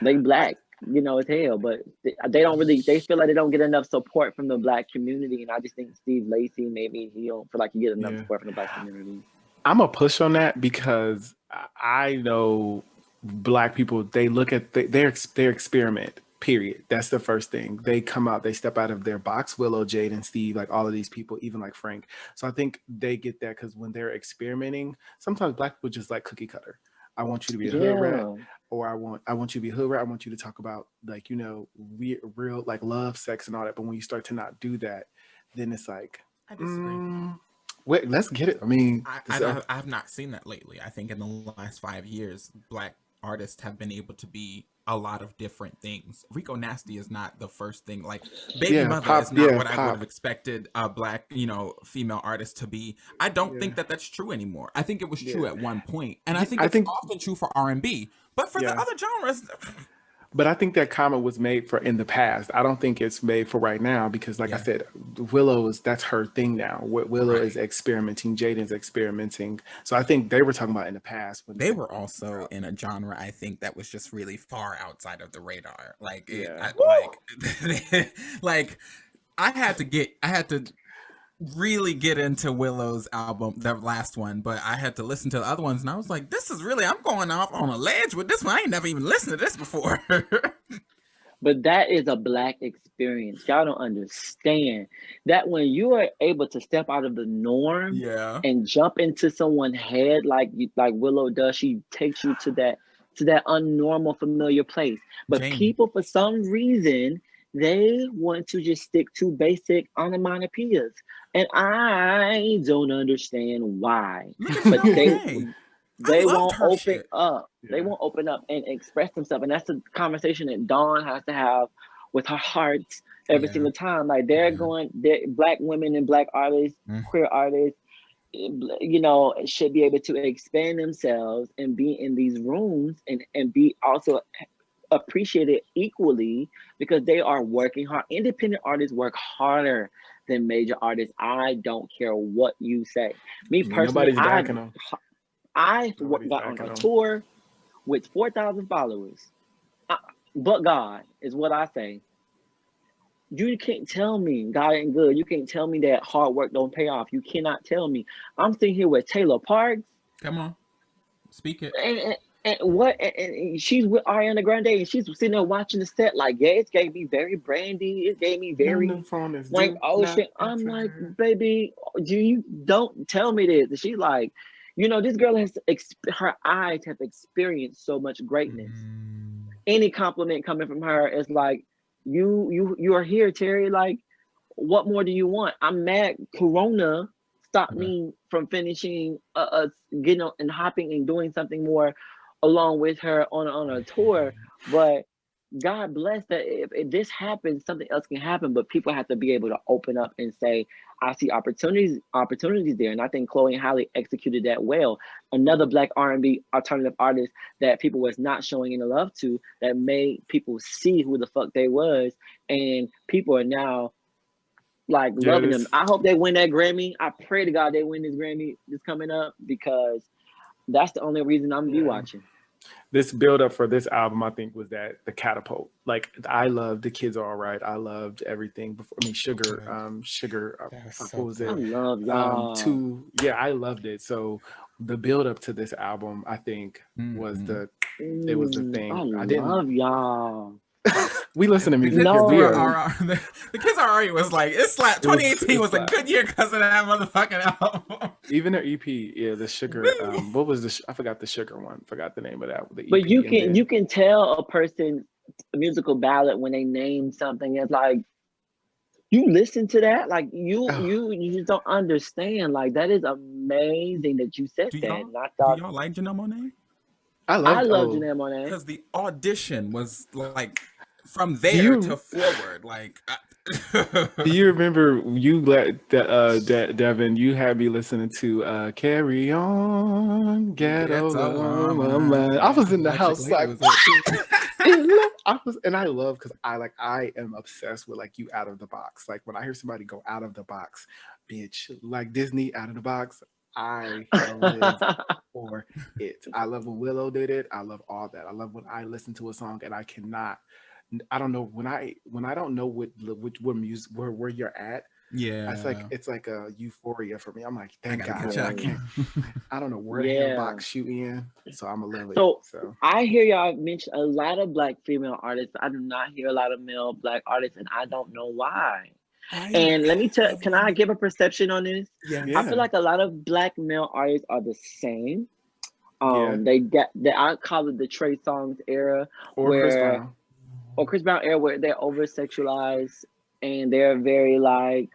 S5: they black, you know, as hell, but they don't really. They feel like they don't get enough support from the black community, and I just think Steve Lacy maybe he don't feel like he get enough support from the black community.
S3: I'm a push on that because I know black people. They look at they experiment. Period. That's the first thing. They come out, they step out of their box. Willow, Jaden, Steve, like all of these people, even like Frank. So I think they get that because when they're experimenting, sometimes black people just like cookie cutter. I want you to be a hood rat, or I want you to be a hood rat. I want you to talk about like, you know, real like love, sex, and all that. But when you start to not do that, then it's like,
S6: I disagree.
S3: Wait, let's get it. I mean,
S6: I have not seen that lately. I think in the last 5 years, black artists have been able to be a lot of different things. Rico Nasty is not the first thing. Like Baby Mother is not what I would have expected a black, you know, female artist to be. I don't think that that's true anymore. I think it was true at one point, and I think it's often true for R&B. But for the other genres.
S3: But I think that comment was made for in the past. I don't think it's made for right now because, like I said, Willow that's her thing now. Willow is experimenting. Jaden's experimenting. So I think they were talking about in the past. When
S6: they were also in a genre, I think, that was just really far outside of the radar. Like, I had to really get into Willow's album, the last one, but I had to listen to the other ones, and I was like, this is really, I'm going off on a ledge with this one. I ain't never even listened to this before.
S5: But that is a black experience. Y'all don't understand that when you are able to step out of the norm and jump into someone's head like Willow does, she takes you to that unnormal, familiar place. But people, for some reason, they want to just stick to basic onomatopoeias, and I don't understand why.
S6: Look at
S5: But
S6: Chanel Monáe. I
S5: they
S6: loved
S5: won't
S6: her
S5: open
S6: shit.
S5: up. They
S3: Yeah.
S5: won't open up and express themselves, and that's the conversation that Dawn has to have with her heart every
S6: Yeah.
S5: single time. Like they're
S6: Yeah.
S5: black women and black artists,
S6: Mm.
S5: queer artists, should be able to expand themselves and be in these rooms and be also appreciated equally because they are working hard. Independent artists work harder than major artists. I don't care what you say. Me
S3: I mean,
S5: personally,
S3: nobody's backing them.
S5: I
S3: Nobody's
S5: got on
S3: backing
S5: a
S3: them.
S5: tour with 4,000 followers. But God is what I say. You can't tell me God ain't good. You can't tell me that hard work don't pay off. You cannot tell me. I'm sitting here with Taylor Parks,
S6: Come on. Speak it.
S5: and she's with Ariana Grande, and she's sitting there watching the set like, yeah, it gave me very Brandy. It gave me
S3: No,
S5: very
S3: no phone is
S5: Frank
S3: do
S5: Ocean.
S3: not
S5: I'm like,
S3: answer.
S5: baby, you don't tell me this. And she's like, this girl has her eyes have experienced so much greatness.
S6: Mm.
S5: Any compliment coming from her is like, you are here, Terry. Like, what more do you want? I'm mad Corona stopped
S6: Okay.
S5: me from finishing getting and hopping and doing something more along with her on a tour. But God bless that if this happens, something else can happen. But people have to be able to open up and say, I see opportunities there. And I think Chloe and Halle executed that well. Another black R&B alternative artist that people was not showing any love to, that made people see who the fuck they was. And people are now like
S3: Yeah,
S5: loving them.
S3: this
S5: I hope they win that Grammy. I pray to God they win this Grammy that's coming up because that's the only reason I'm gonna be
S3: Yeah.
S5: watching.
S3: this build up for this album, I think, was that the catapult. Like I loved The Kids Are All Right. I loved everything before. I mean, Sugar,
S6: Good.
S3: Sugar.
S6: That was
S3: What
S6: so
S3: was
S5: I
S3: it?
S6: good.
S5: love y'all.
S3: Yeah, I loved it. So the build up to this album, I think, was
S6: Mhm.
S3: it was the
S5: I
S3: thing. I didn't.
S5: love y'all.
S3: We listen to
S6: The
S3: music
S6: kids
S3: because we
S5: No.
S3: are.
S6: the kids are already was like it slapped.
S3: It was
S6: 2018
S3: it
S6: was a
S3: slapped.
S6: good year because of that motherfucking album.
S3: Even their EP, yeah, the Sugar. What was the? I forgot the Sugar one. Forgot the name of that. The EP.
S5: But you
S3: And then
S5: can tell a person's musical ballad when they name something. It's like you listen to that, like
S3: oh,
S5: you just don't understand. Like that is amazing that you said
S6: do
S5: that.
S6: y'all
S5: And I
S6: do
S5: thought
S6: y'all like Janelle Monáe?
S3: I
S5: I
S3: loved.
S5: love
S3: Oh,
S5: Janelle Monáe.
S6: Because the audition was like from
S3: do
S6: there
S3: you
S6: to forward. Like
S3: do you remember you let Devin? You had me listening to "Carry On, Ghetto
S6: Ghetto
S3: Woman." I
S6: Woman.
S3: was in the
S6: Electric
S3: house
S6: Lady
S3: like,
S6: was
S3: I was, and I love because I am obsessed with like you out of the box. Like when I hear somebody go out of the box, bitch, like Disney out of the box, I live for it. I love when Willow did it. I love all that. I love when I listen to a song and I cannot. I don't know when I don't know what music where you're at.
S6: Yeah.
S3: It's like a euphoria for me. I'm like,
S6: I
S3: thank
S6: gotta
S3: God,
S6: catch
S3: I
S6: up.
S3: can't. I don't know where the hell
S5: Yeah.
S3: box you in, so I'm gonna love it.
S5: So
S3: So
S5: I hear y'all mention a lot of black female artists. I do not hear a lot of male black artists, and I don't know why. And let me tell, can I give a perception on this?
S6: Yeah.
S5: I feel
S3: yeah,
S5: like a lot of black male artists are the same.
S3: yeah,
S5: They get that I call it the Trey Songz era,
S3: or Chris
S5: where
S3: Brown.
S5: or Chris Brown era, where they're over sexualized and they're very like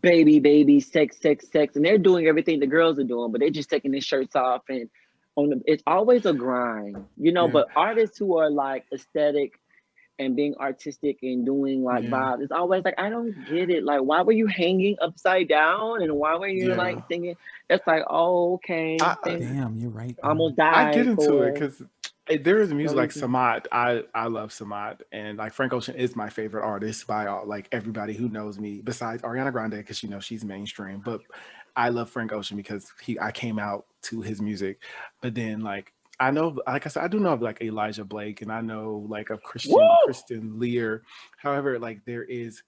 S5: baby, sex, and they're doing everything the girls are doing, but they're just taking their shirts off and it's always a grind,
S3: Yeah,
S5: But artists who are like aesthetic and being artistic and doing like
S3: yeah,
S5: vibes, it's always like I don't get it. Like, why were you hanging upside down and why were you
S3: yeah.
S5: like singing? It's like, oh, okay,
S3: I
S5: things
S6: Damn, you're right.
S5: almost
S3: I get
S5: died
S3: into it
S5: for
S3: because there is
S5: no
S3: music like
S5: reason.
S3: Samad. I love Samad, and like Frank Ocean is my favorite artist by all like everybody who knows me besides Ariana Grande because she's mainstream. But I love Frank Ocean because I came out to his music. But then like I know, like I said, I do know of like Elijah Blake, and I know like of
S5: Woo!
S3: Kristen Lear. However, like there is,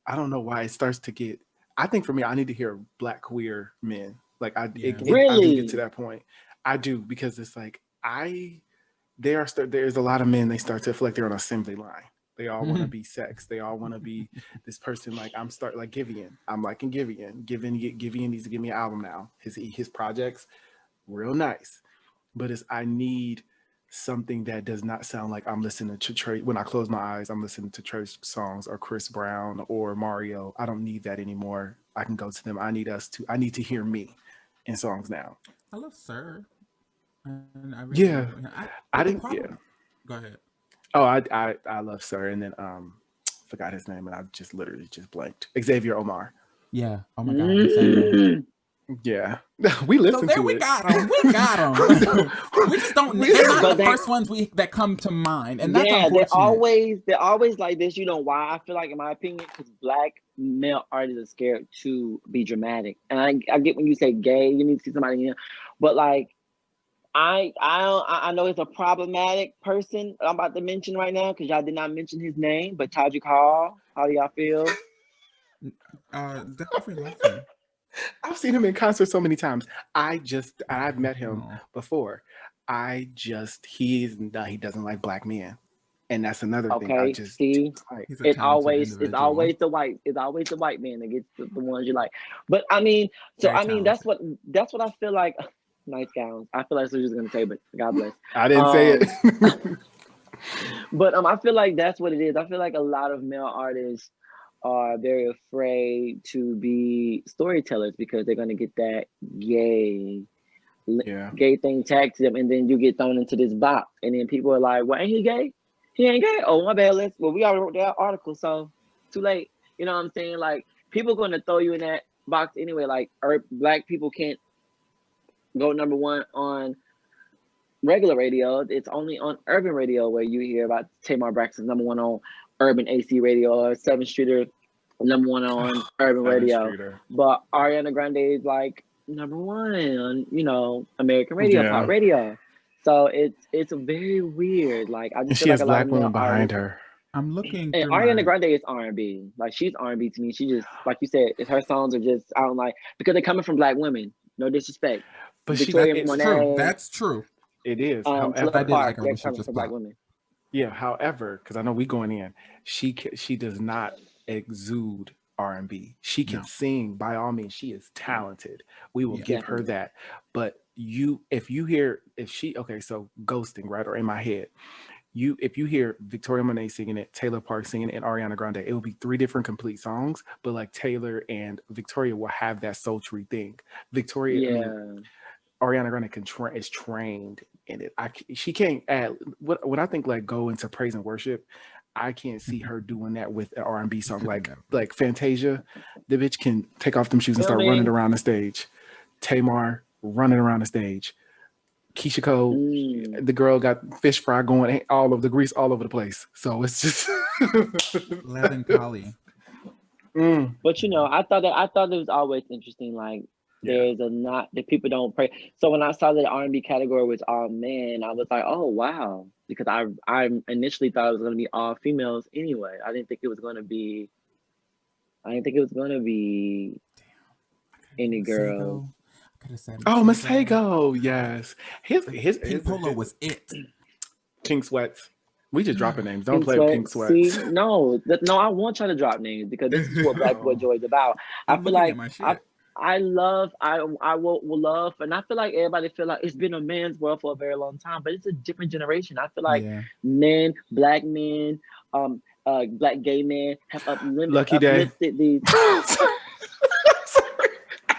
S3: I don't know why it starts to get. I think for me, I need to hear black queer men. Like
S6: Yeah.
S3: I do get to
S5: Really?
S3: that point. I do because it's like there's a lot of men they start to feel like they're on an assembly line. They all want to be sex. They all want to be this person like like Giveon. I'm liking Giveon. Giveon needs to give me an album now. His projects real nice, but it's I need something that does not sound like I'm listening to Trey. When I close my eyes, I'm listening to Trey songs or Chris Brown or Mario. I don't need that anymore. I can go to them. I need to hear me in songs now.
S6: I love Sir, and I really
S3: Yeah,
S6: enjoy him.
S3: I
S6: But the
S3: didn't. Yeah.
S6: problem, go ahead.
S3: Oh, I love Sir, and then forgot his name, and I just literally just blanked. Xavier Omar.
S4: Yeah. Oh my God. Same here.
S5: Mm.
S3: Yeah, we
S4: So
S3: listened
S4: there
S3: to
S4: we
S3: it.
S4: got them. We got them. We just don't. They're not
S5: But
S4: the
S5: they,
S4: first ones that come to mind, and that's
S5: yeah,
S4: unfortunate.
S5: they're always like this. You know why? I feel like, in my opinion, because black male artists are scared to be dramatic. And I get when you say gay, you need to see somebody in, but like I know it's a problematic person I'm about to mention right now because y'all did not mention his name, but Todrick Hall, how do y'all feel?
S6: Definitely like him.
S3: I've seen him in concert so many times. I've met him
S6: Oh,
S3: before. He doesn't like black men, and that's another thing. I
S5: Okay,
S3: just
S5: see,
S3: like.
S6: he's a talented individual.
S5: it's always the white man that gets the ones you like. But I mean, so
S6: Very
S5: I mean
S6: talented.
S5: that's what I feel like. Nice gowns. I feel like that's what you're gonna say, but God bless.
S3: I didn't say
S5: Um,
S3: it.
S5: but I feel like that's what it is. I feel like a lot of male artists are very afraid to be storytellers because they're gonna get that gay
S3: Yeah,
S5: gay thing tagged to them, and then you get thrown into this box, and then people are like, "Well, ain't he gay? He ain't gay. Oh, my bad. Well, we already wrote that article, so too late." You know what I'm saying? Like, people going to throw you in that box anyway. Like, black people can't go number one on regular radio. It's only on urban radio where you hear about Tamar Braxton number one on urban AC radio, or Seven Streeter number one on urban
S3: Seven
S5: radio.
S3: Streeter.
S5: But Ariana Grande is like number one on, American radio, pop
S3: Yeah,
S5: radio. So it's very weird. Like, I
S3: and
S5: just feel
S3: she
S5: like
S3: has
S5: a lot of
S3: black women
S5: male
S3: behind
S5: artists,
S3: her.
S6: I'm looking
S5: and
S6: through
S5: Ariana
S6: my.
S5: Grande is R&B. Like, she's R&B to me. She just, like you said, her songs are just, I don't like, because they're coming from black women. No disrespect.
S3: But she,
S5: Victoria
S6: That's
S3: it's
S6: true.
S5: Monet,
S6: That's true.
S3: it is.
S5: Flo
S6: I did
S3: However,
S6: like
S5: Park,
S6: her
S5: they're
S6: when she
S5: coming
S6: just
S5: from black
S6: popped.
S5: women.
S3: yeah. However, because I know we going in, she does not exude R&B. She can
S6: No.
S3: sing by all means. She is talented. We will
S6: Yeah.
S3: give her
S5: Definitely.
S3: that. But if she okay, so ghosting, right? Or in my head, if you hear Victoria Monet singing it, Taylor Park singing it, and Ariana Grande, it will be three different complete songs. But like Taylor and Victoria will have that sultry thing.
S5: Yeah.
S3: Ariana Grande is trained in it. She can't add what I think like go into praise and worship. I can't see her doing that with an R&B
S6: You
S3: song
S6: couldn't never.
S3: like Fantasia. The bitch can take off them shoes and
S5: You know what
S3: start
S5: I
S3: running
S5: mean?
S3: around the stage. Tamar running around the stage. Keisha Cole,
S5: Mm.
S3: the girl got fish fry going all over the grease all over the place. So it's just
S6: Levin Kali.
S3: Mm,
S5: But I thought it was always interesting. Like,
S3: yeah.
S5: there's a not that people don't pray. So when I saw that the R&B category was all men, I was like, oh wow, because I initially thought it was gonna be all females anyway. I didn't think it was gonna be. I didn't think it was gonna be any girls.
S6: Masego. I could have said
S3: Oh,
S6: Masego.
S3: Masego, yes.
S6: Pink Polo was it.
S3: Pink Sweats. We just dropping names. Don't
S5: Pink
S3: play with
S5: Sweat.
S3: Pink
S5: See,
S3: Sweats.
S5: no, I want y'all to drop names because this is what Black Boy
S3: Oh,
S5: Joy is about. I
S6: I'm
S5: feel
S6: looking
S5: like
S6: at my shit.
S5: I will love, and I feel like everybody feel like it's been a man's world for a very long time, but it's a different generation. I feel like
S6: Yeah.
S5: black men, black gay men have
S3: Lucky Day.
S5: uplifted these.
S3: Sorry.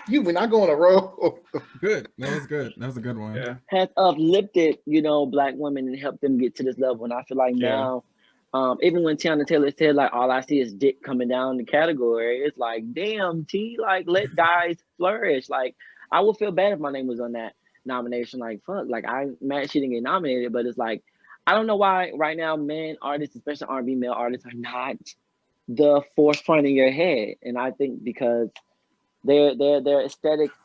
S3: You when I go on a roll.
S6: Good. That was good. That was a good one.
S3: Yeah.
S5: Has uplifted, black women and helped them get to this level. And I feel like
S3: Yeah.
S5: now, even when Tiana Taylor said like all I see is dick coming down the category, it's like, damn, T, like let guys flourish. Like, I would feel bad if my name was on that nomination. Like, fuck, like I'm mad she didn't get nominated, but it's like I don't know why right now men artists, especially R&B male artists, are not the forefront in your head. And I think because their aesthetics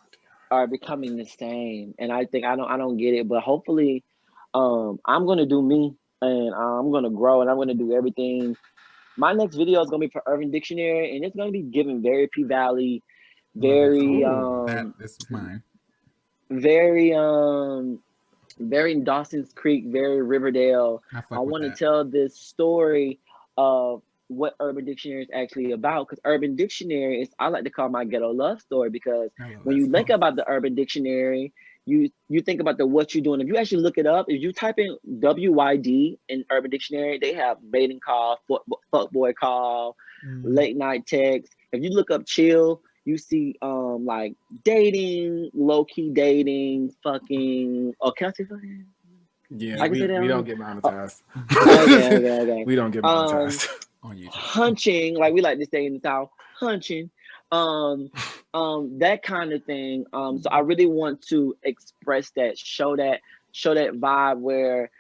S5: are becoming the same, and I think I don't get it. But hopefully, I'm gonna do me, and I'm gonna grow, and I'm gonna do everything. My next video is gonna be for Urban Dictionary, and it's gonna be given very P Valley,
S6: Love that
S5: very
S6: song. That is mine.
S5: very very Dawson's Creek, very Riverdale.
S6: I
S5: I
S6: fuck with
S5: want to
S6: that.
S5: tell this story of what Urban Dictionary is actually about, because Urban Dictionary is, I like to call my ghetto love story, because
S6: I love
S5: when
S6: that
S5: you think
S6: song.
S5: about the Urban Dictionary, you think about the what you're doing. If you actually look it up, if you type in WYD in Urban Dictionary, they have mating call, fuck boy call, late night text. If you look up chill, you see like dating, low key dating, fucking. Oh, can I say fucking?
S3: Yeah, we don't get monetized.
S5: Okay.
S3: We don't get monetized.
S6: On YouTube.
S5: Hunching, like we like to say in the South, hunching. That kind of thing. So I really want to express that, show that vibe where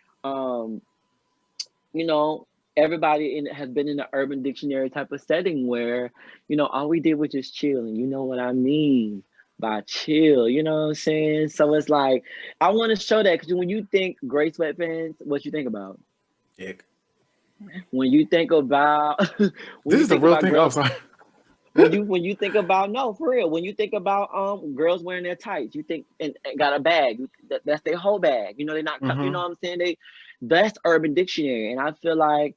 S5: you know, everybody has been in the Urban Dictionary type of setting where, you know, all we did was just chill, and you know what I mean by chill, you know what I'm saying? So it's like, I want to show that, because when you think gray sweatpants, what you think about?
S3: Ick.
S5: When you think about
S3: this is the real thing. Oh, sorry.
S5: when you think about, no, for real, when you think about girls wearing their tights, you think and got a bag, that's their whole bag. You know, they're not, you know what I'm saying? That's Urban Dictionary, and I feel like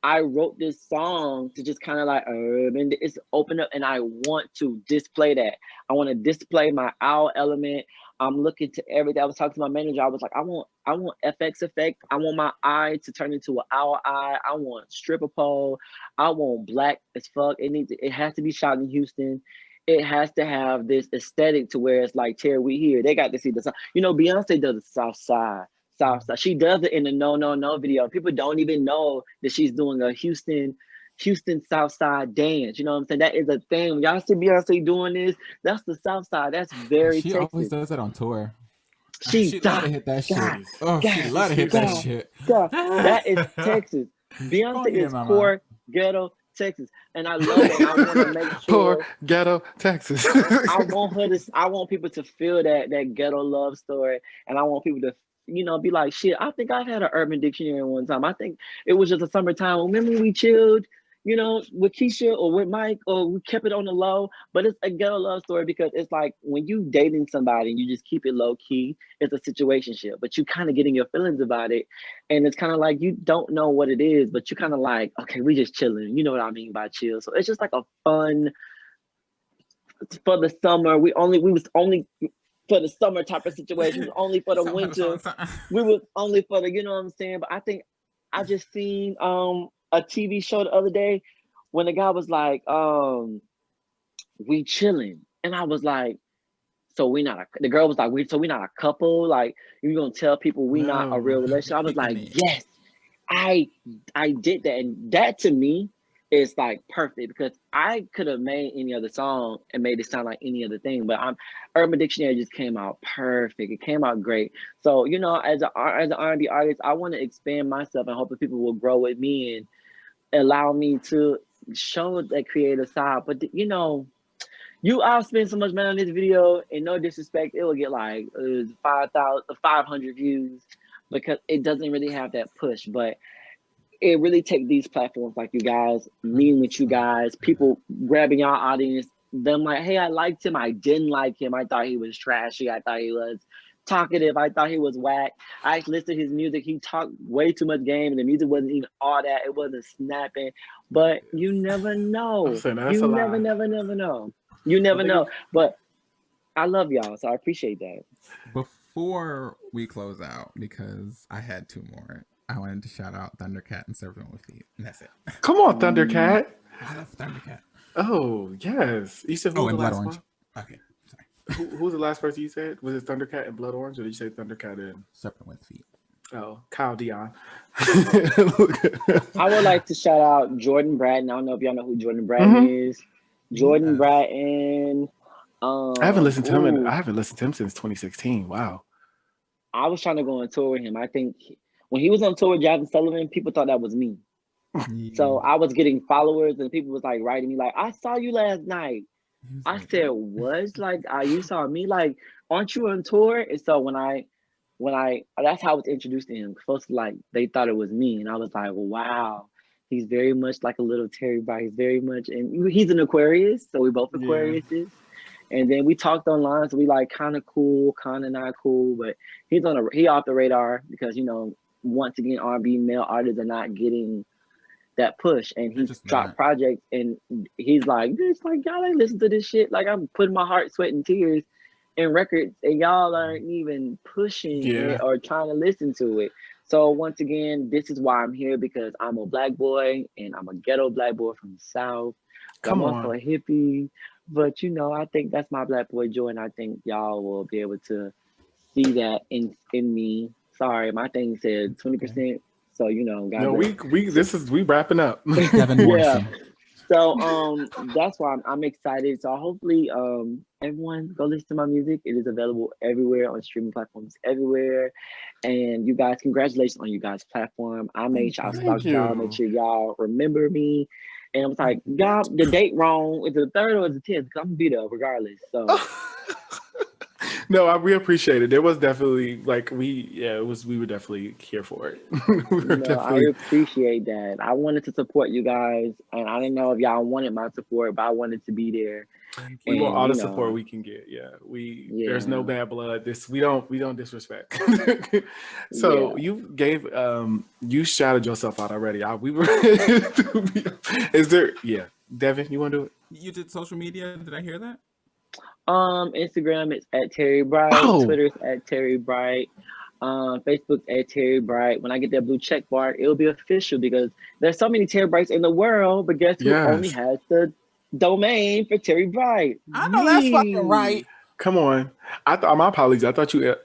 S5: I wrote this song to just kind of like it's open up, and I want to display that. I want to display my owl element. I'm looking to everything. I was talking to my manager. I was like, I want FX effect. I want my eye to turn into an owl eye. I want stripper pole. I want black as fuck. It has to be shot in Houston. It has to have this aesthetic to where it's like, Terry, we here. They got to see the side. You know, Beyonce does the South Side. She does it in the No No No video. People don't even know that she's doing a Houston South Side dance. You know what I'm saying? That is a thing. When y'all see Beyonce doing this, that's the South Side. That's very
S6: She
S5: Texas.
S6: always does that on tour.
S5: She
S6: love to hit that shit. Oh, she love to hit that shit.
S5: That is Texas. Beyonce is core ghetto Texas, and I love it. I want to make sure
S3: poor ghetto Texas.
S5: I want people to feel that ghetto love story, and I want people to, you know, be like, shit, I think I've had an Urban Dictionary one time. I think it was just a summertime. Remember we chilled, you know, with Keisha or with Mike, or we kept it on the low. But it's a ghetto love story, because it's like when you dating somebody and you just keep it low key, it's a situationship, but you kind of getting your feelings about it. And it's kind of like, you don't know what it is, but you kind of like, okay, we just chilling. You know what I mean by chill. So it's just like a fun for the summer. We was only for the summer type of situation, only for the winter. We was only for the, you know what I'm saying? But I think I just seen a TV show the other day when the guy was like, we chilling. And I was like, so we not the girl was like, we not a couple? Like, you gonna tell people we not a real relationship? I was like, yes, I did that. And that to me is like perfect, because I could have made any other song and made it sound like any other thing, but Urban Dictionary just came out perfect. It came out great. So, you know, as an R&B artist, I want to expand myself and hope that people will grow with me and allow me to show that creative side. But you know, I'll spend so much money on this video, and no disrespect, it will get like 500 views, because it doesn't really have that push. But it really take these platforms like you guys, meeting with you guys, people grabbing your audience, them like, hey, I liked him, I didn't like him, I thought he was trashy, I thought he was talkative, I thought he was whack. I listened to his music, he talked way too much game, and the music wasn't even all that, it wasn't snapping. But you never know. You never know. You never know. But I love y'all, so I appreciate that.
S6: Before we close out, because I had two more, I wanted to shout out Thundercat and Serpent with Feet. And that's it.
S3: Come on, Thundercat.
S6: I love Thundercat.
S3: Oh, yes. You said who
S6: and
S3: was the
S6: Blood
S3: last
S6: Orange.
S3: one?
S6: Okay,
S3: sorry. Who was the last person you said? Was it Thundercat and Blood Orange, or did you say Thundercat and
S6: Serpent with Feet?
S3: Oh, Kyle Dion.
S5: I would like to shout out Jordan Bratton. I don't know if y'all know who Jordan Bratton is. Jordan Bratton.
S3: I haven't listened to him. I haven't listened to him since 2016. Wow.
S5: I was trying to go on tour with him. I think when he was on tour with Jasmine Sullivan, people thought that was me. So I was getting followers, and people was like writing me like, I saw you last night. I said, what? Like, you saw me? Like, aren't you on tour? And so when I that's how I was introduced to him. Folks, like, they thought it was me, and I was like, wow, he's very much like a little Terry Bry. He's very much, and he's an Aquarius, so we both Aquariuses. And then we talked online, so we like kind of cool, kind of not cool, but he off the radar, because, you know, once again, R&B male artists are not getting that push, and he dropped projects, and he's like, it's like, y'all ain't listen to this shit. Like, I'm putting my heart, sweat, and tears in records, and y'all aren't even pushing
S3: Yeah.
S5: it or trying to listen to it. So once again, this is why I'm here, because I'm a black boy and I'm a ghetto black boy from the South. But
S3: Come
S5: I'm also
S3: on.
S5: a hippie. But I think that's my black boy joy, and I think y'all will be able to see that in me. Sorry, my thing said 20%. So God
S3: No,
S5: bless.
S3: we wrapping up.
S4: Devin
S5: Yeah.
S4: Morrison.
S5: So that's why I'm excited. So hopefully everyone go listen to my music. It is available everywhere on streaming platforms everywhere. And you guys, congratulations on you guys' platform. I made sure I
S3: Thank
S5: stalked y'all, make
S3: you.
S5: sure y'all remember me. And I was like, y'all, the date wrong. Is it the 3rd or is it the 10th? I'm gonna be there regardless. So
S3: No, we appreciate it. There was definitely we were definitely here for it. We were
S5: I
S3: definitely
S5: appreciate that. I wanted to support you guys, and I didn't know if y'all wanted my support, but I wanted to be there.
S3: we want all
S5: And
S3: the support we can get. Yeah. There's no
S5: yeah,
S3: bad blood. We don't disrespect. So
S5: yeah.
S3: you gave you shouted yourself out already. We were is there Devin, you wanna do it?
S6: You did social media? Did I hear that?
S5: Instagram is at Terry Bright.
S3: Oh,
S5: Twitter's at Terry Bright. Facebook's at Terry Bright. When I get that blue check mark, it'll be official, because there's so many Terry Brights in the world, but guess who only
S3: yes.
S5: has the domain for Terry Bright?
S6: I know that's fucking right.
S5: Me.
S3: Come on. My apologies. I thought you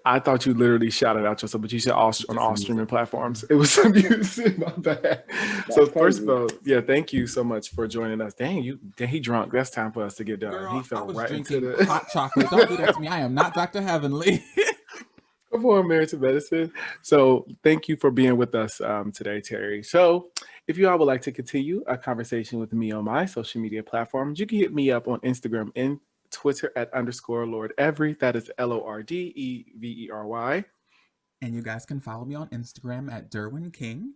S3: literally shouted out yourself, but you said all on all
S6: music.
S3: streaming platforms. It was some music. My bad. So
S5: That's
S3: first of
S5: crazy.
S3: all, thank you so much for joining us. Dang, he drunk. That's time for us to get done.
S6: Girl,
S3: He
S6: I
S3: fell
S6: was
S3: right into
S6: drinking
S3: the
S6: hot chocolate. Don't do that to me. I am not Dr. Heavenly.
S3: Come on, Married to Medicine. So thank you for being with us today, Terry. So if you all would like to continue a conversation with me on my social media platforms, you can hit me up on Instagram and Twitter at _Lord Every. That is LORDEVERY.
S4: And you guys can follow me on Instagram at Derwin King,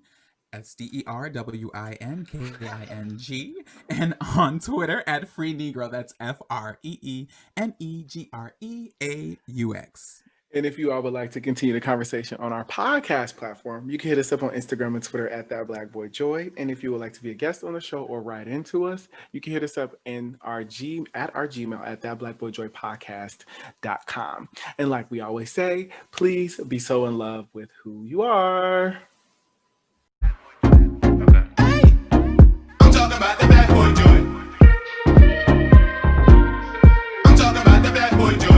S4: SDERWINKING, and on Twitter at Free Negro. That's FREENEGREAUX.
S3: And if you all would like to continue the conversation on our podcast platform, you can hit us up on Instagram and Twitter at That Black Boy Joy. And if you would like to be a guest on the show or write into us, you can hit us up in our Gmail at thatblackboyjoypodcast.com. And like we always say, please be so in love with who you are.
S7: I'm talking about the Black Boy Joy. I'm talking about the Black Boy Joy.